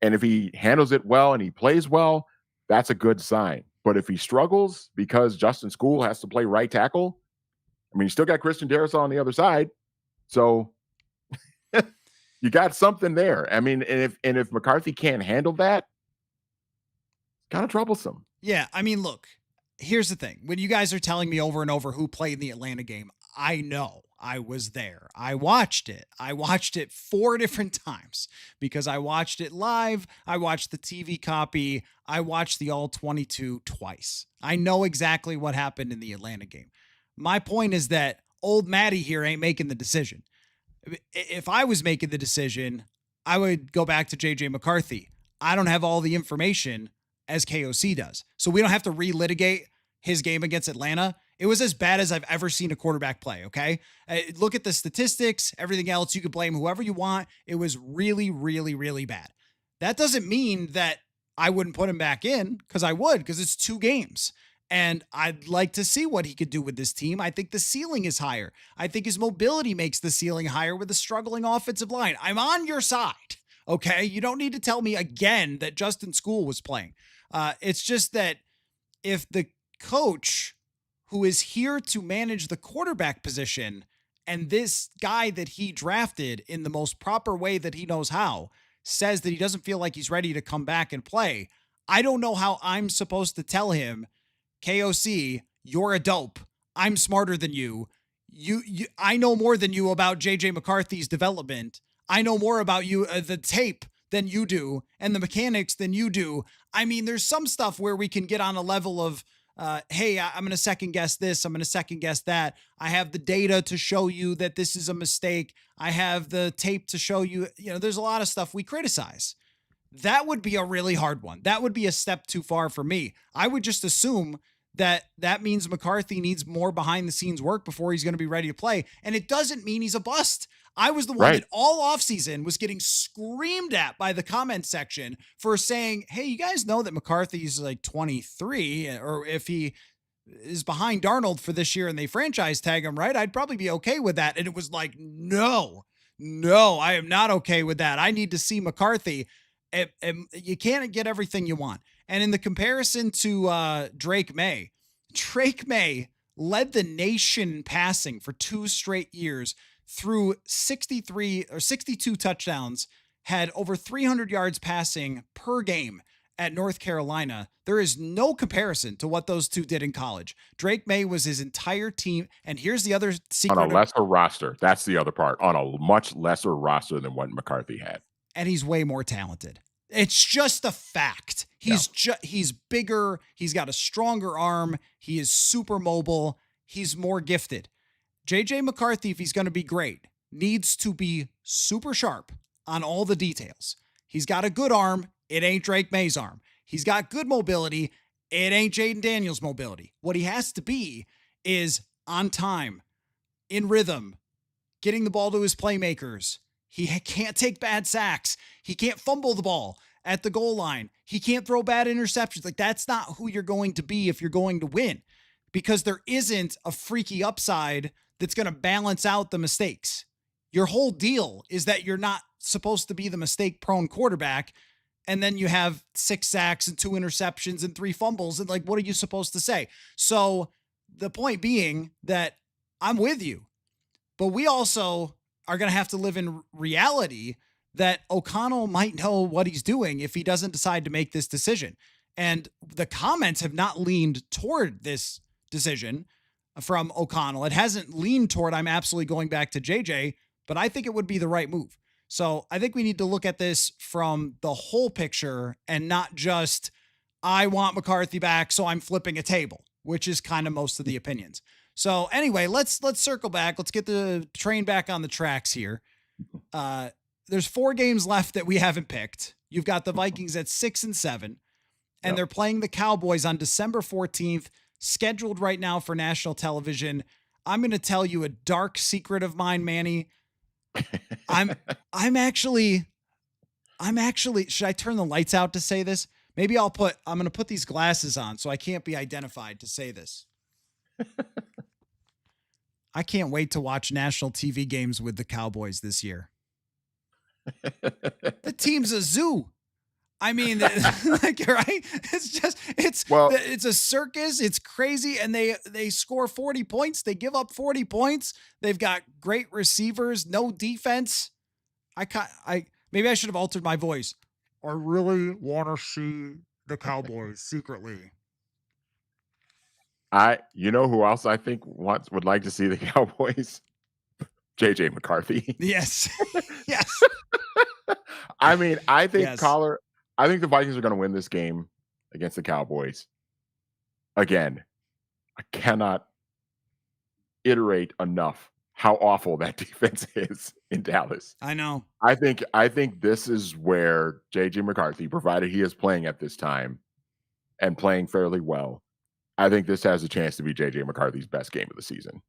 And if he handles it well and he plays well, that's a good sign. But if he struggles because Justin School has to play right tackle, I mean, you still got Christian Darrisaw on the other side. So you got something there. I mean, and if McCarthy can't handle that, it's kind of troublesome. Yeah, I mean, look, here's the thing. When you guys are telling me over and over who played in the Atlanta game, I know I was there. I watched it. I watched it 4 different times because I watched it live. I watched the TV copy. I watched the all 22 twice. I know exactly what happened in the Atlanta game. My point is that old Matty here ain't making the decision. If I was making the decision, I would go back to JJ McCarthy. I don't have all the information as KOC does. So we don't have to relitigate his game against Atlanta. It was as bad as I've ever seen a quarterback play, okay? Look at the statistics, everything else. You could blame whoever you want. It was really, really, really bad. That doesn't mean that I wouldn't put him back in, because I would, because it's 2 games. And I'd like to see what he could do with this team. I think the ceiling is higher. I think his mobility makes the ceiling higher with a struggling offensive line. I'm on your side, okay? You don't need to tell me again that Justin School was playing. It's just that if the coach who is here to manage the quarterback position and this guy that he drafted in the most proper way that he knows how says that he doesn't feel like he's ready to come back and play, I don't know how I'm supposed to tell him, KOC, you're a dope. I'm smarter than you. I know more than you about JJ McCarthy's development. I know more about you, the tape than you do and the mechanics than you do. I mean, there's some stuff where we can get on a level of, hey, I'm going to second guess this. I'm going to second guess that. I have the data to show you that this is a mistake. I have the tape to show you, there's a lot of stuff we criticize. That would be a really hard one. That would be a step too far for me. I would just assume that means McCarthy needs more behind the scenes work before he's going to be ready to play. And it doesn't mean he's a bust. I was the one that all offseason was getting screamed at by the comment section for saying, hey, you guys know that McCarthy's like 23, or if he is behind Darnold for this year and they franchise tag him, right? I'd probably be okay with that. And it was like, no, I am not okay with that. I need to see McCarthy. You can't get everything you want. And in the comparison to Drake May led the nation passing for 2 straight years through 63 or 62 touchdowns, had over 300 yards passing per game at North Carolina. There is no comparison to what those two did in college. Drake May was his entire team. And here's the other secret. On a lesser roster. That's the other part. On a much lesser roster than what McCarthy had. And he's way more talented. It's just a fact. He's bigger. He's got a stronger arm. He is super mobile. He's more gifted. JJ McCarthy, if he's going to be great, needs to be super sharp on all the details. He's got a good arm. It ain't Drake May's arm. He's got good mobility. It ain't Jaden Daniels' mobility. What he has to be is on time, in rhythm, getting the ball to his playmakers. He can't take bad sacks. He can't fumble the ball at the goal line. He can't throw bad interceptions. Like, that's not who you're going to be if you're going to win, because there isn't a freaky upside that's going to balance out the mistakes. Your whole deal is that you're not supposed to be the mistake-prone quarterback, and then you have 6 sacks and 2 interceptions and 3 fumbles, and like, what are you supposed to say? So the point being that I'm with you, but we also are going to have to live in reality that O'Connell might know what he's doing if he doesn't decide to make this decision. And the comments have not leaned toward this decision from O'Connell. It hasn't leaned toward, I'm absolutely going back to JJ, but I think it would be the right move. So I think we need to look at this from the whole picture and not just, I want McCarthy back, so I'm flipping a table, which is kind of most of the opinions. So anyway, let's circle back. Let's get the train back on the tracks here. There's 4 games left that we haven't picked. You've got the Vikings at 6-7, and they're playing the Cowboys on December 14th, scheduled right now for national television. I'm going to tell you a dark secret of mine, Manny. I'm actually, should I turn the lights out to say this? Maybe I'm going to put these glasses on so I can't be identified to say this. I can't wait to watch national TV games with the Cowboys this year. The team's a zoo. I mean, like, right? It's a circus. It's crazy. And they score 40 points. They give up 40 points. They've got great receivers, no defense. Maybe I should have altered my voice. I really want to see the Cowboys secretly. You know who else I think would like to see the Cowboys? JJ McCarthy. Yes. Yes. I mean, I think Coller, I think the Vikings are going to win this game against the Cowboys. Again, I cannot iterate enough how awful that defense is in Dallas. I know. I think this is where JJ McCarthy, provided he is playing at this time and playing fairly well, I think this has a chance to be JJ McCarthy's best game of the season.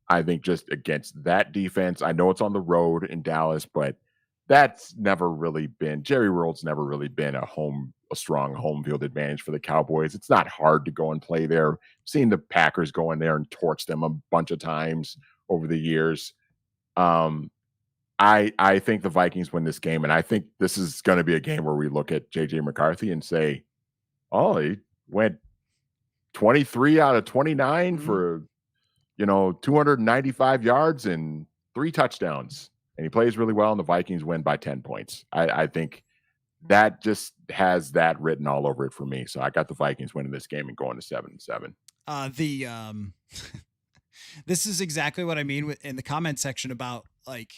I think just against that defense, I know it's on the road in Dallas, but that's never really been, Jerry World's never really been a strong home field advantage for the Cowboys. It's not hard to go and play there. I've seen the Packers go in there and torch them a bunch of times over the years. I think the Vikings win this game, and I think this is going to be a game where we look at JJ McCarthy and say, oh, he went 23 out of 29 for 295 yards and 3 touchdowns. And he plays really well, and the Vikings win by 10 points. I think that just has that written all over it for me. So I got the Vikings winning this game and going to 7-7. This is exactly what I mean in the comment section about, like,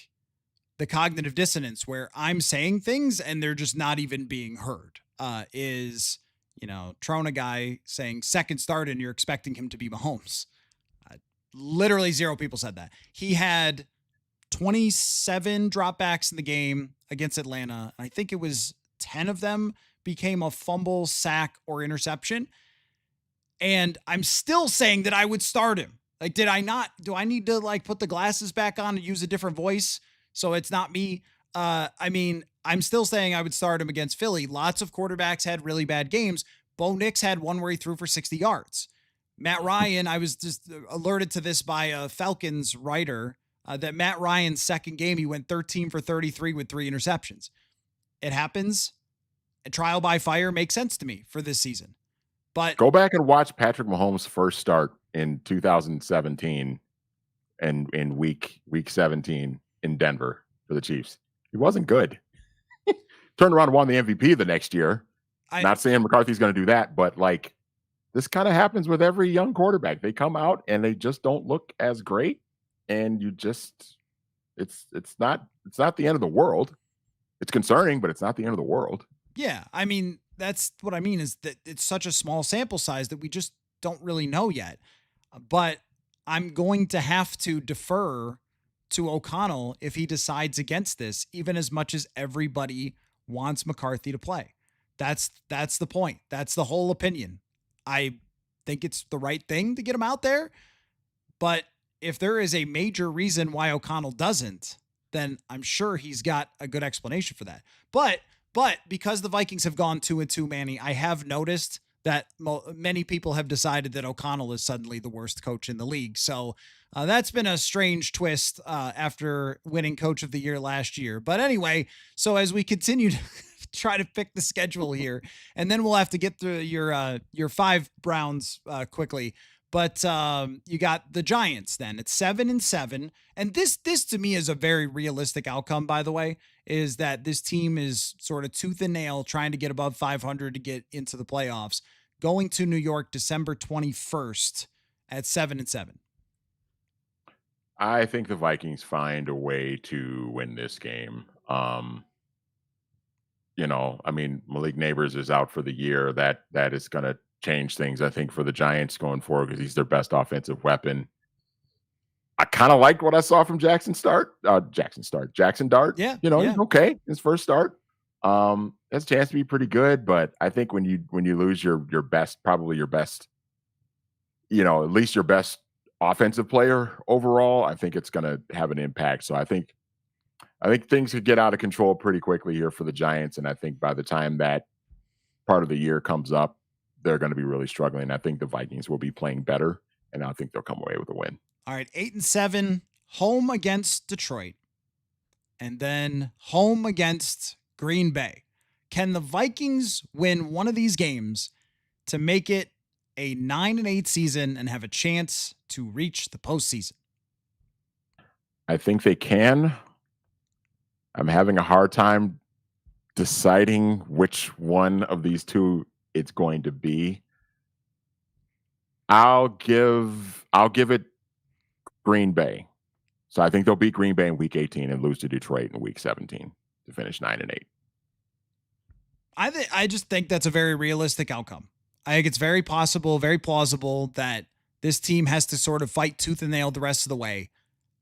the cognitive dissonance where I'm saying things and they're just not even being heard, is, Trona guy saying second start and you're expecting him to be Mahomes. Literally 0 people said that. He had 27 dropbacks in the game against Atlanta. I think it was 10 of them became a fumble, sack, or interception. And I'm still saying that I would start him. Like, do I need to put the glasses back on and use a different voice so it's not me? I'm still saying I would start him against Philly. Lots of quarterbacks had really bad games. Bo Nix had one where he threw for 60 yards. Matt Ryan, I was just alerted to this by a Falcons writer, that Matt Ryan's second game, he went 13 for 33 with 3 interceptions. It happens. A trial by fire makes sense to me for this season. But go back and watch Patrick Mahomes' first start in 2017 and in week 17 in Denver for the Chiefs. He wasn't good. Turned around and won the MVP the next year. Not saying McCarthy's going to do that, but this kind of happens with every young quarterback. They come out and they just don't look as great, and it's not the end of the world. It's concerning, but it's not the end of the world. Yeah, that's what I mean, is that it's such a small sample size that we just don't really know yet. But I'm going to have to defer to O'Connell if he decides against this, even as much as everybody wants McCarthy to play. That's the point. That's the whole opinion. I think it's the right thing to get him out there. But if there is a major reason why O'Connell doesn't, then I'm sure he's got a good explanation for that. But because the Vikings have gone 2-2, Manny, I have noticed that many people have decided that O'Connell is suddenly the worst coach in the league. So that's been a strange twist after winning Coach of the Year last year. But anyway, so as we continue to try to pick the schedule here, and then we'll have to get through your 5 Browns quickly. But you got the Giants then. It's 7-7. And this to me is a very realistic outcome, by the way, is that this team is sort of tooth and nail trying to get above 500 to get into the playoffs, going to New York December 21st at 7-7. I think the Vikings find a way to win this game. Malik Neighbors is out for the year. That is going to change things, I think, for the Giants going forward, because he's their best offensive weapon. I kind of liked what I saw from Jackson Dart. Yeah. He's okay. His first start. Has a chance to be pretty good, but I think when you lose your best, probably your best, at least your best offensive player overall, I think it's going to have an impact. So I think things could get out of control pretty quickly here for the Giants, and I think by the time that part of the year comes up, they're going to be really struggling. I think the Vikings will be playing better, and I think they'll come away with a win. All right, 8-7, home against Detroit, and then home against Green Bay. Can the Vikings win one of these games to make it a 9-8 season and have a chance to reach the postseason? I think they can. I'm having a hard time deciding which one of these two it's going to be. I'll give it Green Bay. So I think they'll beat Green Bay in week 18 and lose to Detroit in week 17 to finish 9-8. I just think that's a very realistic outcome. I think it's very possible, very plausible that this team has to sort of fight tooth and nail the rest of the way.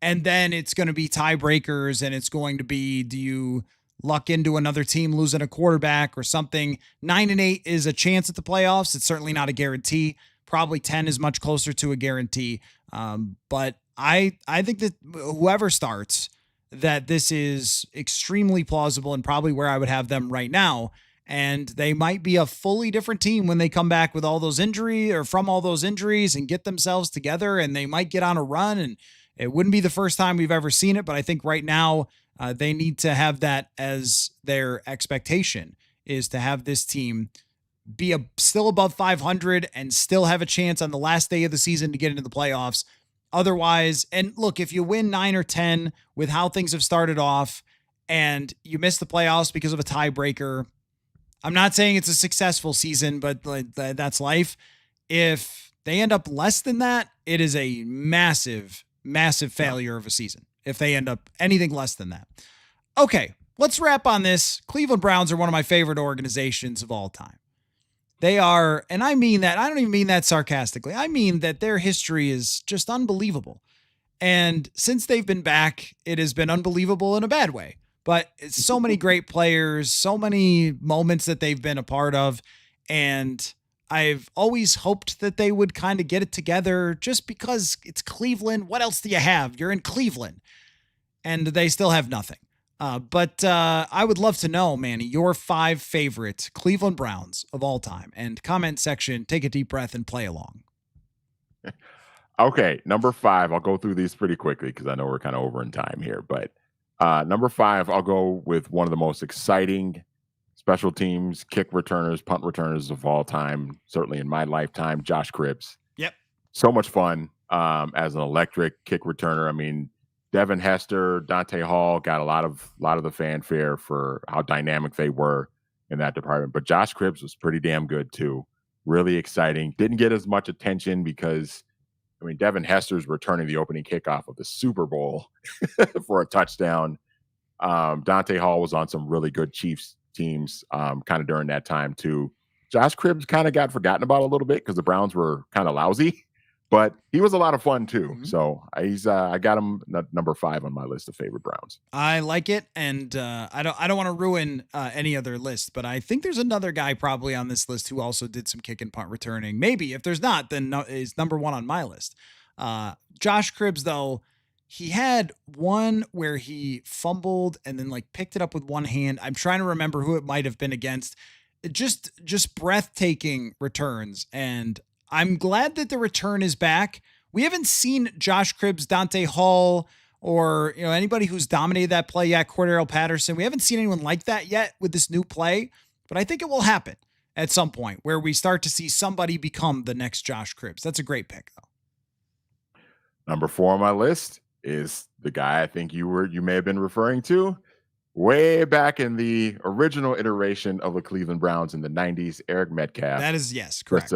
And then it's going to be tiebreakers, and it's going to be, do you luck into another team losing a quarterback or something? 9-8 is a chance at the playoffs. It's certainly not a guarantee. Probably 10 is much closer to a guarantee. But I think that whoever starts, that this is extremely plausible and probably where I would have them right now. And they might be a fully different team when they come back with all those injuries or from all those injuries and get themselves together, and they might get on a run, and it wouldn't be the first time we've ever seen it. But I think right now they need to have that as their expectation, is to have this team be still above 500 and still have a chance on the last day of the season to get into the playoffs. Otherwise, and look, if you win 9 or 10 with how things have started off and you miss the playoffs because of a tiebreaker, I'm not saying it's a successful season, but that's life. If they end up less than that, it is a massive, massive failure of a season if they end up anything less than that. Okay, let's wrap on this. Cleveland Browns are one of my favorite organizations of all time. They are, and I mean that, I don't even mean that sarcastically. I mean that their history is just unbelievable. And since they've been back, it has been unbelievable in a bad way. But it's so many great players, so many moments that they've been a part of. And I've always hoped that they would kind of get it together just because it's Cleveland. What else do you have? You're in Cleveland. And they still have nothing. But I would love to know, Manny, your 5 favorite Cleveland Browns of all time. And comment section, take a deep breath and play along. Okay, number 5. I'll go through these pretty quickly because I know we're kind of over in time here. But number 5, I'll go with one of the most exciting special teams, kick returners, punt returners of all time, certainly in my lifetime, Josh Cribbs. Yep. So much fun as an electric kick returner. I mean, Devin Hester, Dante Hall got a lot of the fanfare for how dynamic they were in that department. But Josh Cribbs was pretty damn good too. Really exciting. Didn't get as much attention because, I mean, Devin Hester's returning the opening kickoff of the Super Bowl for a touchdown. Dante Hall was on some really good Chiefs teams kind of during that time too. Josh Cribbs kind of got forgotten about a little bit because the Browns were kind of lousy. But he was a lot of fun too. Mm-hmm. So I got him number 5 on my list of favorite Browns. I like it, and I don't want to ruin any other list, but I think there's another guy probably on this list who also did some kick and punt returning. Maybe if there's not, then is number 1 on my list. Josh Cribbs, though, he had one where he fumbled and then like picked it up with one hand. I'm trying to remember who it might have been against. Just breathtaking returns, and I'm glad that the return is back. We haven't seen Josh Cribbs, Dante Hall, or anybody who's dominated that play yet, Cordero Patterson. We haven't seen anyone like that yet with this new play, but I think it will happen at some point where we start to see somebody become the next Josh Cribbs. That's a great pick, though. Number 4 on my list is the guy I think you may have been referring to way back in the original iteration of the Cleveland Browns in the 90s, Eric Metcalf. That is, yes, correct.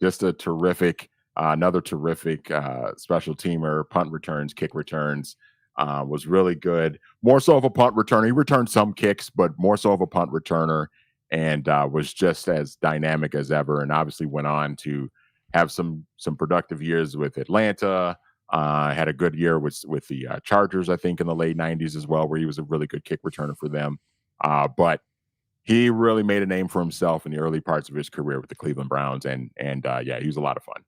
Just a terrific, another terrific special teamer, punt returns, kick returns, was really good. More so of a punt returner. He returned some kicks, but more so of a punt returner, and was just as dynamic as ever, and obviously went on to have some productive years with Atlanta. Had a good year with the Chargers, I think, in the late 90s as well, where he was a really good kick returner for them. But he really made a name for himself in the early parts of his career with the Cleveland Browns, and yeah, he was a lot of fun.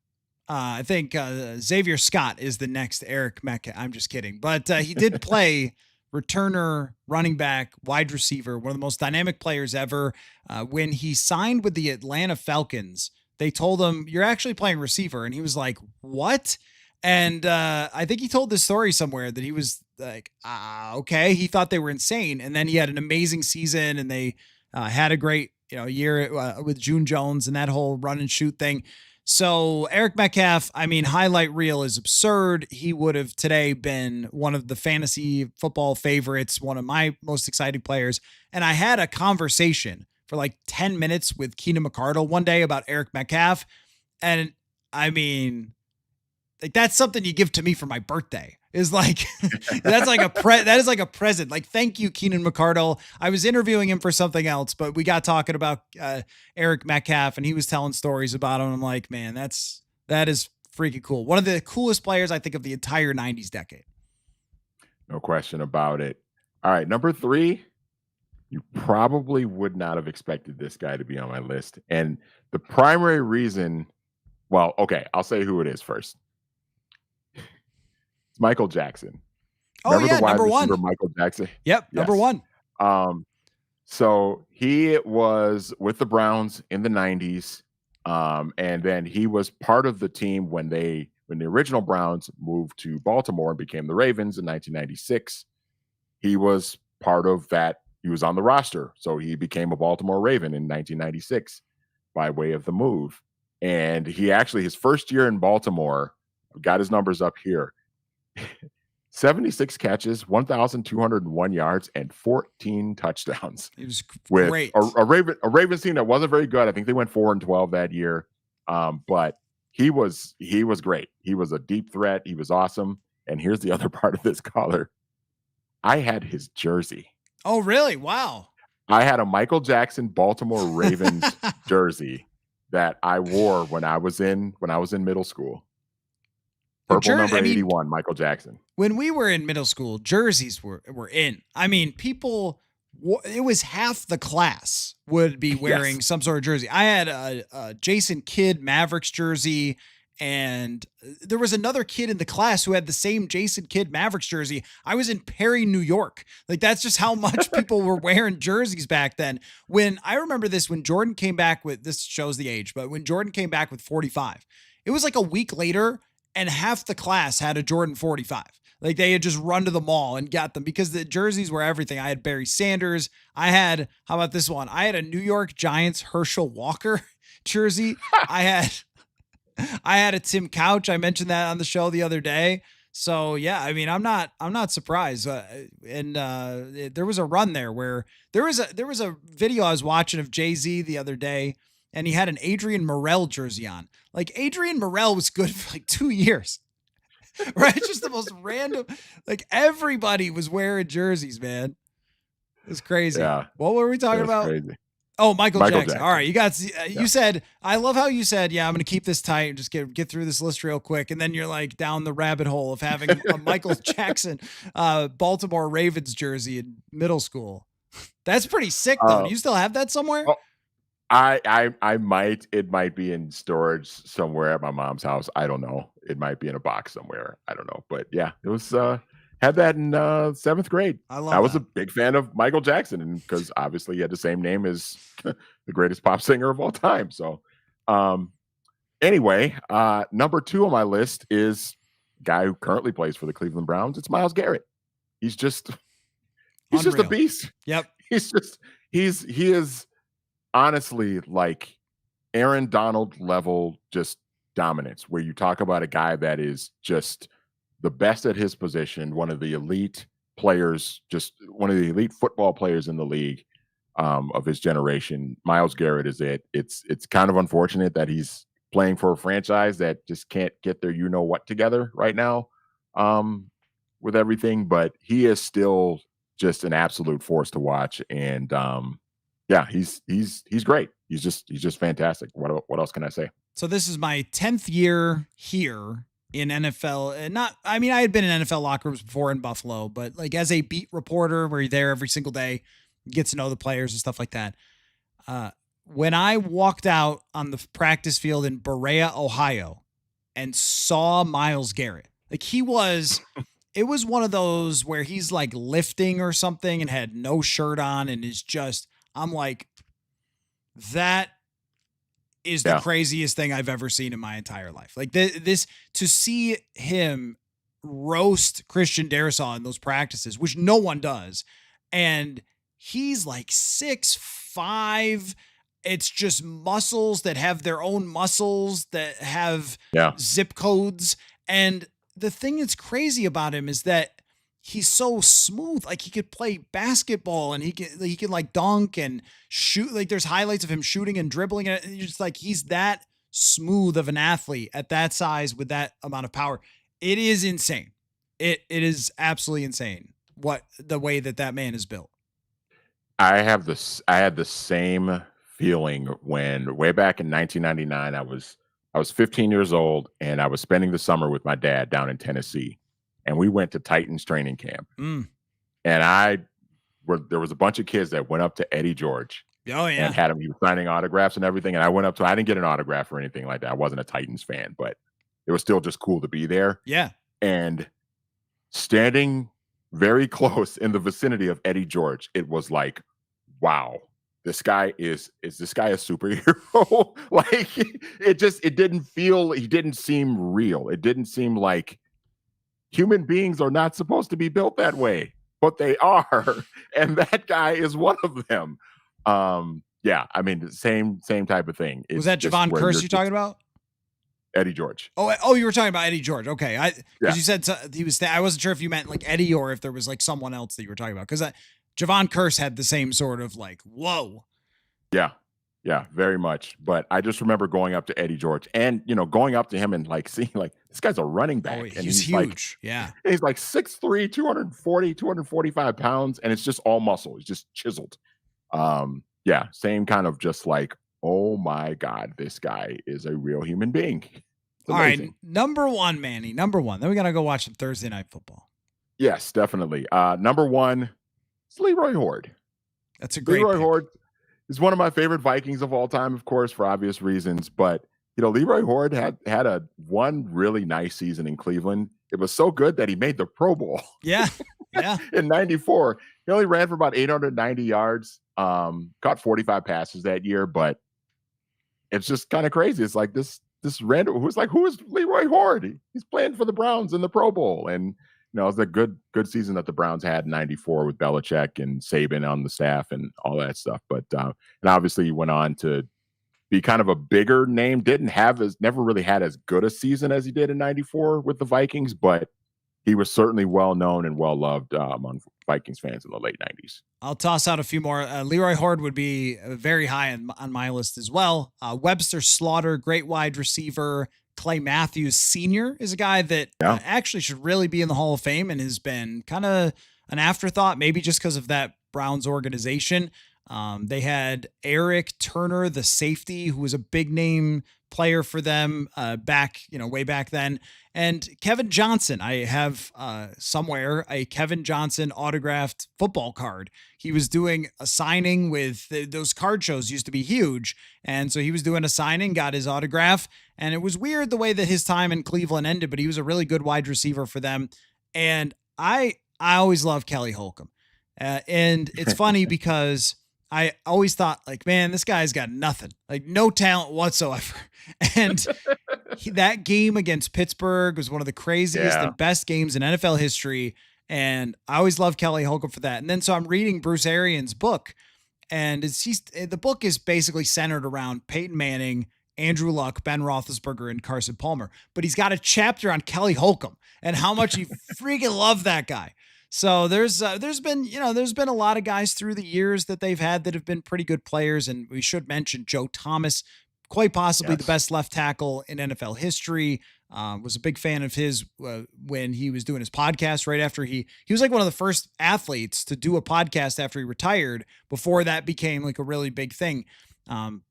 I think Xavier Scott is the next Eric Metcalf. I'm just kidding, but he did play returner, running back, wide receiver, one of the most dynamic players ever. When he signed with the Atlanta Falcons, they told him, "You're actually playing receiver," and he was like, "What?" And I think he told this story somewhere that he was like, okay. He thought they were insane, and then he had an amazing season, and they had a great year with June Jones and that whole run and shoot thing. So Eric Metcalf, I mean, highlight reel is absurd. He would have today been one of the fantasy football favorites, one of my most exciting players. And I had a conversation for like 10 minutes with Keenan McCardle one day about Eric Metcalf. And I mean, like, that's something you give to me for my birthday. Is like, that's like that is like a present. Like, thank you, Keenan McCardle. I was interviewing him for something else, but we got talking about Eric Metcalf, and he was telling stories about him. And I'm like, man, that is freaking cool. One of the coolest players, I think, of the entire 90s decade. No question about it. All right, number 3, you probably would not have expected this guy to be on my list. And the primary reason, well, okay, I'll say who it is first. It's Michael Jackson. Remember the wide number receiver, 1. Michael Jackson. Yep, yes. Number 1. So he was with the Browns in the 90s, and then he was part of the team when the original Browns moved to Baltimore and became the Ravens in 1996. He was part of that. He was on the roster, so he became a Baltimore Raven in 1996 by way of the move. And he actually, his first year in Baltimore, got his numbers up here. 76 catches, 1,201 yards, and 14 touchdowns. It was with great. A Ravens team that wasn't very good. I think they went 4-12 that year. But he was great. He was a deep threat. He was awesome. And here's the other part of this, Coller. I had his jersey. Oh, really? Wow. I had a Michael Jackson Baltimore Ravens jersey that I wore when I was in middle school. Purple number 81, Michael Jackson. When we were in middle school, jerseys were in. I mean, it was half the class would be wearing some sort of jersey. I had a Jason Kidd Mavericks jersey, and there was another kid in the class who had the same Jason Kidd Mavericks jersey. I was in Perry, New York. Like, that's just how much people were wearing jerseys back then. When I remember this, when Jordan came back with, this shows the age, but when Jordan came back with 45, it was like a week later and half the class had a Jordan 45. Like, they had just run to the mall and got them because the jerseys were everything. I had Barry Sanders. How about this one? I had a New York Giants Herschel Walker jersey. I had a Tim Couch. I mentioned that on the show the other day. So yeah, I mean, I'm not surprised. There was a run there where there was a video I was watching of Jay-Z the other day, and he had an Adrian Morrell jersey on. Like, Adrian Morrell was good for like 2 years. Right? It's just the most random, like, everybody was wearing jerseys, man. It's crazy. Yeah. What were we talking about? Crazy. Oh, Michael Jackson. All right. You said, I love how you said, yeah, I'm going to keep this tight and just get through this list real quick. And then you're like down the rabbit hole of having a Michael Jackson, Baltimore Ravens jersey in middle school. That's pretty sick though. Do you still have that somewhere? Oh, I might. It might be in storage somewhere at my mom's house. I don't know. It might be in a box somewhere. I don't know. But yeah, it was had that in 7th grade. I was a big fan of Michael Jackson, and because obviously he had the same name as the greatest pop singer of all time. So anyway, number 2 on my list is a guy who currently plays for the Cleveland Browns. It's Myles Garrett. He's just a beast. Yep. He is honestly like Aaron Donald level just dominance, where you talk about a guy that is just the best at his position, one of the elite players, just one of the elite football players in the league of his generation. Myles Garrett is it. It's kind of unfortunate that he's playing for a franchise that just can't get their what together right now with everything, but he is still just an absolute force to watch. And yeah, he's great. He's just fantastic. What else can I say? So this is my 10th year here in NFL, and I had been in NFL locker rooms before in Buffalo, but like as a beat reporter where you're there every single day, you get to know the players and stuff like that. When I walked out on the practice field in Berea, Ohio, and saw Myles Garrett, like it was one of those where he's like lifting or something and had no shirt on and is just, I'm like, that is the craziest thing I've ever seen in my entire life. Like this to see him roast Christian Darrisaw in those practices, which no one does. And he's like 6'5". It's just muscles that have their own muscles that have zip codes. And the thing that's crazy about him is that he's so smooth. Like he could play basketball and he can like dunk and shoot. Like there's highlights of him shooting and dribbling. And it's just like, he's that smooth of an athlete at that size with that amount of power. It is insane. It is absolutely insane the way that man is built. I had the same feeling when way back in 1999, I was 15 years old and I was spending the summer with my dad down in Tennessee. And we went to Titans training camp. And there was a bunch of kids that went up to Eddie George. Oh, yeah. And had him, he was signing autographs and everything. And I went up to, I didn't get an autograph or anything like that. I wasn't a Titans fan, but it was still just cool to be there. Yeah. And standing very close in the vicinity of Eddie George, it was like, wow, this guy is this guy a superhero? Like he didn't seem real. It didn't seem like human beings are not supposed to be built that way, but they are. And that guy is one of them. Yeah, I mean, the same type of thing. Was that Javon Curse you're talking about? Eddie George. Oh, you were talking about Eddie George. Okay. Because you said he was, I wasn't sure if you meant like Eddie or if there was like someone else that you were talking about. Because Javon Curse had the same sort of like, whoa. Yeah, very much. But I just remember going up to Eddie George and, going up to him and like seeing like, this guy's a running back. Oh, And he's huge. He's like 6'3", 245 pounds, and it's just all muscle. He's just chiseled. Yeah, same kind of just like, oh my God, this guy is a real human being. All right, number one, Manny, number one. Then we got to go watch some Thursday Night Football. Yes, definitely. Number one, it's Leroy Hoard. That's a great Leroy pick. Hoard is one of my favorite Vikings of all time, of course, for obvious reasons. But, Leroy Hoard had a one really nice season in Cleveland. It was so good that he made the Pro Bowl. Yeah. In 94. He only ran for about 890 yards, caught 45 passes that year, but it's just kind of crazy. It's like this random, who is Leroy Hoard? He's playing for the Browns in the Pro Bowl. And, it was a good season that the Browns had in 94 with Belichick and Saban on the staff and all that stuff. But, and obviously he went on to be kind of a bigger name, never really had as good a season as he did in 94 with the Vikings, but he was certainly well known and well loved among Vikings fans in the late 90s. I'll toss out a few more. Leroy Hoard would be very high on my list as well. Webster Slaughter, great wide receiver. Clay Matthews Sr. is a guy that actually should really be in the Hall of Fame and has been kind of an afterthought, maybe just because of that Browns organization. They had Eric Turner, the safety, who was a big name player for them way back then. And Kevin Johnson. I have somewhere a Kevin Johnson autographed football card. He was doing a signing with those card shows used to be huge. And so he was doing a signing, got his autograph. And it was weird the way that his time in Cleveland ended, but he was a really good wide receiver for them. And I always loved Kelly Holcomb. And it's funny because I always thought, like, man, this guy's got nothing, like no talent whatsoever. And that game against Pittsburgh was one of the craziest and best games in NFL history. And I always loved Kelly Holcomb for that. And then so I'm reading Bruce Arians' book, and the book is basically centered around Peyton Manning, Andrew Luck, Ben Roethlisberger, and Carson Palmer. But he's got a chapter on Kelly Holcomb and how much he freaking loved that guy. So there's been a lot of guys through the years that they've had that have been pretty good players. And we should mention Joe Thomas, quite possibly the best left tackle in NFL history. Was a big fan of his when he was doing his podcast right after he was like one of the first athletes to do a podcast after he retired, before that became like a really big thing.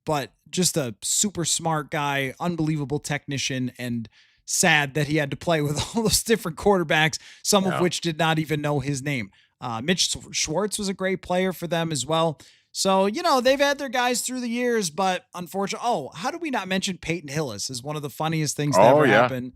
But just a super smart guy, unbelievable technician, and sad that he had to play with all those different quarterbacks, some of which did not even know his name. Mitch Schwartz was a great player for them as well. So, they've had their guys through the years, but unfortunately, how do we not mention Peyton Hillis as one of the funniest things that ever happened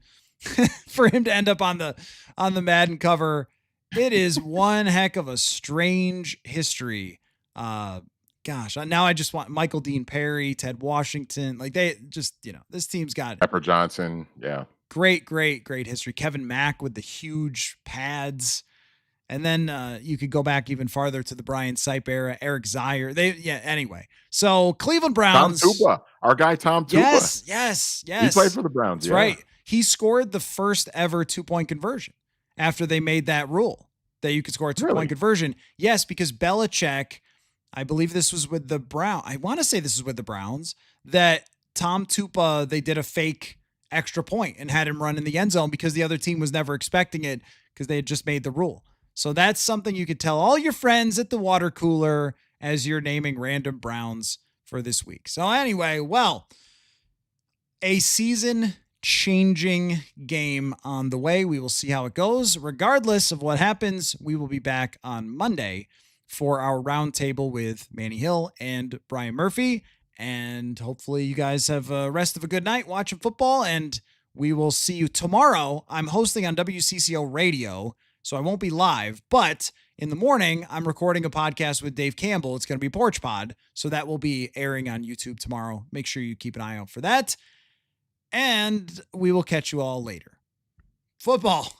for him to end up on the Madden cover? It is one heck of a strange history. Gosh, now I just want Michael Dean Perry, Ted Washington. Like, they just, this team's got Pepper Johnson. Yeah. Great history. Kevin Mack with the huge pads. And then you could go back even farther to the Brian Sipe era, Eric Zier. Anyway. So Cleveland Browns. Tom Tupa, our guy Tom Tupa. Yes. He played for the Browns. That's right. He scored the first ever 2-point conversion after they made that rule that you could score a 2-point conversion. Yes, because Belichick, I believe this was with the Browns. I want to say this is with the Browns, that Tom Tupa, they did a fake extra point and had him run in the end zone because the other team was never expecting it because they had just made the rule. So that's something you could tell all your friends at the water cooler as you're naming random Browns for this week. So anyway, a season-changing game on the way. We will see how it goes. Regardless of what happens, we will be back on Monday for our roundtable with Manny Hill and Brian Murphy. And hopefully you guys have a rest of a good night watching football, and we will see you tomorrow. I'm hosting on WCCO Radio, so I won't be live, but in the morning, I'm recording a podcast with Dave Campbell. It's going to be Porch Pod, so that will be airing on YouTube tomorrow. Make sure you keep an eye out for that, and we will catch you all later. Football.